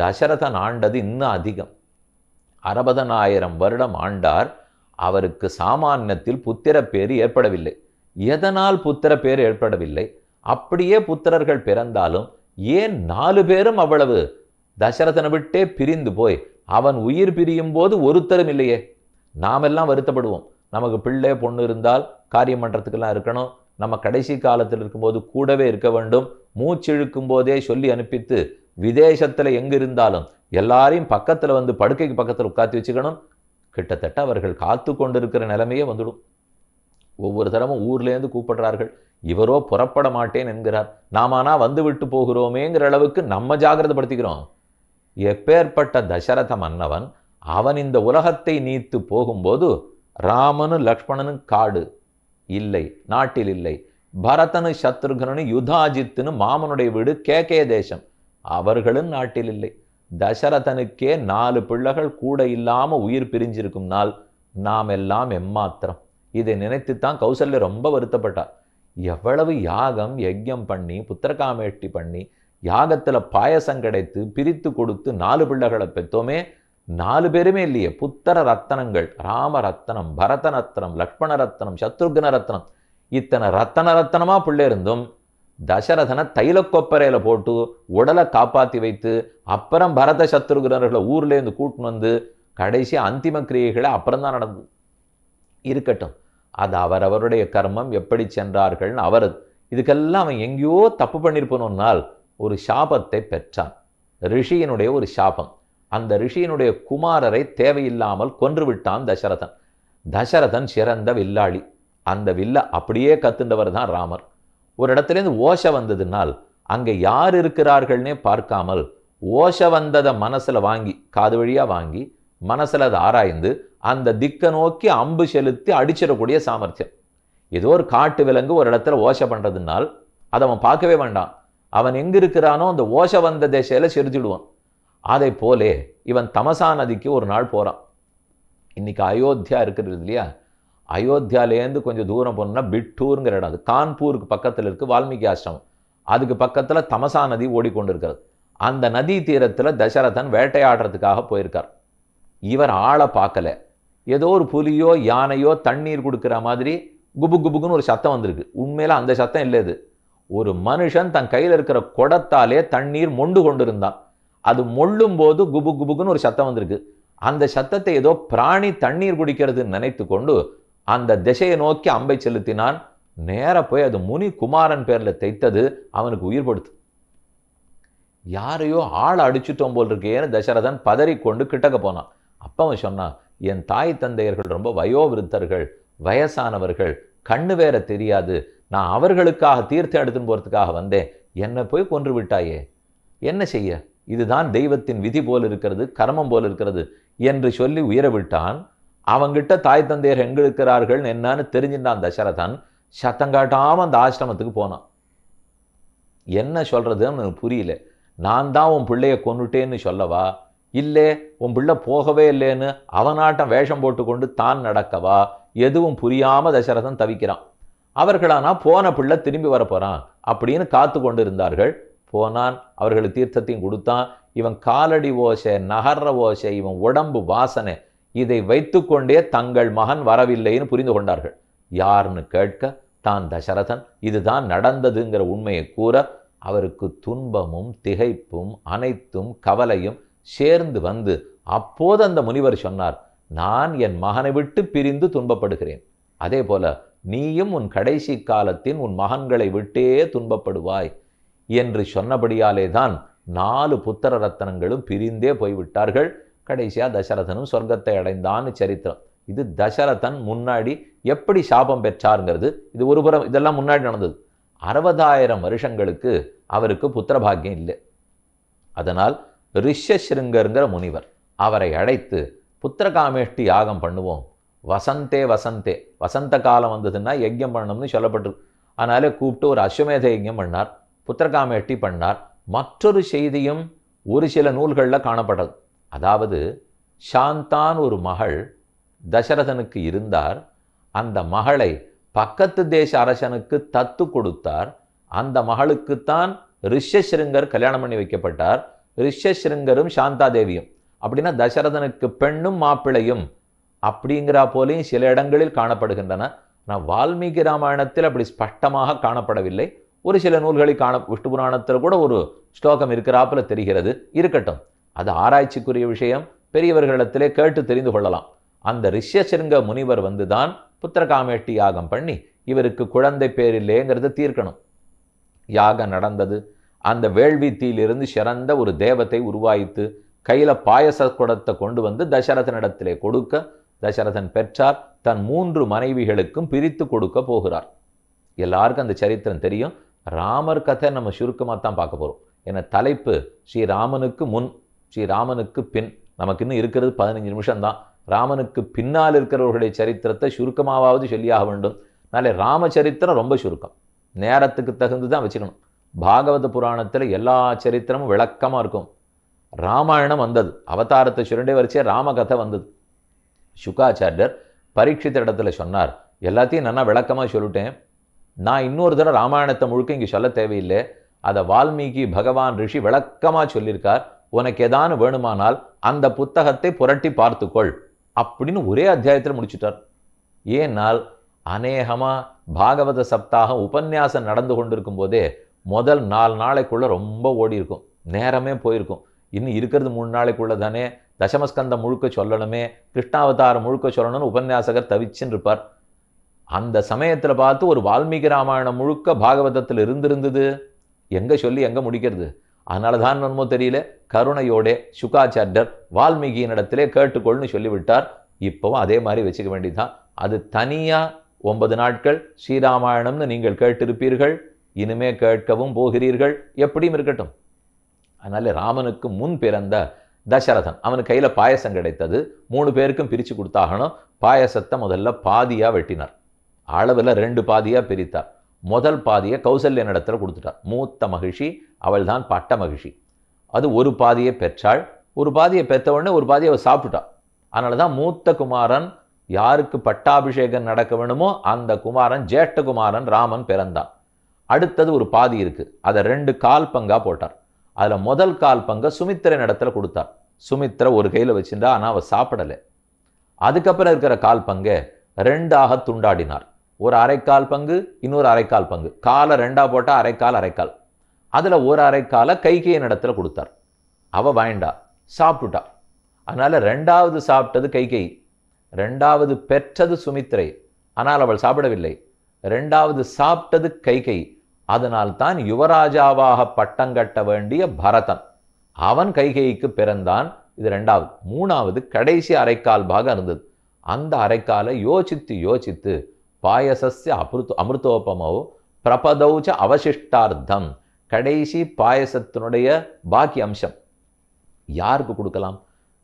தசரதன் ஆண்டது இன்னும் அதிகம். 60,000 வருடம் ஆண்டார். அவருக்கு சாமானியத்தில் புத்திர பேரு ஏற்படவில்லை. எதனால் புத்திர பேர் ஏற்படவில்லை? அப்படியே புத்திரர்கள் பிறந்தாலும் ஏன் 4 பேரும் அவ்வளவு தசரதனை விட்டே பிரிந்து போய் அவன் உயிர் பிரியும் போது ஒருத்தரும் இல்லையே? நாமெல்லாம் வருத்தப்படுவோம். நமக்கு பிள்ளை பொண்ணு இருந்தால் காரியம் பண்றதுக்கெல்லாம் இருக்கணும். நம்ம கடைசி காலத்தில் இருக்கும்போது கூடவே இருக்க வேண்டும். மூச்சிழுக்கும் போதே சொல்லி அனுப்பித்து விதேசத்துல எங்க இருந்தாலும் எல்லாரையும் பக்கத்துல வந்து படுக்கைக்கு பக்கத்தில் உட்காத்தி வச்சுக்கணும். கிட்டத்தட்ட அவர்கள் காத்து கொண்டிருக்கிற நிலைமையே வந்துடும். ஒவ்வொரு தரமும் ஊர்லேருந்து கூப்பிடுறார்கள். இவரோ புறப்பட மாட்டேன் என்கிறார். நாமானா வந்து விட்டு போகிறோமேங்கிற அளவுக்கு நம்ம ஜாகிரதைப்படுத்திக்கிறோம். எப்பேற்பட்ட தசரத மன்னவன் அவன் இந்த உலகத்தை நீத்து போகும்போது ராமனும் லக்ஷ்மணனும் காடு இல்லை, நாட்டில் இல்லை. பரதனு சத்ருகனு யுதாஜித்துன்னு மாமனுடைய வீடு கேகே தேசம், அவர்களும் நாட்டில் இல்லை. தசரதனுக்கே 4 பிள்ளைகள் கூட இல்லாம உயிர் பிரிஞ்சிருக்கும் நாள் நாம் எல்லாம் எம்மாத்திரம். இதை நினைத்துத்தான் கௌசல்யா ரொம்ப வருத்தப்பட்டா. எவ்வளவு யாகம் யஜ்யம் பண்ணி புத்திரகாமேஷ்டி பண்ணி யாகத்துல பாயசம் கிடைத்து பிரித்து கொடுத்து 4 பிள்ளைகளை பெற்றோமே, 4 பேருமே இல்லையே. புத்திர ரத்தனங்கள், ராம ரத்தனம், பரத ரத்தனம், லக்ஷ்மண ரத்தனம், சத்ருக்ன ரத்தனம், இத்தனை ரத்தனமா பிள்ளை இருந்தும் தசரதனை தைலக்கொப்பரையில போட்டு உடலை காப்பாத்தி வைத்து அப்புறம் பரத சத்ருக்னர்களை ஊர்ல இருந்து கூட்டின்னு வந்து கடைசி அந்திம கிரியைகளை அப்புறம் தான் நடந்தது. இருக்கட்டும், அது அவரவருடைய கர்மம், எப்படி சென்றார்கள்னு அவரது. இதுக்கெல்லாம் அவன் எங்கேயோ தப்பு பண்ணியிருப்போனால் ஒரு சாபத்தை பெற்றான். ரிஷியினுடைய ஒரு சாபம். அந்த ரிஷியினுடைய குமாரரை தேவையில்லாமல் கொன்று விட்டான் தசரதன். தசரதன் சிறந்த வில்லாளி. அந்த வில்ல அப்படியே கத்துண்டவர் தான் ராமர். ஒரு இடத்துலேருந்து ஓசை வந்ததுனால் அங்கே யார் இருக்கிறார்கள்னே பார்க்காமல் ஓசை வந்ததை மனசுல வாங்கி, காது வழியா வாங்கி மனசுல அதை ஆராய்ந்து அந்த திக்கை நோக்கி அம்பு செலுத்தி அடிச்சிடக்கூடிய சாமர்த்தியம். ஏதோ ஒரு காட்டு விலங்கு ஒரு இடத்துல ஓசை பண்றதுனால் அதை அவன் பார்க்கவே வேண்டாம். அவன் எங்க இருக்கிறானோ அந்த ஓசை வந்த திசையில செலுத்திடுவான். அதை போலே இவன் தமசா நதிக்கு ஒரு நாள் போறான். இன்னைக்கு அயோத்தியா இருக்கிறது இல்லையா? அயோத்தியாலேருந்து கொஞ்சம் தூரம் போனோம்னா பிட்டூருங்கிற இடம். அது கான்பூருக்கு பக்கத்தில் இருக்கு, வால்மீகி ஆசிரமம். அதுக்கு பக்கத்துல தமசா நதி ஓடிக்கொண்டு இருக்கிறது. அந்த நதி தீரத்துல தசரதன் வேட்டையாடுறதுக்காக போயிருக்கார். இவர் ஆளை பார்க்கல. ஏதோ ஒரு புலியோ யானையோ தண்ணீர் கொடுக்குற மாதிரி குபு குபுக்குன்னு ஒரு சத்தம் வந்திருக்கு. உண்மையில அந்த சத்தம் இல்லை. இது ஒரு மனுஷன் தன் கையில் இருக்கிற குடத்தாலே தண்ணீர் மொண்டு கொண்டிருந்தான். அது மொள்ளும் போது குபு குபுக்குன்னு ஒரு சத்தம் வந்திருக்கு. அந்த சத்தத்தை ஏதோ பிராணி தண்ணீர் குடிக்கிறதுன்னு நினைத்து கொண்டு அந்த திசையை நோக்கி அம்பை செலுத்தினான். நேர போய் அது முனி குமாரன் பேர்ல தைத்தது. அவனுக்கு உயிர் கொடுத்து. யாரையோ ஆளை அடிச்சுட்டோம் போல் இருக்கேன்னு தசரதன் பதறிக்கொண்டு கிட்டக்க போனான். அப்ப அவன் சொன்னான், என் தாய் தந்தையர்கள் ரொம்ப வயோவிருத்தர்கள், வயசானவர்கள், கண்ணு வேற தெரியாது. நான் அவர்களுக்காக தீர்த்தம் எடுத்துன்னு போறதுக்காக வந்தேன். என்னை போய் கொன்று விட்டாயே, என்ன செய்ய? இதுதான் தெய்வத்தின் விதி போல் இருக்கிறது, கர்மம் போல் இருக்கிறது என்று சொல்லி உயிர விட்டான். அவங்கிட்ட தாய் தந்தையர் எங்க இருக்கிறார்கள் என்னன்னு தெரிஞ்சின்றான் தசரதன். சத்தங்காட்டாம அந்த ஆசிரமத்துக்கு போனான். என்ன சொல்றதுன்னு எனக்கு புரியல. நான் தான் உன் பிள்ளைய கொன்னுட்டேன்னு சொல்லவா, இல்லே உன் பிள்ளை போகவே இல்லைன்னு அவனாட்டம் வேஷம் போட்டு கொண்டு தான் நடக்கவா? எதுவும் புரியாம தசரதன் தவிக்கிறான். அவர்களானா போன பிள்ளை திரும்பி வரப்போறான் அப்படின்னு காத்து கொண்டு இருந்தார்கள். போனான், அவர்களுக்கு தீர்த்தத்தையும் கொடுத்தான். இவன் காலடி ஓசை, நகர்ற ஓசை, இவன் உடம்பு வாசனை, இதை வைத்துக்கொண்டே தங்கள் மகன் வரவில்லைன்னு புரிந்து கொண்டார்கள். யாருன்னு கேட்க தான் தசரதன் இதுதான் நடந்ததுங்கிற உண்மையை கூற அவருக்கு துன்பமும் திகைப்பும் அனைத்தும் கவலையும் சேர்ந்து வந்து அப்போது அந்த முனிவர் சொன்னார், நான் என் மகனை விட்டு பிரிந்து துன்பப்படுகிறேன். அதே போல நீயும் உன் கடைசி காலத்தின் உன் மகன்களை விட்டே துன்பப்படுவாய். என்று சொன்னபடியாலே தான் 4 புத்திர ரத்னங்களும் பிரிந்தே போய்விட்டார்கள். கடைசியா தசரதனும் சொர்க்கத்தை அடைந்தான்னு சரித்திரம். இது தசரதன் முன்னாடி எப்படி சாபம் பெற்றாருங்கிறது. இது ஒருபுறம் இதெல்லாம் முன்னாடி நடந்தது. 60,000 வருஷங்களுக்கு அவருக்கு புத்திரபாகியம் இல்லை. அதனால் ரிஷ்யசிருங்கருங்கிற முனிவர் அவரை அழைத்து புத்திரகாமேஷ்டி யாகம் பண்ணுவோம், வசந்தே வசந்தே, வசந்த காலம் வந்ததுன்னா யஜ்யம் பண்ணணும்னு சொல்லப்பட்டிருக்கு. அதனால கூப்பிட்டு ஒரு அஸ்வமேத யஜ்யம் பண்ணார், புத்திரகாமேஷ்டி பண்ணார். மற்றொரு செய்தியும் ஒரு சில நூல்களில் காணப்பட்டது. அதாவது சாந்தான் ஒரு மகள் தசரதனுக்கு இருந்தார். அந்த மகளை பக்கத்து தேச அரசனுக்கு தத்து கொடுத்தார். அந்த மகளுக்குத்தான் ரிஷ்யசிருங்கர் கல்யாணம் பண்ணி வைக்கப்பட்டார். ரிஷ்யசிருங்கரும் சாந்தா தேவியும். அப்படின்னா தசரதனுக்கு பெண்ணும் மாப்பிளையும் அப்படிங்கிறா போலையும் சில இடங்களில் காணப்படுகின்றன. நான் வால்மீகி ராமாயணத்தில் அப்படி ஸ்பஷ்டமாக காணப்படவில்லை. ஒரு சில நூல்களை விஷ்ணு புராணத்தில் கூட ஒரு ஸ்லோகம் இருக்கிறாப்புல தெரிகிறது. இருக்கட்டும், அது ஆராய்ச்சிக்குரிய விஷயம். பெரியவர்களிடத்திலே கேட்டு தெரிந்து கொள்ளலாம். அந்த ரிஷ்யசிருங்க முனிவர் வந்துதான் புத்திரகாமேஷ்டி யாகம் பண்ணி இவருக்கு குழந்தை பேர் இல்லைங்கிறத தீர்க்கணும். யாகம் நடந்தது. அந்த வேள்வி தீயிலிருந்து சிறந்த ஒரு தேவத்தை உருவாயித்து கையில பாயச குடத்தை கொண்டு வந்து தசரதனிடத்திலே கொடுக்க தசரதன் பெற்றார். தன் 3 மனைவிகளுக்கும் பிரித்து கொடுக்க போகிறார். எல்லாருக்கும் அந்த சரித்திரம் தெரியும். ராமர் கதை நம்ம சுருக்கமாக தான் பார்க்க போகிறோம். ஏன்னா தலைப்பு ஸ்ரீராமனுக்கு முன், ஸ்ரீராமனுக்கு பின். நமக்கு இன்னும் இருக்கிறது 15 நிமிஷம்தான். ராமனுக்கு பின்னால் இருக்கிறவர்களுடைய சரித்திரத்தை சுருக்கமாவது சொல்லியாக வேண்டும். அதனால ராமச்சரித்திரம் ரொம்ப சுருக்கம், நேரத்துக்கு தகுந்து தான் வச்சுக்கணும். பாகவத புராணத்தில் எல்லா சரித்திரமும் விளக்கமாக இருக்கும். ராமாயணம் வந்தது, அவதாரத்தை சுரண்டே வரிசையாக ராமகதை வந்தது. சுகாச்சாரியர் பரீட்சித்த இடத்துல சொன்னார், எல்லாத்தையும் நல்லா விளக்கமாக சொல்லிட்டேன், நான் இன்னொரு தடவை ராமாயணத்தை முழுக்க இங்கே சொல்ல தேவையில்லை, அதை வால்மீகி பகவான் ரிஷி விளக்கமாக சொல்லியிருக்கார், உனக்கு ஏதானு வேணுமானால் அந்த புத்தகத்தை புரட்டி பார்த்துக்கொள் அப்படின்னு ஒரே அத்தியாயத்தில் முடிச்சுட்டார். ஏனால் அநேகமாக பாகவத சப்தாகம் உபன்யாசம் நடந்து கொண்டிருக்கும் போதே முதல் 4 நாளைக்குள்ள ரொம்ப ஓடி இருக்கும், நேரமே போயிருக்கும். இன்னும் இருக்கிறது 3 நாளைக்குள்ள தானே, தசமஸ்கந்தம் முழுக்க சொல்லணுமே, கிருஷ்ணாவதாரம் முழுக்க சொல்லணும்னு உபன்யாசகர் தவிச்சுன்னு இருப்பார். அந்த சமயத்தில் பார்த்து ஒரு வால்மீகி ராமாயணம் முழுக்க பாகவதத்தில் இருந்திருந்தது, எங்கே சொல்லி எங்கே முடிக்கிறது? அதனால தான் என்னமோ தெரியல, கருணையோட சுகாச்சாரியர் வால்மீகியின் இடத்திலே கேட்டுக்கொள்னு சொல்லிவிட்டார். இப்போவும் அதே மாதிரி வச்சுக்க வேண்டியதுதான். அது தனியாக 9 நாட்கள் ஸ்ரீராமாயணம்னு நீங்கள் கேட்டிருப்பீர்கள், இனிமே கேட்கவும் போகிறீர்கள், எப்படியும் இருக்கட்டும். அதனால ராமனுக்கு முன் பிறந்த தசரதன், அவனுக்கு கையில் பாயசம் கிடைத்தது, 3 பேருக்கும் பிரித்து கொடுத்தாகணும். பாயசத்தை முதல்ல பாதியாக வெட்டினார், அளவில் 2 பாதியாக பிரித்தார். முதல் பாதியை கௌசல்ய இடத்துல கொடுத்துட்டார். மூத்த மகிழ்ச்சி, அவள் தான் பட்ட மகிழ்ச்சி. அது ஒரு பாதியை பெற்றாள். ஒரு பாதியை பெற்ற உடனே ஒரு பாதியை அவள் சாப்பிட்டுட்டாள். அதனால தான் மூத்த குமாரன் யாருக்கு பட்டாபிஷேகம் நடக்க வேணுமோ அந்த குமாரன் ஜேஷ்டகுமாரன் ராமன் பிறந்தான். அடுத்தது ஒரு பாதி இருக்கு, அதை 2 கால் பங்கா போட்டார். அதில் முதல் கால் பங்கை சுமித்திரன் இடத்துல கொடுத்தார். சுமித்திர ஒரு கையில் வச்சிருந்தா, ஆனால் அவள் சாப்பிடலை. அதுக்கப்புறம் இருக்கிற கால் பங்கை 2ஆக துண்டாடினார். ஒரு அரைக்கால் பங்கு, இன்னொரு அரைக்கால் பங்கு. காலை 2ஆ போட்டால் அரைக்கால் அரைக்கால். அதில் ஒரு அரைக்காலை கைகேயின் இடத்துல கொடுத்தார். அவள் வாய்ண்டா, சாப்பிட்டுட்டா. அதனால 2வது சாப்பிட்டது கைகேயி, 2வது பெற்றது சுமித்திரை, ஆனால் அவள் சாப்பிடவில்லை. 2வது சாப்பிட்டது கைகேயி. அதனால்தான் யுவராஜாவாக பட்டம் கட்ட வேண்டிய பரதன், அவன் கைகேயிக்கு பிறந்தான். இது 2வது. 3வது கடைசி அரைக்கால் பாகம் இருந்தது. அந்த அரைக்காலை யோசித்து யோசித்து பாயசஸ்ய அமிர்தோபமோ பிரபதௌச்ச அவசிஷ்டார்த்தம், கடைசி பாயசத்தினுடைய பாக்கி அம்சம் யாருக்கு கொடுக்கலாம்?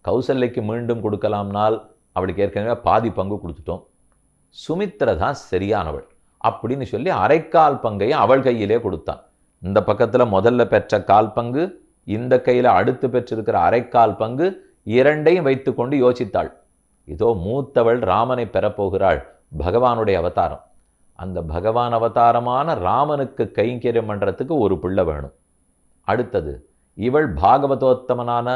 கௌசல்யக்கு மீண்டும் கொடுக்கலாம்னால் அவளுக்கு ஏற்கனவே பாதி பங்கு கொடுத்துட்டோம், சுமித்திர தான் சரியானவள் அப்படின்னு சொல்லி அரைக்கால் பங்கையும் அவள் கையிலே கொடுத்தான். இந்த பக்கத்தில் முதல்ல பெற்ற கால் பங்கு, இந்த கையில் அடுத்து பெற்றிருக்கிற அரைக்கால் பங்கு, 2ஐயும் வைத்து கொண்டு யோசித்தாள். இதோ மூத்தவள் ராமனை பெறப்போகிறாள், பகவானுடைய அவதாரம். அந்த பகவான் அவதாரமான ராமனுக்கு கைங்கரியம் பண்ணுறதுக்கு ஒரு பிள்ளை வேணும். அடுத்தது இவள் பாகவதோத்தமனான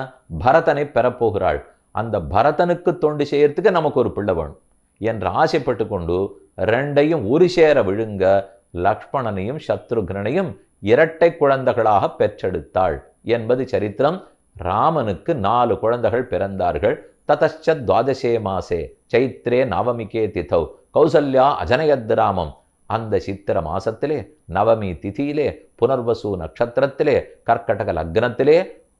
பரதனை பெறப்போகிறாள், அந்த பரதனுக்கு தொண்டு செய்யறதுக்கு நமக்கு ஒரு பிள்ளை வேணும் என்று ஆசைப்பட்டு கொண்டு 2ஐயும் ஒரு சேர விழுங்க லக்ஷ்மணனையும் சத்ருக்னையும் இரட்டை குழந்தைகளாக பெற்றெடுத்தாள் என்பது சரித்திரம். ராமனுக்கு 4 குழந்தைகள் பிறந்தார்கள். ததச்ச துவாதசே மாசே சைத்ரே நவமிகே திதௌ கௌசல்யா அஜனயத் ராமம். அந்த சித்திர மாசத்திலே நவமி திதியிலே புனர்வசு நட்சத்திரத்திலே கர்க்கடக லக்னத்திலே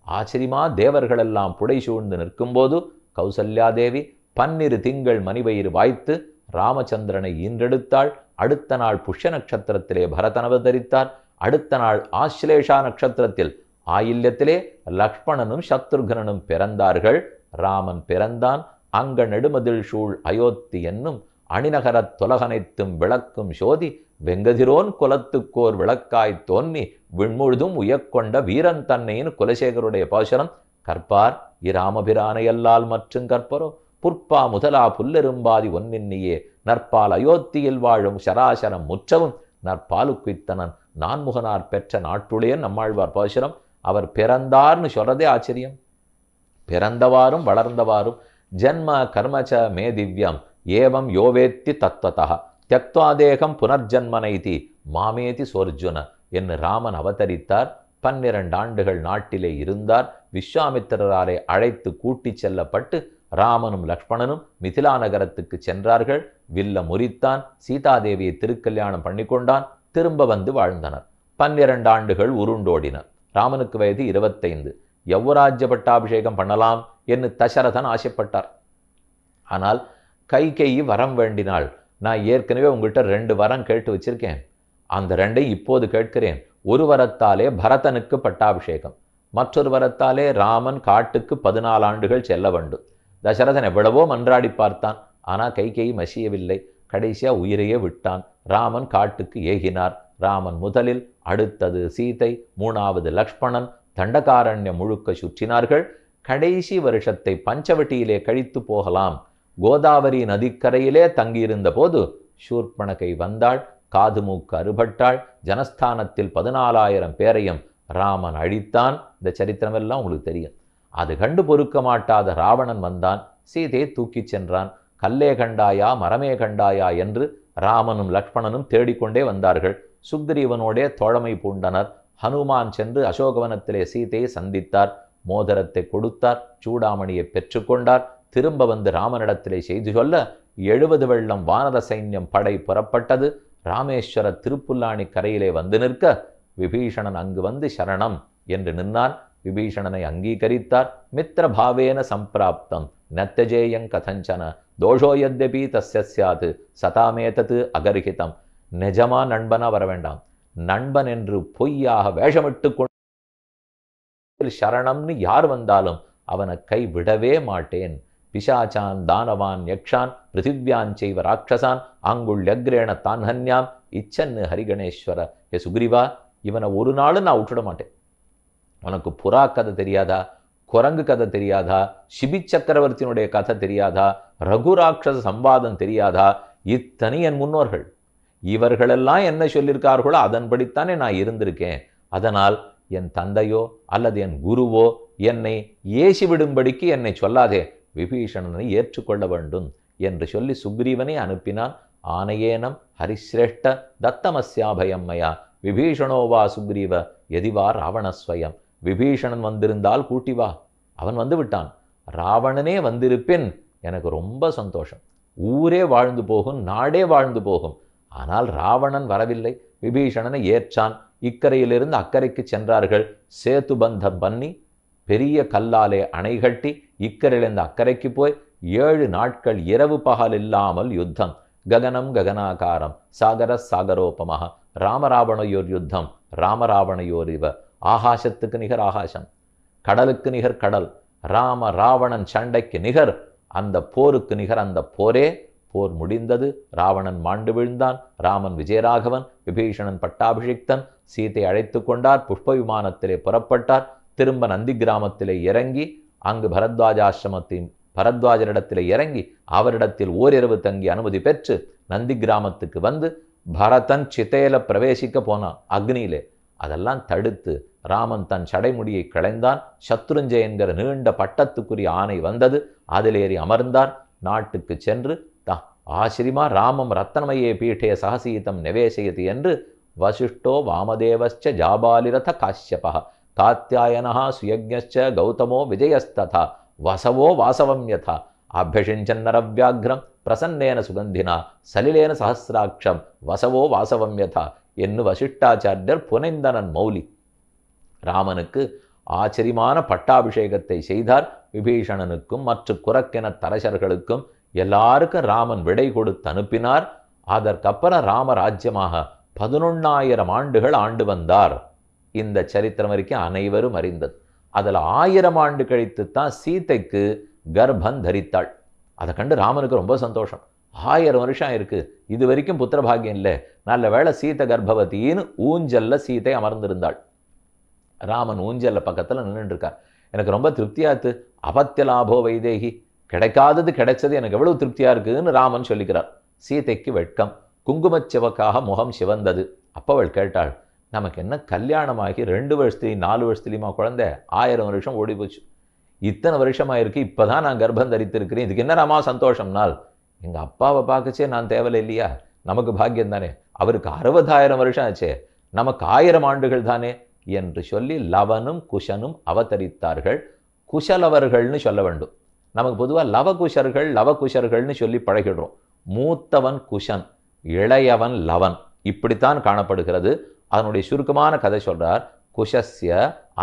ஆச்சரியமா தேவர்களெல்லாம் புடை சூழ்ந்து நிற்கும்போது கௌசல்யாதேவி 12 திங்கள் மணிவயிறு வாய்த்து ராமச்சந்திரனை ஈன்றெடுத்தாள். அடுத்த நாள் புஷ்ய நட்சத்திரத்திலே பரதன் அவதரித்தார். அடுத்த நாள் ஆஸ்லேஷா நட்சத்திரத்தில் ஆயில்யத்திலே லக்ஷ்மணனும் சத்ருகனும் பிறந்தார்கள். ராமன் பிறந்தான். அங்க நெடுமதில் சூழ் அயோத்தி என்னும் அணிநகரத் தொலகனைத்தும் விளக்கும் சோதி வெங்கதிரோன் குலத்துக்கோர் விளக்காய் தோன்னி விண்முழுதும் உயக்கொண்ட வீரன் தன்னையின் குலசேகருடைய பாசுரம் கற்பார் இராமபிரானையல்லால் மற்றும் கற்பரோ புற்பா முதலா புல்லெரும்பாதி ஒன்னின்னியே நற்பால் அயோத்தியில் வாழும் சராசரம் முற்றவும் நற்பாலுக்குத்தனன் நான்முகனார் பெற்ற நாட்டுடைய நம்மாழ்வார் பாசுரம். அவர் பிறந்தார்னு சொல்றதே ஆச்சரியம். பிறந்தவாறும் வளர்ந்தவாறும் ஜன்ம கர்மச்ச மே திவ்யம் ஏவம் யோவேத்தி தத்வதா தியக்த்வாதேகம் புனர்ஜன்மனைதி மாமேதி சோர்ஜுன என்று ராமன் அவதரித்தார். 12 ஆண்டுகள் நாட்டிலே இருந்தார். விஸ்வாமித்திரராலே அழைத்து கூட்டிச் செல்லப்பட்டு ராமனும் லக்ஷ்மணனும் மிதிலா நகரத்துக்கு சென்றார்கள். வில்ல முறித்தான். சீதாதேவியை திருக்கல்யாணம் பண்ணி கொண்டான். திரும்ப வந்து வாழ்ந்தனர். 12 ஆண்டுகள் உருண்டோடினர். ராமனுக்கு வயது 25. யௌவராஜ்ய பட்டாபிஷேகம் பண்ணலாம் என்று தசரதன் ஆசைப்பட்டார். ஆனால் கைகேயி வரம் வேண்டினாள். நான் ஏற்கனவே உங்கள்கிட்ட 2 வரம் கேட்டு வச்சிருக்கேன். அந்த 2ஐ இப்போது கேட்கிறேன். ஒரு வரத்தாலே பரதனுக்கு பட்டாபிஷேகம், மற்றொரு வரத்தாலே ராமன் காட்டுக்கு 14 ஆண்டுகள் செல்ல வேண்டும். தசரதன் எவ்வளவோ மன்றாடி பார்த்தான். ஆனால் கைகேயி மசியவில்லை. கடைசியா உயிரையே விட்டான். ராமன் காட்டுக்கு ஏகினார். ராமன் முதலில், அடுத்தது சீதை, 3வது லக்ஷ்மணன் தண்டகாரண்யம் முழுக்க சுற்றினார்கள். கடைசி வருஷத்தை பஞ்சவட்டியிலே கழித்து போகலாம். கோதாவரி நதிக்கரையிலே தங்கியிருந்த போது சூர்பணகை வந்தாள். காது மூக்கு அறுபட்டாள். ஜனஸ்தானத்தில் 14,000 பேரையும் ராமன் அழித்தான். இந்த சரித்திரமெல்லாம் உங்களுக்கு தெரியும். அது கண்டு பொறுக்க மாட்டாத ராவணன் வந்தான். சீதையை தூக்கிச் சென்றான். கல்லே கண்டாயா மரமே கண்டாயா என்று ராமனும் லக்ஷ்மணனும் தேடிக்கொண்டே வந்தார்கள். சுக்ரீவனோடே தோழமை பூண்டனர். ஹனுமான் சென்று அசோகவனத்திலே சீதையை சந்தித்தார். மோதிரத்தை கொடுத்தார். சூடாமணியை பெற்றுக்கொண்டார். திரும்ப வந்து ராமனிடத்திலே செய்து சொல்ல 70 வெள்ளம் வானர சைன்யம் படை புறப்பட்டது. ராமேஸ்வர திருப்புல்லாணி கரையிலே வந்து நிற்க விபீஷணன் அங்கு வந்து சரணம் என்று நின்னான். விபீஷணனை அங்கீகரித்தார். மித்திரபாவேன சம்பிராப்தம் நத்தஜேயங் கதஞ்சன தோஷோ யத்யபி தஸ்ய ஸ்யாத் சதாமேதது அகர்ஹிதம். நிஜமா நண்பனா வர வேண்டாம். நண்பன் என்று பொய்யாக வேஷமிட்டு கொண்டு சரணம்னு யார் வந்தாலும் அவனை கை விடவே மாட்டேன். பிசாச்சான் தானவான் யக்ஷான் பிருத்திவ்யான் செய்வ ராட்சசான் அங்குள்யக்ரேண தான்ஹன்யாம் இச்சன்னு ஹரிகணேஸ்வர. ஏ சுக்ரீவா, இவனை ஒரு நாளும் நான் விட்டுட மாட்டேன். உனக்கு புறா கதை தெரியாதா? குரங்கு கதை தெரியாதா? சிபி சக்கரவர்த்தியினுடைய கதை தெரியாதா? ரகுராட்சச சம்பாதம் தெரியாதா? இத்தனை என் முன்னோர்கள். இவர்களெல்லாம் என்ன சொல்லியிருக்கார்களோ அதன்படித்தானே நான் இருந்திருக்கேன். அதனால் என் தந்தையோ அல்லது என் குருவோ என்னை ஏசிவிடும்படிக்கு என்னை சொல்லாதே. விபீஷணனை ஏற்றுக்கொள்ள வேண்டும் என்று சொல்லி சுக்ரீவனை அனுப்பினான். ஆனையேனம் ஹரிசிரேஷ்ட தத்தமஸ்யாபயம் மயா விபீஷணோவா சுக்ரீவ எதிவா ராவணஸ்வயம். விபீஷணன் வந்திருந்தால் கூட்டி வா. அவன் வந்து விட்டான். ராவணனே வந்திருப்பின் எனக்கு ரொம்ப சந்தோஷம். ஊரே வாழ்ந்து போகும், நாடே வாழ்ந்து போகும். ஆனால் ராவணன் வரவில்லை. விபீஷணனை ஏற்றான். இக்கரையிலிருந்து அக்கறைக்கு சென்றார்கள். சேது பந்தம் பண்ணி பெரிய கல்லாலே அணை கட்டி இக்கரையிலிருந்து அக்கறைக்கு போய் 7 நாட்கள் இரவு பகல் இல்லாமல் யுத்தம். ககனம் ககனாகாரம் சாகர சாகரோபமாக ராமராவணையோர் யுத்தம் ராமராவணையோர் இவ. ஆகாசத்துக்கு நிகர் ஆகாசம், கடலுக்கு நிகர் கடல். ராம ராவணன் சண்டைக்கு நிகர் அந்த போருக்கு நிகர் அந்த போரே. போர் முடிந்தது. ராவணன் மாண்டு வீழ்ந்தான். ராமன் விஜயராகவன், விபீஷணன் பட்டாபிஷிக்தன். சீதை அழைத்து கொண்டார். புஷ்ப விமானத்திலே புறப்பட்டார். திரும்ப நந்தி கிராமத்திலே இறங்கி அங்கு பரத்வாஜரிடத்திலே இறங்கி அவரிடத்தில் ஓரிரவு தங்கி அனுமதி பெற்று நந்தி கிராமத்துக்கு வந்து பரதன் சித்தையில பிரவேசிக்க போனான் அக்னியிலே. அதெல்லாம் தடுத்து ராமன் தன் சடைமுடியை களைந்தான். சத்ருஞ்சய என்கிற நீண்ட பட்டத்துக்குரிய ஆணை வந்தது. அதிலேறி அமர்ந்தார். நாட்டுக்கு சென்று ஆசிரிமா ராமம் ரத்தனமயே பீட்டே சகசீதம் நிவேசயதி என்று வசிஷ்டோ வாமதேவச்ச ஜாபாலிரத காஷ்யபா காத்யாயனஹா சுயஜ்ஞச்ச கௌதமோ விஜயஸ்ததா வசவோ வாசவம் யதா அபியஷிஞ்சன்னரவியாகிரம் பிரசன்னேன சுகந்தினா சலிலேன சஹசிராட்சம் வசவோ வாசவம் யதா என்று வசிஷ்டாச்சாரியர் புனைந்தனன் மௌலி. ராமனுக்கு ஆச்சரியமான பட்டாபிஷேகத்தை செய்தார். விபீஷணனுக்கும் மற்ற குரக்கென தரசர்களுக்கும் எல்லாருக்கும் ராமன் விடை கொடுத்து அனுப்பினார். அதற்கப்புறம் ராமராஜ்யமாக 11,000 ஆண்டுகள் ஆண்டு வந்தார். இந்த சரித்திரம் வரைக்கும் அனைவரும் அறிந்தது. அதில் 1000 ஆண்டு கழித்து தான் சீதைக்கு கர்ப்பம் தரித்தாள். அதை கண்டு ராமனுக்கு ரொம்ப சந்தோஷம். 1000 வருஷம் இருக்கு, இது வரைக்கும் புத்திரபாகியம் இல்லை, நல்ல வேளை சீதை கர்ப்பவதின்னு ஊஞ்சல்ல சீதை அமர்ந்திருந்தாள். ராமன் ஊஞ்சல்ல பக்கத்தில் நின்றுட்டு இருக்கார். எனக்கு ரொம்ப திருப்தியாத்து, அபத்திய லாபோ வைதேகி, கிடைக்காதது கிடைச்சது எனக்கு எவ்வளவு திருப்தியா இருக்குன்னு ராமன் சொல்லிக்கிறார். சீதைக்கு வெட்கம், குங்குமச்சிவக்காக முகம் சிவந்தது. அப்போ அவள் கேட்டாள், நமக்கு என்ன கல்யாணமாகி 2 வருஷத்துலையும் 4 வருஷத்துலையுமா குழந்தை? 1000 வருஷம் ஓடி போச்சு, இத்தனை வருஷமாயிருக்கு, இப்போதான் நான் கர்ப்பம் தரித்திருக்கிறேன், இதுக்கு என்ன ராமா சந்தோஷம்னால்? எங்கள் அப்பாவை பார்க்கச்சே நான் தேவலை இல்லையா? நமக்கு பாக்கியம் தானே, அவருக்கு 60,000 வருஷம் ஆச்சே, நமக்கு 1000 ஆண்டுகள் தானே என்று சொல்லி லவனும் குஷனும் அவதரித்தார்கள். குஷலவர்கள்னு சொல்ல வேண்டும். நமக்கு பொதுவாக லவகுஷர்கள் லவகுஷர்கள்னு சொல்லி பழகிடுறோம். மூத்தவன் குஷன், இளையவன் லவன், இப்படித்தான் காணப்படுகிறது. அதனுடைய சுருக்கமான கதை சொல்றார். குஷஸ்ய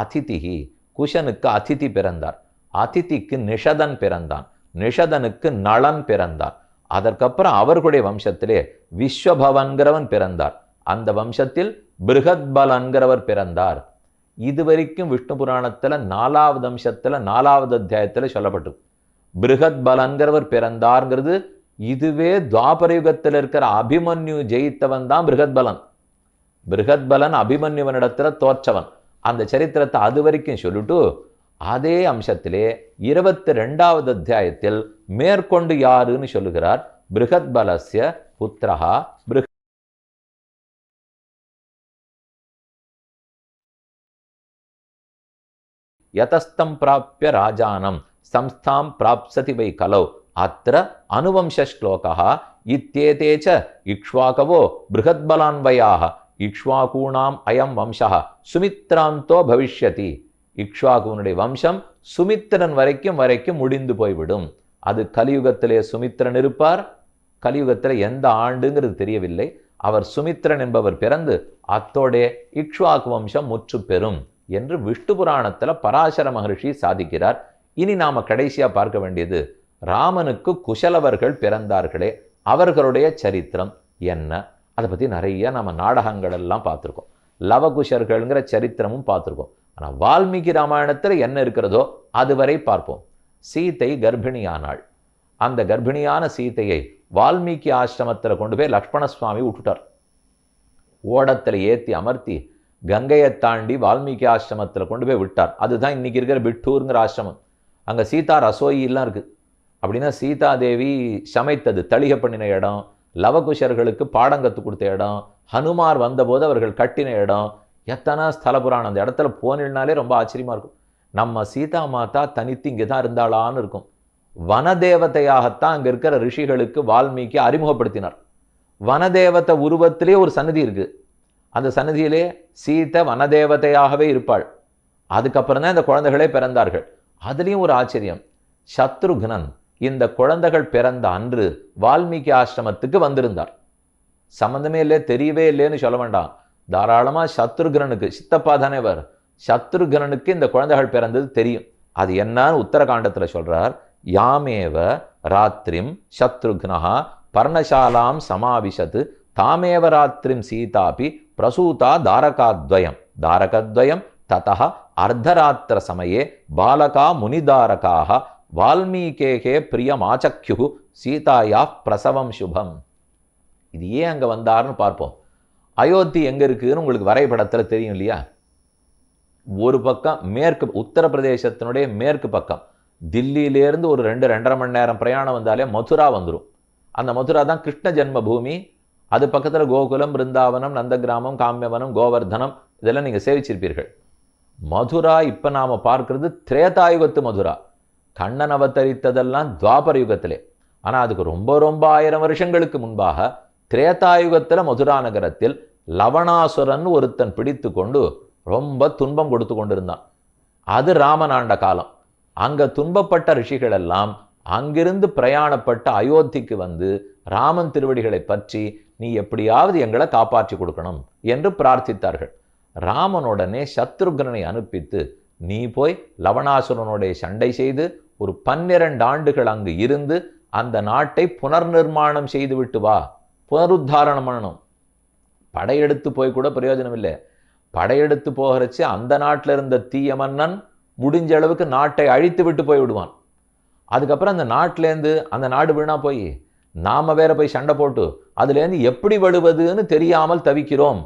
அதிதிஹி, குஷனுக்கு அதிதி பிறந்தார், அதிதிக்கு நிஷதன் பிறந்தான், நிஷதனுக்கு நளன் பிறந்தார். அதற்கப்புறம் அவர்களுடைய வம்சத்திலே விஸ்வபவன்கிறவன் பிறந்தார். அந்த வம்சத்தில் பிருகத்பலன்கிறவர் பிறந்தார். இதுவரைக்கும் விஷ்ணு புராணத்தில் 4வது அம்சத்தில் 4வது அத்தியாயத்தில் சொல்லப்பட்டிருக்கு. பிருகத்பலன்கிறவர் பிறந்தார்ங்கிறது இதுவே துவாபர யுகத்தில் இருக்கிற அபிமன்யு ஜெயித்தவன் தான் பிருகத்பலன். பிருகத்பலன் அபிமன்யுவனிடத்துல தோற்றவன். அந்த சரித்திரத்தை அது வரைக்கும் சொல்லிட்டு அதே அம்சத்திலே 22வது அத்தியாயத்தில் மேற்கொண்டு யாருன்னு சொல்லுகிறார். பிருகத்பலஸ்ய புத்திரஹா யதஸ்தம் பிராப்ய ராஜானம் சம்ஸ்தாம் பிராப்சதி வை கலௌ அத்ர அனுவம்ச ஸ்லோகா இத்யேதே ச இக்ஷ்வாகவோ பிருகத்பலான்வயாக இக்ஷ்வாகூணாம் அயம் வம்சா சுமித்ராந்தோ பவிஷ்யதி. இக்ஷ்வாகுனுடைய வம்சம் சுமித்திரன் வரைக்கும் முடிந்து போய்விடும். அது கலியுகத்திலே சுமித்திரன் இருப்பார். கலியுகத்தில் எந்த ஆண்டுங்கிறது தெரியவில்லை. அவர் சுமித்திரன் என்பவர் பிறந்து அத்தோடே இக்ஷ்வாகு வம்சம் முற்று பெறும் என்று விஷ்ணு புராணத்தில் பராசர மகர்ஷி சாதிக்கிறார். இனி நாம கடைசியா பார்க்க வேண்டியது, ராமனுக்கு குஷலவர்கள் பிறந்தார்களே, அவர்களுடைய சரித்திரம் என்ன? அதை பற்றி நிறைய நம்ம நாடகங்கள் எல்லாம் பார்த்துருக்கோம். லவகுஷர்கள்ங்கிற சரித்திரமும் பார்த்துருக்கோம். ஆனால் வால்மீகி ராமாயணத்தில் என்ன இருக்கிறதோ அதுவரை பார்ப்போம். சீதை கர்ப்பிணியானாள். அந்த கர்ப்பிணியான சீதையை வால்மீகி ஆசிரமத்தில் கொண்டு போய் லக்ஷ்மண சுவாமி விட்டுட்டார். ஓடத்தில் ஏற்றி அமர்த்தி கங்கையை தாண்டி வால்மீகி ஆசிரமத்தில் கொண்டு போய் விட்டார். அதுதான் இன்னைக்கு இருக்கிற பிட்டூருங்கிற ஆசிரமம். அங்கே சீதா ரசோயெல்லாம் இருக்குது. அப்படின்னா சீதாதேவி சமைத்தது, தளிகை பண்ணின இடம், லவகுஷர்களுக்கு பாடம் கற்றுக் கொடுத்த இடம், ஹனுமார் வந்தபோது அவர்கள் கட்டின இடம், எத்தனை ஸ்தல புராணம். அந்த இடத்துல போனினாலே ரொம்ப ஆச்சரியமாக இருக்கும். நம்ம சீதா மாதா தனித்து இங்கே தான் இருந்தாளான்னு இருக்கும். வனதேவதையாகத்தான் அங்கே இருக்கிற ரிஷிகளுக்கு வால்மீகி அறிமுகப்படுத்தினார். வனதேவத்தை உருவத்திலே ஒரு சன்னதி இருக்குது. அந்த சன்னதியிலே சீதை வனதேவதையாகவே இருப்பாள். அதுக்கப்புறம் தான் இந்த குழந்தைகளே பிறந்தார்கள். அதுலேயும் ஒரு ஆச்சரியம், சத்ருக்னன் இந்த குழந்தைகள் பிறந்த அன்று வால்மீகி ஆசிரமத்துக்கு வந்திருந்தார். சம்பந்தமே இல்லை, தெரியவே இல்லைன்னு சொல்ல வேண்டாம். தாராளமாக சத்ருக்னனுக்கு, சித்தப்பா தானேவர், சத்ருக்னனுக்கு இந்த குழந்தைகள் பிறந்தது தெரியும். அது என்னன்னு உத்தரகாண்டத்தில் சொல்றார். யாமேவ ராத்திரிம் சத்ருக்னஹா பர்ணசாலாம் சமாவிஷத்து தாமேவ ராத்திரிம் சீதாபி பிரசூதா தாரகத்வயம் ததா அர்த்தராத்திர சமயே பாலகா முனிதாரகாக வால்மீகேகே பிரியமாச்சக்யு சீதாயா பிரசவம் சுபம். இது ஏன் அங்கே வந்தார்னு பார்ப்போம். அயோத்தி எங்கே இருக்குதுன்னு உங்களுக்கு வரைபடத்தில் தெரியும் இல்லையா? ஒரு பக்கம் மேற்கு, உத்தரப்பிரதேசத்தினுடைய மேற்கு பக்கம், தில்லியிலேருந்து ஒரு 2-2.5 மணி நேரம் பிரயாணம் வந்தாலே மதுரா வந்துடும். அந்த மதுரா தான் கிருஷ்ண ஜென்ம பூமி. அது பக்கத்தில் கோகுலம், பிருந்தாவனம், நந்தகிராமம், காமியவனம், கோவர்தனம் இதெல்லாம் நீங்கள் சேவிச்சிருப்பீர்கள். மதுரா இப்போ நாம் பார்க்கறது திரேதாயுகத்து மதுரா. கண்ணன் அவதரித்ததெல்லாம் துவாபர யுகத்திலே. ஆனால் அதுக்கு ரொம்ப 1000 வருஷங்களுக்கு முன்பாக திரேதாயுகத்தில் மதுரா நகரத்தில் லவணாசுரன் ஒருத்தன் பிடித்து கொண்டு ரொம்ப துன்பம் கொடுத்து கொண்டிருந்தான். அது ராமன் ஆண்ட காலம். அங்கே துன்பப்பட்ட ரிஷிகள் எல்லாம் அங்கிருந்து பிரயாணப்பட்டு அயோத்திக்கு வந்து ராமன் திருவடிகளை பற்றி நீ எப்படியாவது எங்களை காப்பாற்றி கொடுக்கணும் என்று பிரார்த்தித்தார்கள். ராமனுடனே சத்ருக்னனை அனுப்பித்து நீ போய் லவணாசுரனுடைய சண்டை செய்து ஒரு 12 ஆண்டுகள் அங்கு இருந்து அந்த நாட்டை புனர்நிர்மாணம் செய்து விட்டு வா, புனருத்தாரணம் பண்ணணும். படையெடுத்து போய் கூட பிரயோஜனம் இல்லை. படையெடுத்து போகிறச்சு அந்த நாட்டில் இருந்த தீய மன்னன் முடிஞ்ச அளவுக்கு நாட்டை அழித்து விட்டு போய் விடுவான். அதுக்கப்புறம் அந்த நாட்டிலேருந்து அந்த நாடு வீணா போய் நாம வேற போய் சண்டை போட்டு அதுலேருந்து எப்படி விடுவதுன்னு தெரியாமல் தவிக்கிறோம்.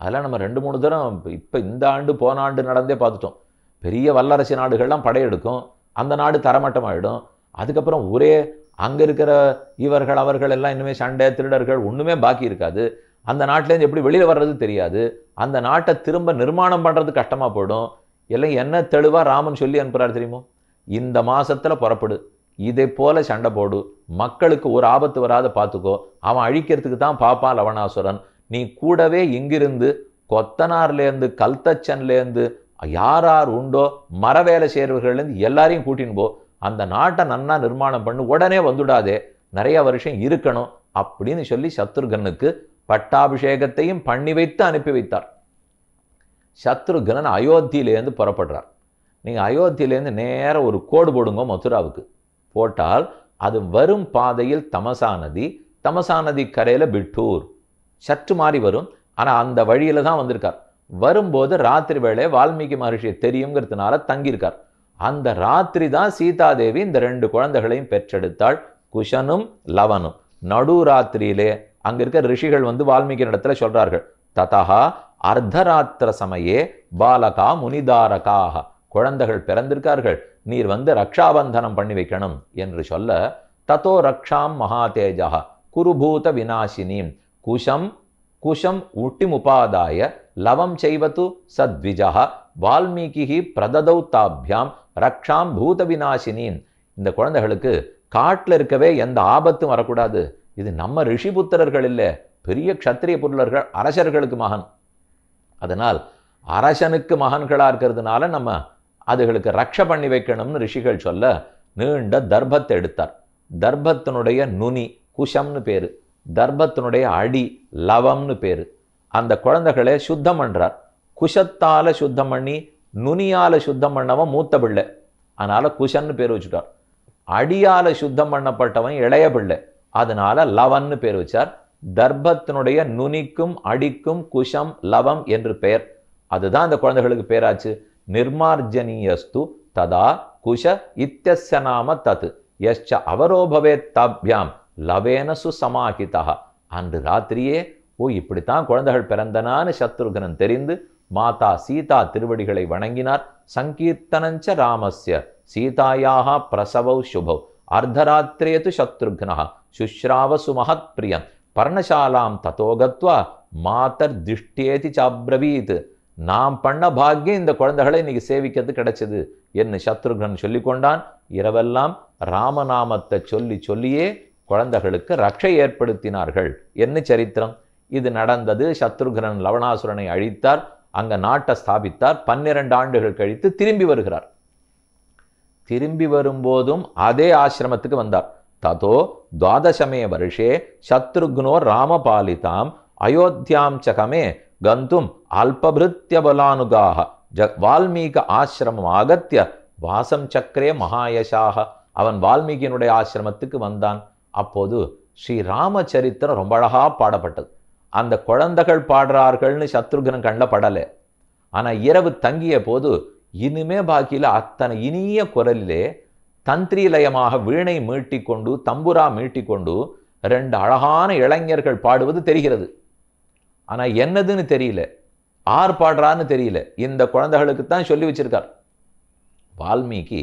அதெல்லாம் நம்ம 2-3 தரம் இப்போ இந்த ஆண்டு போன ஆண்டு நடந்தே பார்த்துட்டோம். பெரிய வல்லரசு நாடுகள்லாம் படையெடுக்கும், அந்த நாடு தரமட்டமாயிடும். அதுக்கப்புறம் ஒரே அங்கே இருக்கிற இவர்கள் அவர்கள் எல்லாம் இனிமே சண்டை திருடர்கள் ஒன்றுமே பாக்கி இருக்காது. அந்த நாட்டிலேருந்து எப்படி வெளியில் வர்றது தெரியாது. அந்த நாட்டை திரும்ப நிர்மாணம் பண்ணுறது கஷ்டமாக போயிடும். எல்லாம் என்ன தெளிவாக ராமன் சொல்லி அனுப்புகிறார் தெரியுமோ, இந்த மாசத்தில் புறப்படு, இதை போல சண்டை போடு, மக்களுக்கு ஒரு ஆபத்து வராத பார்த்துக்கோ, அவன் அழிக்கிறதுக்கு தான் பாப்பான் லவணாசுரன். நீ கூடவே இங்கிருந்து கொத்தனார்லேருந்து கல்தச்சன்லேருந்து யார் யார் உண்டோ மர வேலை செய்கிறவர்கள்லேருந்து எல்லாரையும் கூட்டின்னு போ, அந்த நாட்டை நன்னா நிர்மாணம் பண்ணு, உடனே வந்துடாதே, நிறைய வருஷம் இருக்கணும் அப்படின்னு சொல்லி சத்ருகனுக்கு பட்டாபிஷேகத்தையும் பண்ணி வைத்து அனுப்பி வைத்தார். சத்ருகனன் அயோத்தியிலேருந்து புறப்படுறார். நீங்கள் அயோத்தியிலேருந்து நேராக ஒரு கோடு போடுங்க மதுராவுக்கு. போட்டால் அது வரும் பாதையில் தமசா நதி, தமசா நதி கரையில் பிட்டூர், சற்று மாறி வரும். ஆனால் அந்த வழியில் தான் வந்திருக்கார். வரும்போது ராத்திரி வேளை வால்மீகி மகர்ஷியை தெரியுங்கிறதுனால தங்கியிருக்கார். அந்த ராத்திரி தான் சீதாதேவி இந்த 2 குழந்தைகளையும் பெற்றெடுத்தாள், குஷனும் லவனும். நடு ராத்திரியிலே அங்க இருக்க ரிஷிகள் வந்து வால்மீகி இடத்துல சொல்றார்கள், ததா அர்த்தராத்திர சமயே பாலகா முனிதாரகாக, குழந்தைகள் பிறந்திருக்கார்கள், நீர் வந்து ரக்ஷாபந்தனம் பண்ணி வைக்கணும் என்று சொல்ல, ததோ ரக்ஷாம் மகாதேஜா குருபூத விநாசினீம் குஷம் குஷம் உட்டிமுபாதாய லவம் செய்வது சத்விஜா வால்மீகி பிரததௌ தாபியாம் ரக்ஷாம் பூத விநாசினீன். இந்த குழந்தைகளுக்கு காட்டில் இருக்கவே எந்த ஆபத்தும் வரக்கூடாது. இது நம்ம ரிஷிபுத்திரர்கள் இல்லை, பெரிய க்ஷத்திரிய புல்லர்கள், அரசர்களுக்கு மகன். அதனால் அரசனுக்கு மகன்களாக இருக்கிறதுனால நம்ம அதுகளுக்கு ரக்ஷ பண்ணி வைக்கணும்னு ரிஷிகள் சொல்ல நீண்ட தர்பத்தை எடுத்தார். தர்பத்தினுடைய நுனி குஷம்னு பேரு, தர்பத்தினுடைய அடி லவம்னு பேரு. அந்த குழந்தைகளை சுத்தம் பண்றார். குஷத்தால சுத்தம் பண்ணி நுனியால சுத்தம் பண்ணவன் மூத்த பிள்ளை, அதனால குஷன்னு பேர் வச்சுட்டார். அடியால சுத்தம் பண்ணப்பட்டவன் இளைய பிள்ளை, அதனால லவன்னு பேர் வச்சார். தர்பத்தினுடைய நுனிக்கும் அடிக்கும் குஷம் லவம் என்று பெயர். அதுதான் அந்த குழந்தைகளுக்கு பேராச்சு. நிர்மார்ஜனீயஸ்து ததா குஷ இத்யஸ்ய நாம தத் யஸ்ச அவரோபவே தாபியாம் லவேன சுசமாஹிதா. அன்று ராத்திரியே இப்படித்தான் குழந்தைகள் பிறந்தனான்னு சத்ருகனன் தெரிந்து மாதா சீதா திருவடிகளை வணங்கினார். சங்கீர்த்தனஞ்ச ராமஸ்ய சீதாயாக பிரசவௌ சுபௌ அர்த்தராத்திரேது சத்ருக்னா சுஷ்ராவசு மகத் பிரியம் பர்ணசாலாம் ததோகத்வா மாதர் திருஷ்டியேதி சாப்ரவீத். நாம் பண்ண பாக்கியம் இந்த குழந்தைகளை இன்னைக்கு சேவிக்கிறது கிடைச்சது என்று சத்ருகன் சொல்லி கொண்டான். இரவெல்லாம் ராமநாமத்தை சொல்லி சொல்லியே குழந்தைகளுக்கு ரட்சை ஏற்படுத்தினார்கள் என்ன சரித்திரம். இது நடந்தது. சத்ருகன் லவணாசுரனை அழித்தார், அங்க நாட்டை ஸ்தாபித்தார். 12 ஆண்டுகள் கழித்து திரும்பி வருகிறார். திரும்பி வரும்போதும் அதே ஆசிரமத்துக்கு வந்தார். ததோ துவாதசமே வருஷே சத்ருக்னோ ராமபாலிதாம் அயோத்தியாம் சகமே கந்தும் அல்பபிருத்திய பலானுகாக வால்மீக ஆசிரமம் ஆகத்திய வாசம் சக்கரே மகாயசாக. அவன் வால்மீகியினுடைய ஆசிரமத்துக்கு வந்தான். அப்போது ஸ்ரீராமச்சரித்திரம் ரொம்ப அழகா பாடப்பட்டது. அந்த குழந்தைகள் பாடுறார்கள்னு சத்ருகன் கண்ணில் படலை. ஆனா இரவு தங்கிய போது இனிமே பாக்கியில அத்தனை இனிய குரலிலே தந்திரிலயமாக வீணை மீட்டிக்கொண்டு தம்புரா மீட்டிக்கொண்டு 2 அழகான இளைஞர்கள் பாடுவது தெரிகிறது. ஆனா என்னதுன்னு தெரியல, ஆர் பாடுறான்னு தெரியல. இந்த குழந்தைகளுக்கு தான் சொல்லி வச்சிருக்கார் வால்மீகி.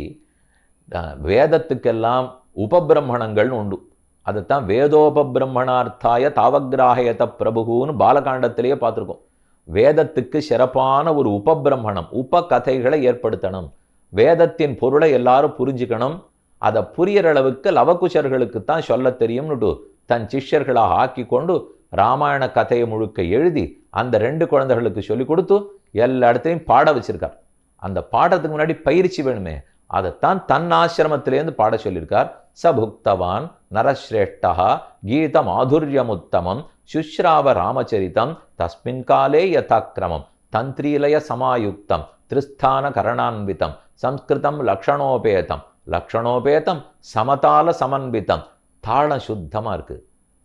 வேதத்துக்கெல்லாம் உபபிரம்மணங்கள்னு உண்டு. அதுதான் வேதோபபிரம்மணார்த்தாய தாவகிராஹயத பிரபுன்னு பாலகாண்டத்திலேயே பார்த்துருக்கோம். வேதத்துக்கு சிறப்பான ஒரு உபபிரம்மணம், உபகதைகளை ஏற்படுத்தணும். வேதத்தின் பொருளை எல்லாரும் புரிஞ்சுக்கணும். அதை புரியற அளவுக்கு லவகுஷர்களுக்கு தான் சொல்ல தெரியும்னுட்டு தன் சிஷ்யர்களாக ஆக்கி கொண்டு ராமாயண கதையை முழுக்க எழுதி அந்த 2 குழந்தைகளுக்கு சொல்லி கொடுத்து எல்லா இடத்துலையும் பாட வச்சிருக்கார். அந்த பாடத்துக்கு முன்னாடி பயிற்சி வேணுமே, அதைத்தான் தன் ஆசிரமத்திலேருந்து பாட சொல்லியிருக்கார். சபுக்தவான் நரஸ்ரேஷ்டா கீத மாதுர்யமுத்தமம் சுஷ்ராவ ராமச்சரிதம் தஸ்மின் காலே யதாக்கிரமம் தந்திரீலய சமாயுக்தம் திரிஸ்தான கரணான்விதம் சம்ஸ்கிருதம் லக்ஷணோபேதம் சமதால சமன்விதம். தாளம் சுத்தமா இருக்கு.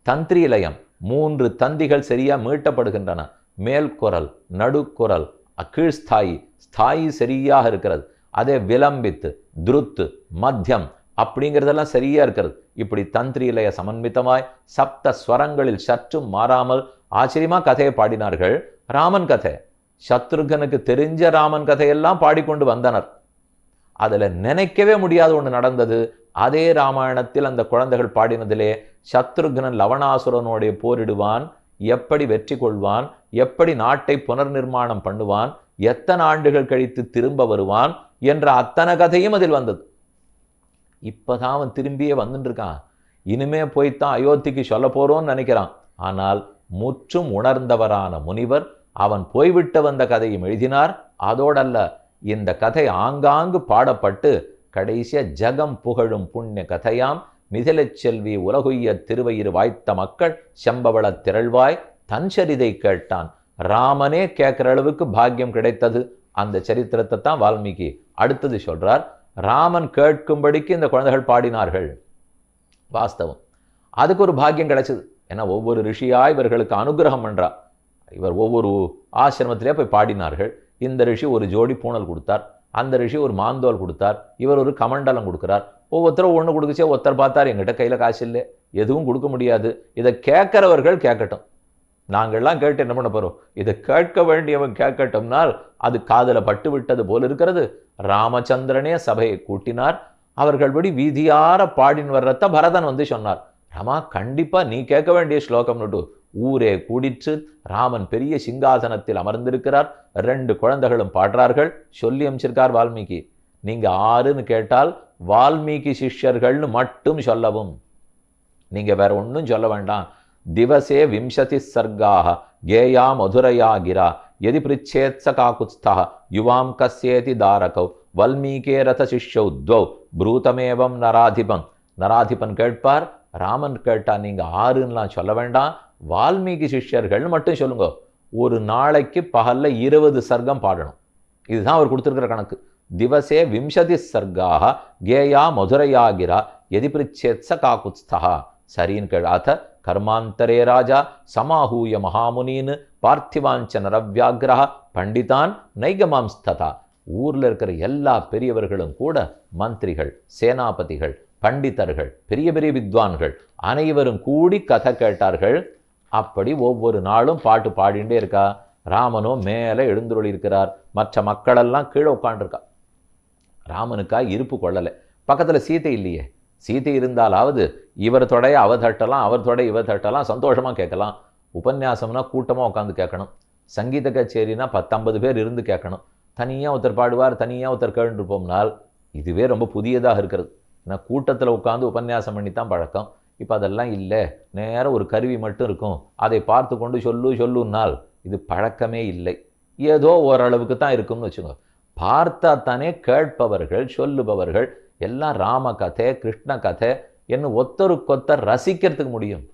தந்திரீலயம் 3 தந்திகள் சரியா மீட்டப்படுகின்றன. மேல்குரல், நடுக்குரல், கீழ்ஸ்தாயி, ஸ்தாயி சரியாக இருக்கிறது. அதே விலம்பித்து, துருத்து, மத்தியம் அப்படிங்கிறதெல்லாம் சரியா இருக்கிறது. இப்படி தந்திரீலய சமன்விதமாய் சப்த ஸ்வரங்களில் சற்றும் மாறாமல் ஆச்சரியமா கதையை பாடினார்கள். ராமன் கதை, சத்ருகனுக்கு தெரிஞ்ச ராமன் கதையெல்லாம் பாடிக்கொண்டு வந்தனர். அதுல நினைக்கவே முடியாத ஒன்று நடந்தது. அதே ராமாயணத்தில் அந்த குழந்தைகள் பாடினதிலே சத்ருகனன் லவணாசுரனோடைய போரிடுவான், எப்படி வெற்றி கொள்வான், எப்படி நாட்டை புனர் நிர்மாணம் பண்ணுவான், எத்தனை ஆண்டுகள் கழித்து திரும்ப வருவான் என்ற அத்தனை கதையும் அதில் வந்தது. இப்பதான் அவன் திரும்பியே வந்துட்டு இருக்கான். இனிமே போய்த்தான் அயோத்திக்கு சொல்ல போறோன்னு நினைக்கிறான். ஆனால் முற்றும் உணர்ந்தவரான முனிவர் அவன் போய்விட்டு வந்த கதையும் எழுதினார். அதோடல்ல, இந்த கதை ஆங்காங்கு பாடப்பட்டு கடைசிய ஜகம் புகழும் புண்ணிய கதையாம் மிதிலைச் செல்வி உலகுய்ய திருவயிறு வாய்த்த மக்கள் செம்பவள திரள்வாய் தன் சரிதை கேட்டான். ராமனே கேட்கிற அளவுக்கு பாக்கியம் கிடைத்தது. அந்த சரித்திரத்தை தான் வால்மீகி அடுத்தது சொல்றார். ராமன் கேட்கும்படிக்கு இந்த குழந்தைகள் பாடினார்கள். வாஸ்தவம், அதுக்கு ஒரு பாக்கியம் கிடைச்சது. ஏன்னா ஒவ்வொரு ரிஷியாய் இவர்களுக்கு அனுகிரகம் பண்றா. இவர் ஒவ்வொரு ஆசிரமத்திலே போய் பாடினார்கள். இந்த ரிஷி ஒரு ஜோடி பூணல் கொடுத்தார், அந்த ரிஷி ஒரு மாந்தோல் கொடுத்தார், இவர் ஒரு கமண்டலம் கொடுக்கிறார். ஒவ்வொருத்தரும் ஒன்று கொடுக்குச்சே. ஒருத்தர் பார்த்தார், எங்கிட்ட கையில் காசு இல்லை, எதுவும் கொடுக்க முடியாது. இதை கேட்கிறவர்கள் கேட்கட்டும். நாங்கள்லாம் கேட்டு என்ன பண்ண போறோம்? இதை கேட்க வேண்டியவன் கேட்கட்டும்னால் அது காதல பட்டு விட்டது போல் இருக்கிறது. ராமச்சந்திரனே சபையை கூட்டினார். அவர்கள் படி வீதியார பாடின் வர்றத பரதன் வந்து சொன்னார். ராமா, கண்டிப்பா நீ கேட்க வேண்டிய ஸ்லோகம்னுட்டு ஊரே கூடிற்று. ராமன் பெரிய சிங்காசனத்தில் அமர்ந்திருக்கிறார். 2 குழந்தைகளும் பாடுறார்கள். சொல்லி அமைச்சிருக்கார் வால்மீகி. நீங்க 6ன்னு கேட்டால் வால்மீகி சிஷ்யர்கள்னு மட்டும் சொல்லவும். நீங்க வேற ஒன்றும் சொல்ல வேண்டாம். திவசே விம்சதி சர்காக கேயா மதுரையா கிரா எதி பிரிச்சேத்ச காகுத்ஸ்தா யுவாம் கஸ்யேதி தாரகவ் வல்மீகே ரத சிஷ்யௌ துவௌ ப்ரூதமேவம் நராதிபம். நராதிபன் கேட்பார், ராமன் கேட்டா நீங்க 6ன்னுலாம் சொல்ல வேண்டாம், வால்மீகி சிஷ்யர்கள் மட்டும் சொல்லுங்க. ஒரு நாளைக்கு பகல்ல 20 சர்க்கம் பாடணும். இதுதான் அவர் கொடுத்திருக்கிற கணக்கு. திவசே விம்சதி சர்காக கேயா மதுரையா கிரா எதி பிரிச்சேத்ச காகுத்ஸ்தா. சரின்னு கேள். அத கர்மாந்தரே ராஜா சமாஹூய மகாமுனின்னு பார்த்திவாஞ்ச நரவியாகிரஹ பண்டிதான் நைகமாம்ஸ்ததா. ஊர்ல இருக்கிற எல்லா பெரியவர்களும் கூட மந்திரிகள், சேனாபதிகள், பண்டிதர்கள், பெரிய பெரிய வித்வான்கள் அனைவரும் கூடி கதை கேட்டார்கள். அப்படி ஒவ்வொரு நாளும் பாட்டு பாடிண்டே இருக்கா. ராமனோ மேலே எழுந்துருளி இருக்கிறார். மற்ற மக்களெல்லாம் கீழே உட்காண்டிருக்கா. ராமனுக்கா இருப்பு கொள்ளலை. பக்கத்துல சீதை இல்லையே. சீதை இருந்தாலாவது இவர் தொடைய அவர் தட்டலாம், அவர் தொடைய இவர் தட்டலாம், சந்தோஷமா கேட்கலாம். உபன்யாசம்னா கூட்டமா உட்காந்து கேட்கணும். சங்கீத கச்சேரினா 10-50 பேர் இருந்து கேட்கணும். தனியா ஒருத்தர் பாடுவார், தனியா ஒருத்தர் கேட்டுருப்போம்னால் இதுவே ரொம்ப புதியதாக இருக்கிறது. ஏன்னா கூட்டத்தில் உட்காந்து உபன்யாசம் பண்ணித்தான் பழக்கம். இப்போ அதெல்லாம் இல்லை. நேரம் ஒரு கருவி மட்டும் இருக்கும், அதை பார்த்து கொண்டு சொல்லுன்னால் இது பழக்கமே இல்லை. ஏதோ ஓரளவுக்கு தான் இருக்கும்னு வச்சுக்கோங்க. பார்த்தா தானே கேட்பவர்கள், சொல்லுபவர்கள் எல்லாம் ராம கதை, கிருஷ்ண கதை என்ன ஒத்தருக்கொத்தர் ரசிக்கிறதுக்கு முடியும்.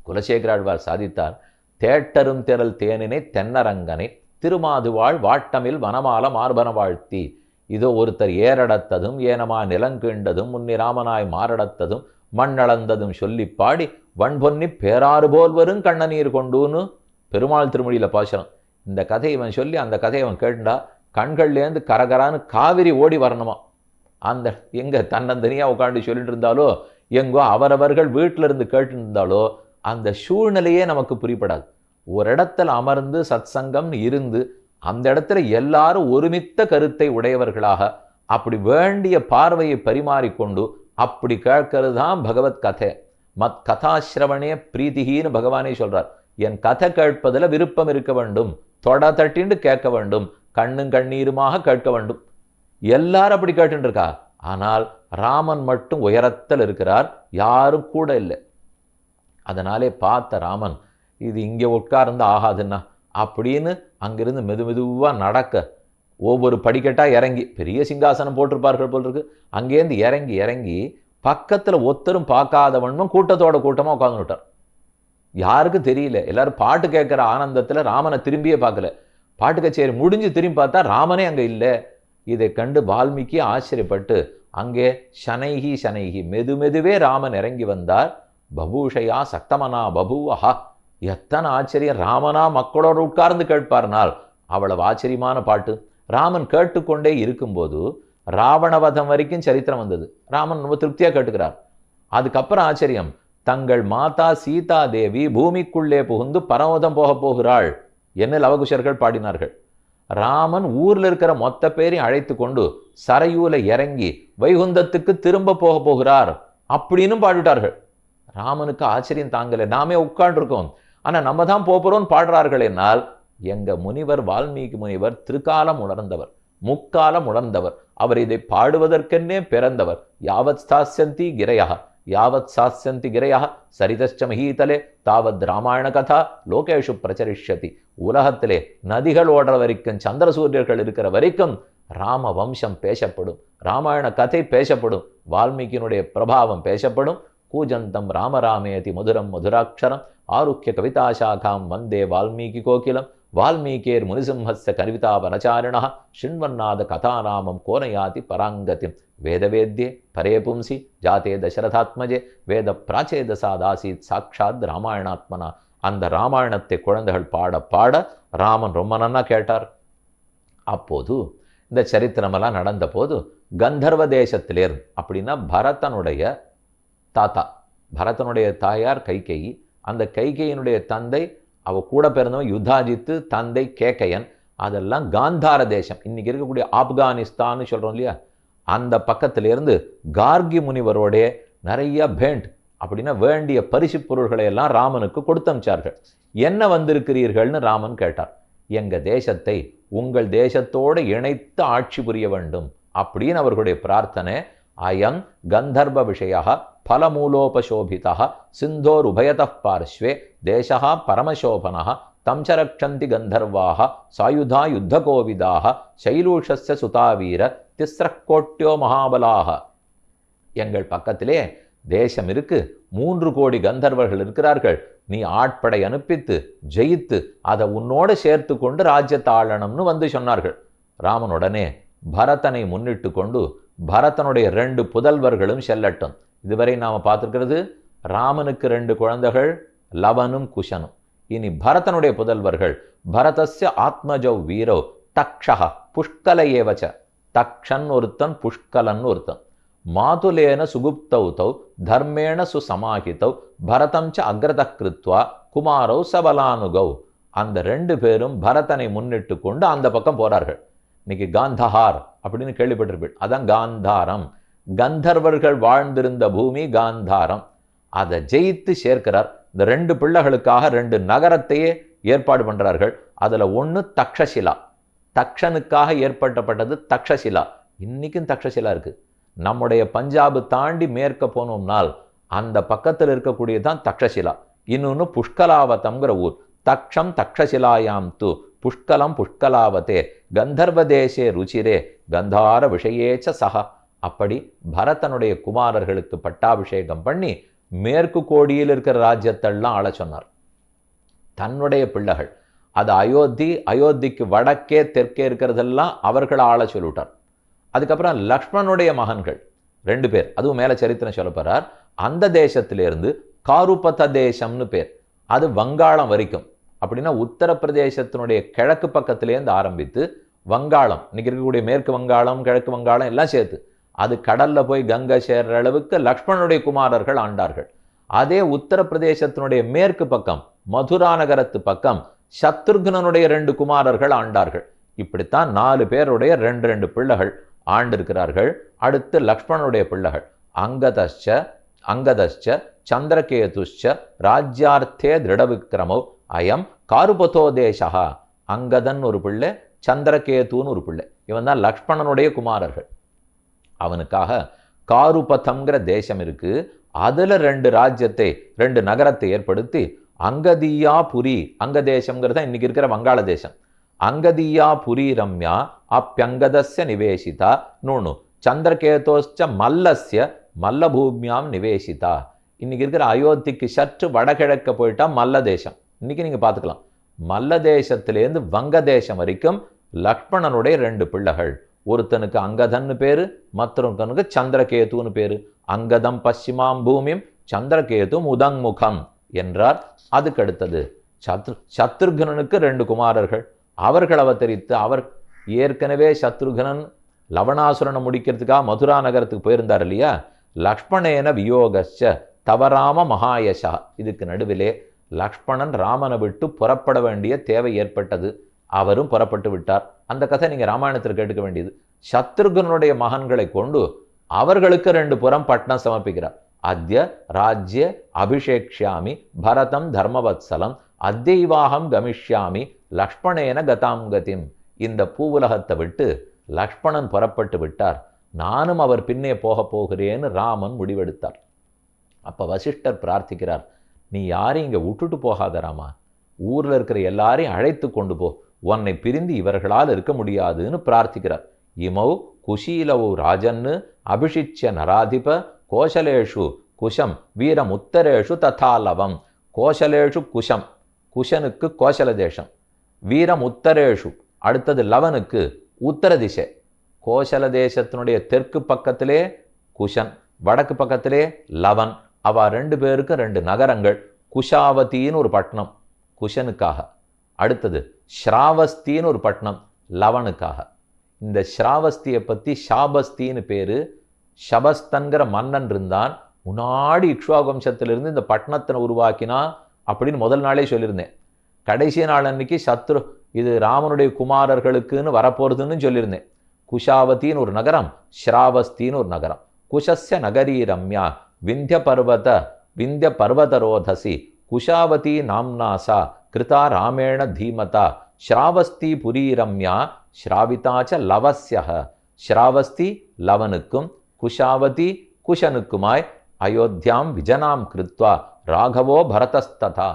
குலசேகராழ்வார் சாதித்தார், தேட்டரும் திரள் தேனினை தென்னரங்கனை திருமாதுவாள் வாட்டமில் வனமால மார்பன வாழ்த்தி. இதோ ஒருத்தர் ஏறடத்ததும் ஏனமா நிலங்கீண்டதும் முன்னிராமனாய் மாரடத்ததும் மண்ணளந்ததும் சொல்லி பாடி வன்பொன்னி பேராறு போல் வரும் கண்ணநீர் கொண்டுன்னு பெருமாள் திருமொழியில பாசனம். இந்த கதையை இவன் சொல்லி அந்த கதையை அவன் கேட்டா கண்கள்லேருந்து கரகரான்னு காவிரி ஓடி வரணுமா. அந்த எங்க தன்னந்தனியாக உட்காந்து சொல்லிட்டு இருந்தாலோ, எங்கோ அவரவர்கள் வீட்டில் இருந்து கேட்டு இருந்தாலோ அந்த சூழ்நிலையே நமக்கு புரியப்படாது. ஒரு இடத்துல அமர்ந்து சத் சங்கம் இருந்து அந்த இடத்துல எல்லாரும் ஒருமித்த கருத்தை உடையவர்களாக அப்படி வேண்டிய பார்வையை பரிமாறிக்கொண்டு அப்படி கேட்கறது தான் பகவத் கதை. மத் கதாசிரவணே பிரீதிகின்னு பகவானே சொல்றார். என் கதை கேட்பதில் விருப்பம் இருக்க வேண்டும், தொட தட்டிண்டு கேட்க வேண்டும், கண்ணும் கண்ணீருமாக கேட்க வேண்டும். எல்லாரும் அப்படி கேட்டு இருக்கா. ஆனால் ராமன் மட்டும் உயரத்தில் இருக்கிறார், யாரும் கூட இல்லை. அதனாலே பார்த்த ராமன் இது இங்கே உட்கார்ந்து ஆகாதுன்னா அப்படின்னு அங்கிருந்து மெதுவா நடக்க ஒவ்வொரு படிக்கட்டா இறங்கி, பெரிய சிங்காசனம் போட்டிருப்பார்கள் போல் இருக்கு, அங்கேருந்து இறங்கி பக்கத்தில் ஒத்தரும் பார்க்காதவனும் கூட்டத்தோட கூட்டமாக உட்காந்துட்டார். யாருக்கும் தெரியல. எல்லாரும் பாட்டு கேட்குற ஆனந்தத்தில் ராமனை திரும்பியே பார்க்கல. பாட்டு கச்சேரி முடிஞ்சு திரும்பி பார்த்தா ராமனே அங்கே இல்லை. இதை கண்டு வால்மீகி ஆச்சரியப்பட்டு அங்கே சனைகி சனைகி மெதுவே ராமன் இறங்கி வந்தார். பபூஷையா சக்தமனா பபூவஹா. எத்தனை ஆச்சரியம்! ராமனா மக்களோடு உட்கார்ந்து கேட்பார்னால் அவ்வளவு ஆச்சரியமான பாட்டு. ராமன் கேட்டுக்கொண்டே இருக்கும்போது ராவணவதம் வரைக்கும் சரித்திரம் வந்தது. ராமன் ரொம்ப திருப்தியாக கேட்டுக்கிறார். அதுக்கப்புறம் ஆச்சரியம், தங்கள் மாதா சீதா தேவி பூமிக்குள்ளே புகுந்து பரமதம் போக போகிறாள் என்ன லவகுஷர்கள் பாடினார்கள். ராமன் ஊர்ல இருக்கிற மொத்த பேரையும் அழைத்து கொண்டு சரையூல இறங்கி வைகுந்தத்துக்கு திரும்ப போக போகிறார் அப்படின்னு பாடிட்டார்கள். ராமனுக்கு ஆச்சரியம் தாங்கலை. நாமே உட்காண்டிருக்கோம், ஆனா நம்ம தான் போறோம்னு பாடுறார்கள். என்னால் எங்க முனிவர் வால்மீகி முனிவர் திருக்காலம் உணர்ந்தவர், முக்காலம் உணர்ந்தவர். அவர் இதை பாடுவதற்கென்னே பிறந்தவர். யாவத் ஸ்தாஸ்யந்தி கிரையா யாவத் சாஸ்யந்தி கிரையா சரிதச்ச மஹீதலே தாவத் ராமாயண கதா லோகேஷு பிரச்சரிஷ்யதி. உலகத்திலே நதிகள் ஓடுற வரைக்கும், சந்திர சூரியர்கள் இருக்கிற வரைக்கும் ராம வம்சம் பேசப்படும், ராமாயண கதை பேசப்படும், வால்மீகியினுடைய பிரபாவம் பேசப்படும். கூஜந்தம் ராமராமேதி மதுரம் மதுராட்சரம் ஆருக்கிய கவிதாசாகாம் வந்தே வால்மீகி கோகிலம். வால்மீகேர் முனிசிம்ஹஸ்ய கவிதாவனச்சாரிணः ஷிண்வன்னாத கதாநாமம் கோனயாதி பராங்கதிம். வேதவேத்யே பரே பும்சி ஜாதே தசரதாத்மஜே வேத பிராச்சேதசாதாசீத் சாட்சாத் ராமாயணாத்மனா. அந்த ராமாயணத்தை குழந்தைகள் பாட பாட ராமன் ரொம்ப நன்னா கேட்டார். அப்போது இந்த சரித்திரமெல்லாம் நடந்த போது கந்தர்வ தேசத்திலேருந்து, அப்படின்னா பரதனுடைய தாத்தா, பரதனுடைய தாயார் கைகேயி, அந்த கைகேயினுடைய தந்தை அவ கூட பிறந்தவன் யுத்தாஜித்து, தந்தை கேக்கையன், அதெல்லாம் காந்தார தேசம். இன்னைக்கு இருக்கக்கூடிய ஆப்கானிஸ்தான்னு சொல்றோம் இல்லையா, அந்த பக்கத்திலிருந்து கார்கி முனிவரோடைய நிறைய பேண்ட், அப்படின்னா வேண்டிய பரிசு பொருள்களை எல்லாம் ராமனுக்கு கொடுத்து அனுப்பிச்சார்கள். என்ன வந்திருக்கிறீர்கள்னு ராமன் கேட்டார். எங்க தேசத்தை உங்கள் தேசத்தோடு இணைத்து ஆட்சி புரிய வேண்டும் அப்படின்னு அவர்களுடைய பிரார்த்தனை. அயம் கந்தர்வ விஷயா பலமூலோபசோபிதா சிந்தோர் உபயத பார்ஸ்வே தேசா பரமசோபனா தம்ச ரக்ஷந்தி கந்தர்வாக சாயுதா யுத்த கோவிதாக சைலூஷஸ்ய சுதாவீர திஸ்ரக்கோட்டியோ மகாபலாக. எங்கள் பக்கத்திலே தேசம் இருக்கு, 3 கோடி கந்தர்வர்கள் இருக்கிறார்கள். நீ ஆட்படை அனுப்பித்து ஜெயித்து அதை உன்னோடு சேர்த்து கொண்டு ராஜ்யத்தை ஆளணும்னு வந்து சொன்னார்கள். ராமன் உடனே பரதனை முன்னிட்டு கொண்டு பரதனுடைய 2 புதல்வர்களும் செல்லட்டும். இதுவரை நாம் பார்த்துருக்கிறது ராமனுக்கு 2 குழந்தைகள், லவனும் குஷனும். இனி பரதனுடைய புதல்வர்கள் பரதஸ்ய ஆத்மஜௌ வீரோ தக்ஷஹ புஷ்கல ஏவச்ச. தக்ஷன் ஒருத்தன், புஷ்கலன் ஒருத்தன். மாதுலேன சுகுப்தௌ தர்மேண சுசமாஹிதௌ பரதம் ச அக்ரத கிருத்வா குமாரௌ சபலானுகௌ. அந்த 2 பேரும் பரதனை முன்னிட்டு கொண்டு அந்த பக்கம் போறார்கள். இன்னைக்கு காந்தஹார் அப்படின்னு கேள்விப்பட்டிருப்பீள், அதான் காந்தாரம். கந்தர்வர்கள் வாழ்ந்திருந்த பூமி காந்தாரம். அதை ஜெயித்து சேர்க்கிறார். இந்த 2 பிள்ளைகளுக்காக 2 நகரத்தையே ஏற்பாடு பண்றார்கள். அதுல ஒன்று தக்ஷசிலா, தக்ஷனுக்காக ஏற்பட்டப்பட்டது தக்ஷசிலா. இன்னைக்கும் தக்ஷசிலா இருக்கு. நம்முடைய பஞ்சாபு தாண்டி மேற்க போனோம்னால் அந்த பக்கத்தில் இருக்கக்கூடியதான் தக்ஷசிலா. இன்னொன்று புஷ்கலாவதம்ங்கிற ஊர். தக்ஷம் தக்ஷசிலாயாம் து புஷ்கலம் புஷ்கலாவதே கந்தர்வதேசே ருச்சிரே கந்தார விஷயேச்ச சஹா. அப்படி பரதனுடைய குமாரர்களுக்கு பட்டாபிஷேகம் பண்ணி மேற்கு கோடியில் இருக்கிற ராஜ்யத்தெல்லாம் ஆள சொன்னார். தன்னுடைய பிள்ளைகள் அது அயோத்திக்கு வடக்கே தெற்கே இருக்கிறதெல்லாம் அவர்களை ஆள சொல்லிவிட்டார். அதுக்கப்புறம் லக்ஷ்மணனுடைய மகன்கள் 2 பேர், அதுவும் மேல சரித்திரம் சொல்ல போறார். அந்த தேசத்திலிருந்து காருபத தேசம்னு பேர், அது வங்காளம் வரைக்கும். அப்படின்னா உத்தரப்பிரதேசத்தினுடைய கிழக்கு பக்கத்திலேருந்து ஆரம்பித்து வங்காளம், இன்னைக்கு இருக்கக்கூடிய மேற்கு வங்காளம் கிழக்கு வங்காளம் எல்லாம் சேர்த்து அது கடல்ல போய் கங்கை சேர்ற அளவுக்கு லக்ஷ்மணனுடைய குமாரர்கள் ஆண்டார்கள். அதே உத்தரப்பிரதேசத்தினுடைய மேற்கு பக்கம் மதுரா நகரத்து பக்கம் சத்ருக்னனுடைய 2 குமாரர்கள் ஆண்டார்கள். இப்படித்தான் 4 பேருடைய 2 பிள்ளைகள் ஆண்டிருக்கிறார்கள். அடுத்து லக்ஷ்மணனுடைய பிள்ளைகள் அங்கதஸ்ச சந்திரகேதுஷ்ச ராஜ்யார்த்தே திருடவிக்ரமோ அயம் காருபதோ தேசா. அங்கதன் ஒரு பிள்ளை, சந்திரகேதுன்னு ஒரு பிள்ளை. இவன் தான் லக்ஷ்மணனுடைய குமாரர்கள். அவனுக்காக காருபதம்ங்கிற தேசம் இருக்கு. அதுல 2 ராஜ்யத்தை 2 நகரத்தை ஏற்படுத்தி அங்கதியா புரி, அங்க தேசம்ங்கிறது இன்னைக்கு இருக்கிற வங்காள தேசம். அங்கதியா புரி ரம்யா அப்பியங்கதஸ்ய நிவேசிதா நூணு சந்திரகேதோஸ்ச மல்லஸ்ய மல்லபூமியாம் நிவேசிதா. இன்னைக்கு இருக்கிற அயோத்திக்கு சற்று வடகிழக்க போயிட்டா மல்ல தேசம். இன்னைக்கு நீங்க பார்த்துக்கலாம், மல்ல தேசத்திலேருந்து வங்க தேசம் வரைக்கும் லக்ஷ்மணனுடைய 2 பிள்ளைகள். ஒருத்தனுக்கு அங்கதன்னு பேரு, மற்றொருத்தனுக்கு சந்திரகேதுன்னு பேரு. அங்கதம் பশ্চিமாம் பூமியும் சந்திரகேது உதங்முகம் என்றார். அதுக்கு அடுத்தது சத்ருகனனுக்கு 2 குமாரர்கள். அவர்கள் அவதரித்து அவர் ஏற்கனவே சத்ருகனன் லவணாசுரனை முடிக்கிறதுக்காக மதுரா நகரத்துக்கு போயிருந்தார் இல்லையா. லக்ஷ்மணேன வியோகச்ச தவராம மகாயசா. இதுக்கு நடுவிலே லக்ஷ்மணன் ராமனை விட்டு புறப்பட வேண்டிய தேவை ஏற்பட்டது. அவரும் புறப்பட்டு விட்டார். அந்த கதை நீங்க ராமாயணத்தில் கேட்டுக்க வேண்டியது. சத்ருகனுடைய மகன்களை கொண்டு அவர்களுக்கு 2 புறம் பட்டம் சமர்ப்பிக்கிறார். அத்ய ராஜ்ய அபிஷேக்ஷாமி பரதம் தர்மவத்சலம் அத்யைவாகம் கமிஷ்யாமி லக்ஷ்மணேன கதாம் கதிம். இந்த பூவுலகத்தை விட்டு லக்ஷ்மணன் புறப்பட்டு விட்டார், நானும் அவர் பின்னே போகிறேன்னு ராமன் முடிவெடுத்தார். அப்ப வசிஷ்டர் பிரார்த்திக்கிறார், நீ யாரையும் இங்க விட்டுட்டு போகாத ராமா, ஊர்ல இருக்கிற எல்லாரையும் அழைத்து கொண்டு போ, உன்னை பிரிந்து இவர்களால் இருக்க முடியாதுன்னு பிரார்த்திக்கிறார். இமௌ குஷீலவு ராஜன்னு அபிஷிச்சிய நராதிப கோசலேஷு குஷம் வீரம் உத்தரேஷு ததாலவம். கோசலேஷு குஷம், குஷனுக்கு கோசல தேசம். வீரம் உத்தரேஷு அடுத்தது லவனுக்கு உத்தர திசை. கோசல தேசத்தினுடைய தெற்கு பக்கத்திலே குஷன், வடக்கு பக்கத்திலே லவன். அவ 2 பேருக்கு 2 நகரங்கள். குஷாவதின்னு ஒரு பட்டணம் குஷனுக்காக, அடுத்தது ஸ்ராவஸ்தின்னு ஒரு பட்டணம் லவனுக்காக. இந்த ஸ்ராவஸ்தியை பற்றி ஷாபஸ்தின்னு பேரு. ஷபஸ்தன்கிற மன்னன் இருந்தான், முன்னாடி இக்ஷ்வாகு வம்சத்திலிருந்து இந்த பட்டணத்தை உருவாக்கினா அப்படின்னு முதல் நாளே சொல்லியிருந்தேன். கடைசி நாள் அன்னைக்கு சத்ரு இது ராமனுடைய குமாரர்களுக்குன்னு வரப்போறதுன்னு சொல்லியிருந்தேன். குஷாவதின்னு ஒரு நகரம், ஸ்ராவஸ்தின்னு ஒரு நகரம். குஷஸ்ய நகரி ரம்யா விந்திய பர்வதரோதசி குஷாவதி நாம்னாசா கிருதா ராமேண தீமதா ஸ்ராவஸ்தி புரி ரம்யா ஸ்ராவிதாச்ச லவஸ்யஹ. ஸ்ராவஸ்தி லவனுக்கும் குஷாவதி குஷனுக்குமாய் அயோத்தியாம் விஜனாம் கிருத்வா ராகவோ பரதஸ்ததா.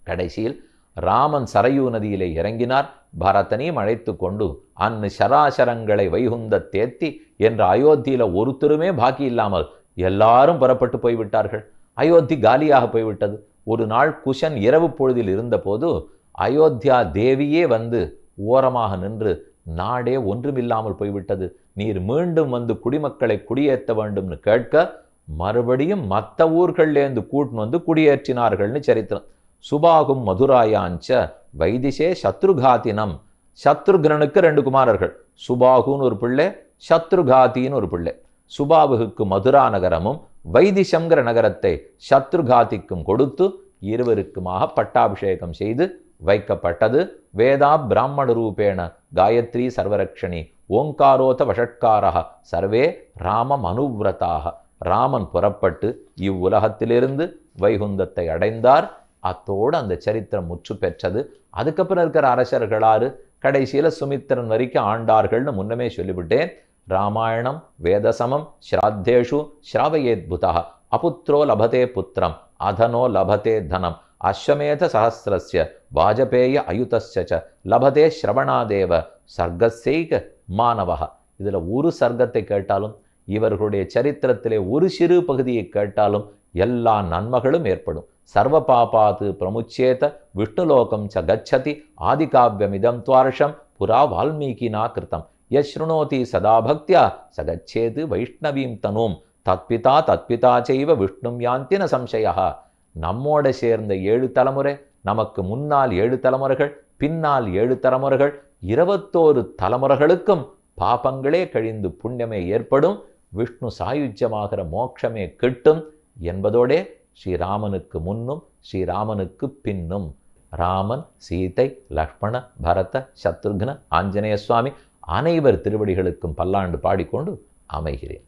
கடைசியில் ராமன் சரையூ நதியிலே இறங்கினார். பரதனையும் அழைத்து கொண்டு அன்னு சராசரங்களை வைகுந்த தேத்தி என்ற அயோத்தியில ஒருத்தருமே பாக்கி இல்லாமல் எல்லாரும் புறப்பட்டு போய்விட்டார்கள். அயோத்தி காலியாக போய்விட்டது. ஒரு நாள் குஷன் இரவு பொழுதில் இருந்தபோது அயோத்தியா தேவியே வந்து ஓரமாக நின்று, நாடே ஒன்றுமில்லாமல் போய்விட்டது, நீர் மீண்டும் வந்து குடிமக்களை குடியேற்ற வேண்டும்னு கேட்க மறுபடியும் மற்ற ஊர்கள்லேருந்து கூட்டின்னு வந்து குடியேற்றினார்கள்னு சரித்திரம். சுபாகும் மதுராயாஞ்ச வைதிசே சத்ருகாதினம். சத்ருகனுக்கு 2 குமாரர்கள், சுபாகுன்னு ஒரு பிள்ளை, சத்ருகாத்தின்னு ஒரு பிள்ளை. சுபாவுக்கு மதுரா நகரமும் வைதிசங்கிற நகரத்தை சத்ருகாதிக்கும் கொடுத்து இருவருக்குமாக பட்டாபிஷேகம் செய்து வைக்கப்பட்டது. வேதா பிராமண ரூபேண காயத்ரி சர்வரக்ஷணி ஓங்காரோத வஷட்காரா சர்வே ராமம் அனுவிரதாக. ராமன் புறப்பட்டு இவ்வுலகத்திலிருந்து வைகுந்தத்தை அடைந்தார். அத்தோடு அந்த சரித்திரம் முற்று பெற்றது. அதுக்கப்புறம் இருக்கிற அரசர்களாரு கடைசியில சுமித்திரன் வரைக்கும் ஆண்டார்கள்னு முன்னமே சொல்லிவிட்டேன். ராமாயணம் வேதசமம் ஸ்ராத்தேஷு ஸ்ராவயேத்புதா அபுத்ரோ லபதே புத்திரம் அதனோ லபதே தனம் அஸ்வமேத சஹஸ்ரஸ்ய வாஜபேய அயுதஸ்ய லபதே ஸ்ரவணாதேவ சர்க்கசைக மாணவா. இதுல ஒரு சர்க்கத்தை கேட்டாலும், இவர்களுடைய சரித்திரத்திலே ஒரு சிறு பகுதியை கேட்டாலும் எல்லா நன்மைகளும் ஏற்படும். சர்வ பாபாது பிரமுச்சேத விஷ்ணுலோகம் ச கச்சதி ஆதிகாவியமிதம் துவார்ஷம் புரா வால்மீகினா கிருத்தம் யஸ்ருணோதி சதா பக்தியா சகச்சேது வைஷ்ணவீம் தனூம் தத்பிதா செய்வ விஷ்ணும் யாந்தின சம்சயா. நம்மோட சேர்ந்த 7 தலைமுறை, நமக்கு முன்னால் 7 தலைமுறைகள், பின்னால் 7 தலைமுறைகள், 21 தலைமுறைகளுக்கும் பாபங்களே கழிந்து புண்ணியமே ஏற்படும், விஷ்ணு சாயுஜ்யமாகிற மோட்சமே கிட்டும் என்பதோடே ஸ்ரீராமனுக்கு முன்னும் ஸ்ரீராமனுக்கு பின்னும் ராமன், சீதை, லக்ஷ்மண, பரத, சத்ருக்ன, ஆஞ்சநேய சுவாமி அனைவர் திருவடிகளுக்கும் பல்லாண்டு பாடிக்கொண்டு அமைகிறேன்.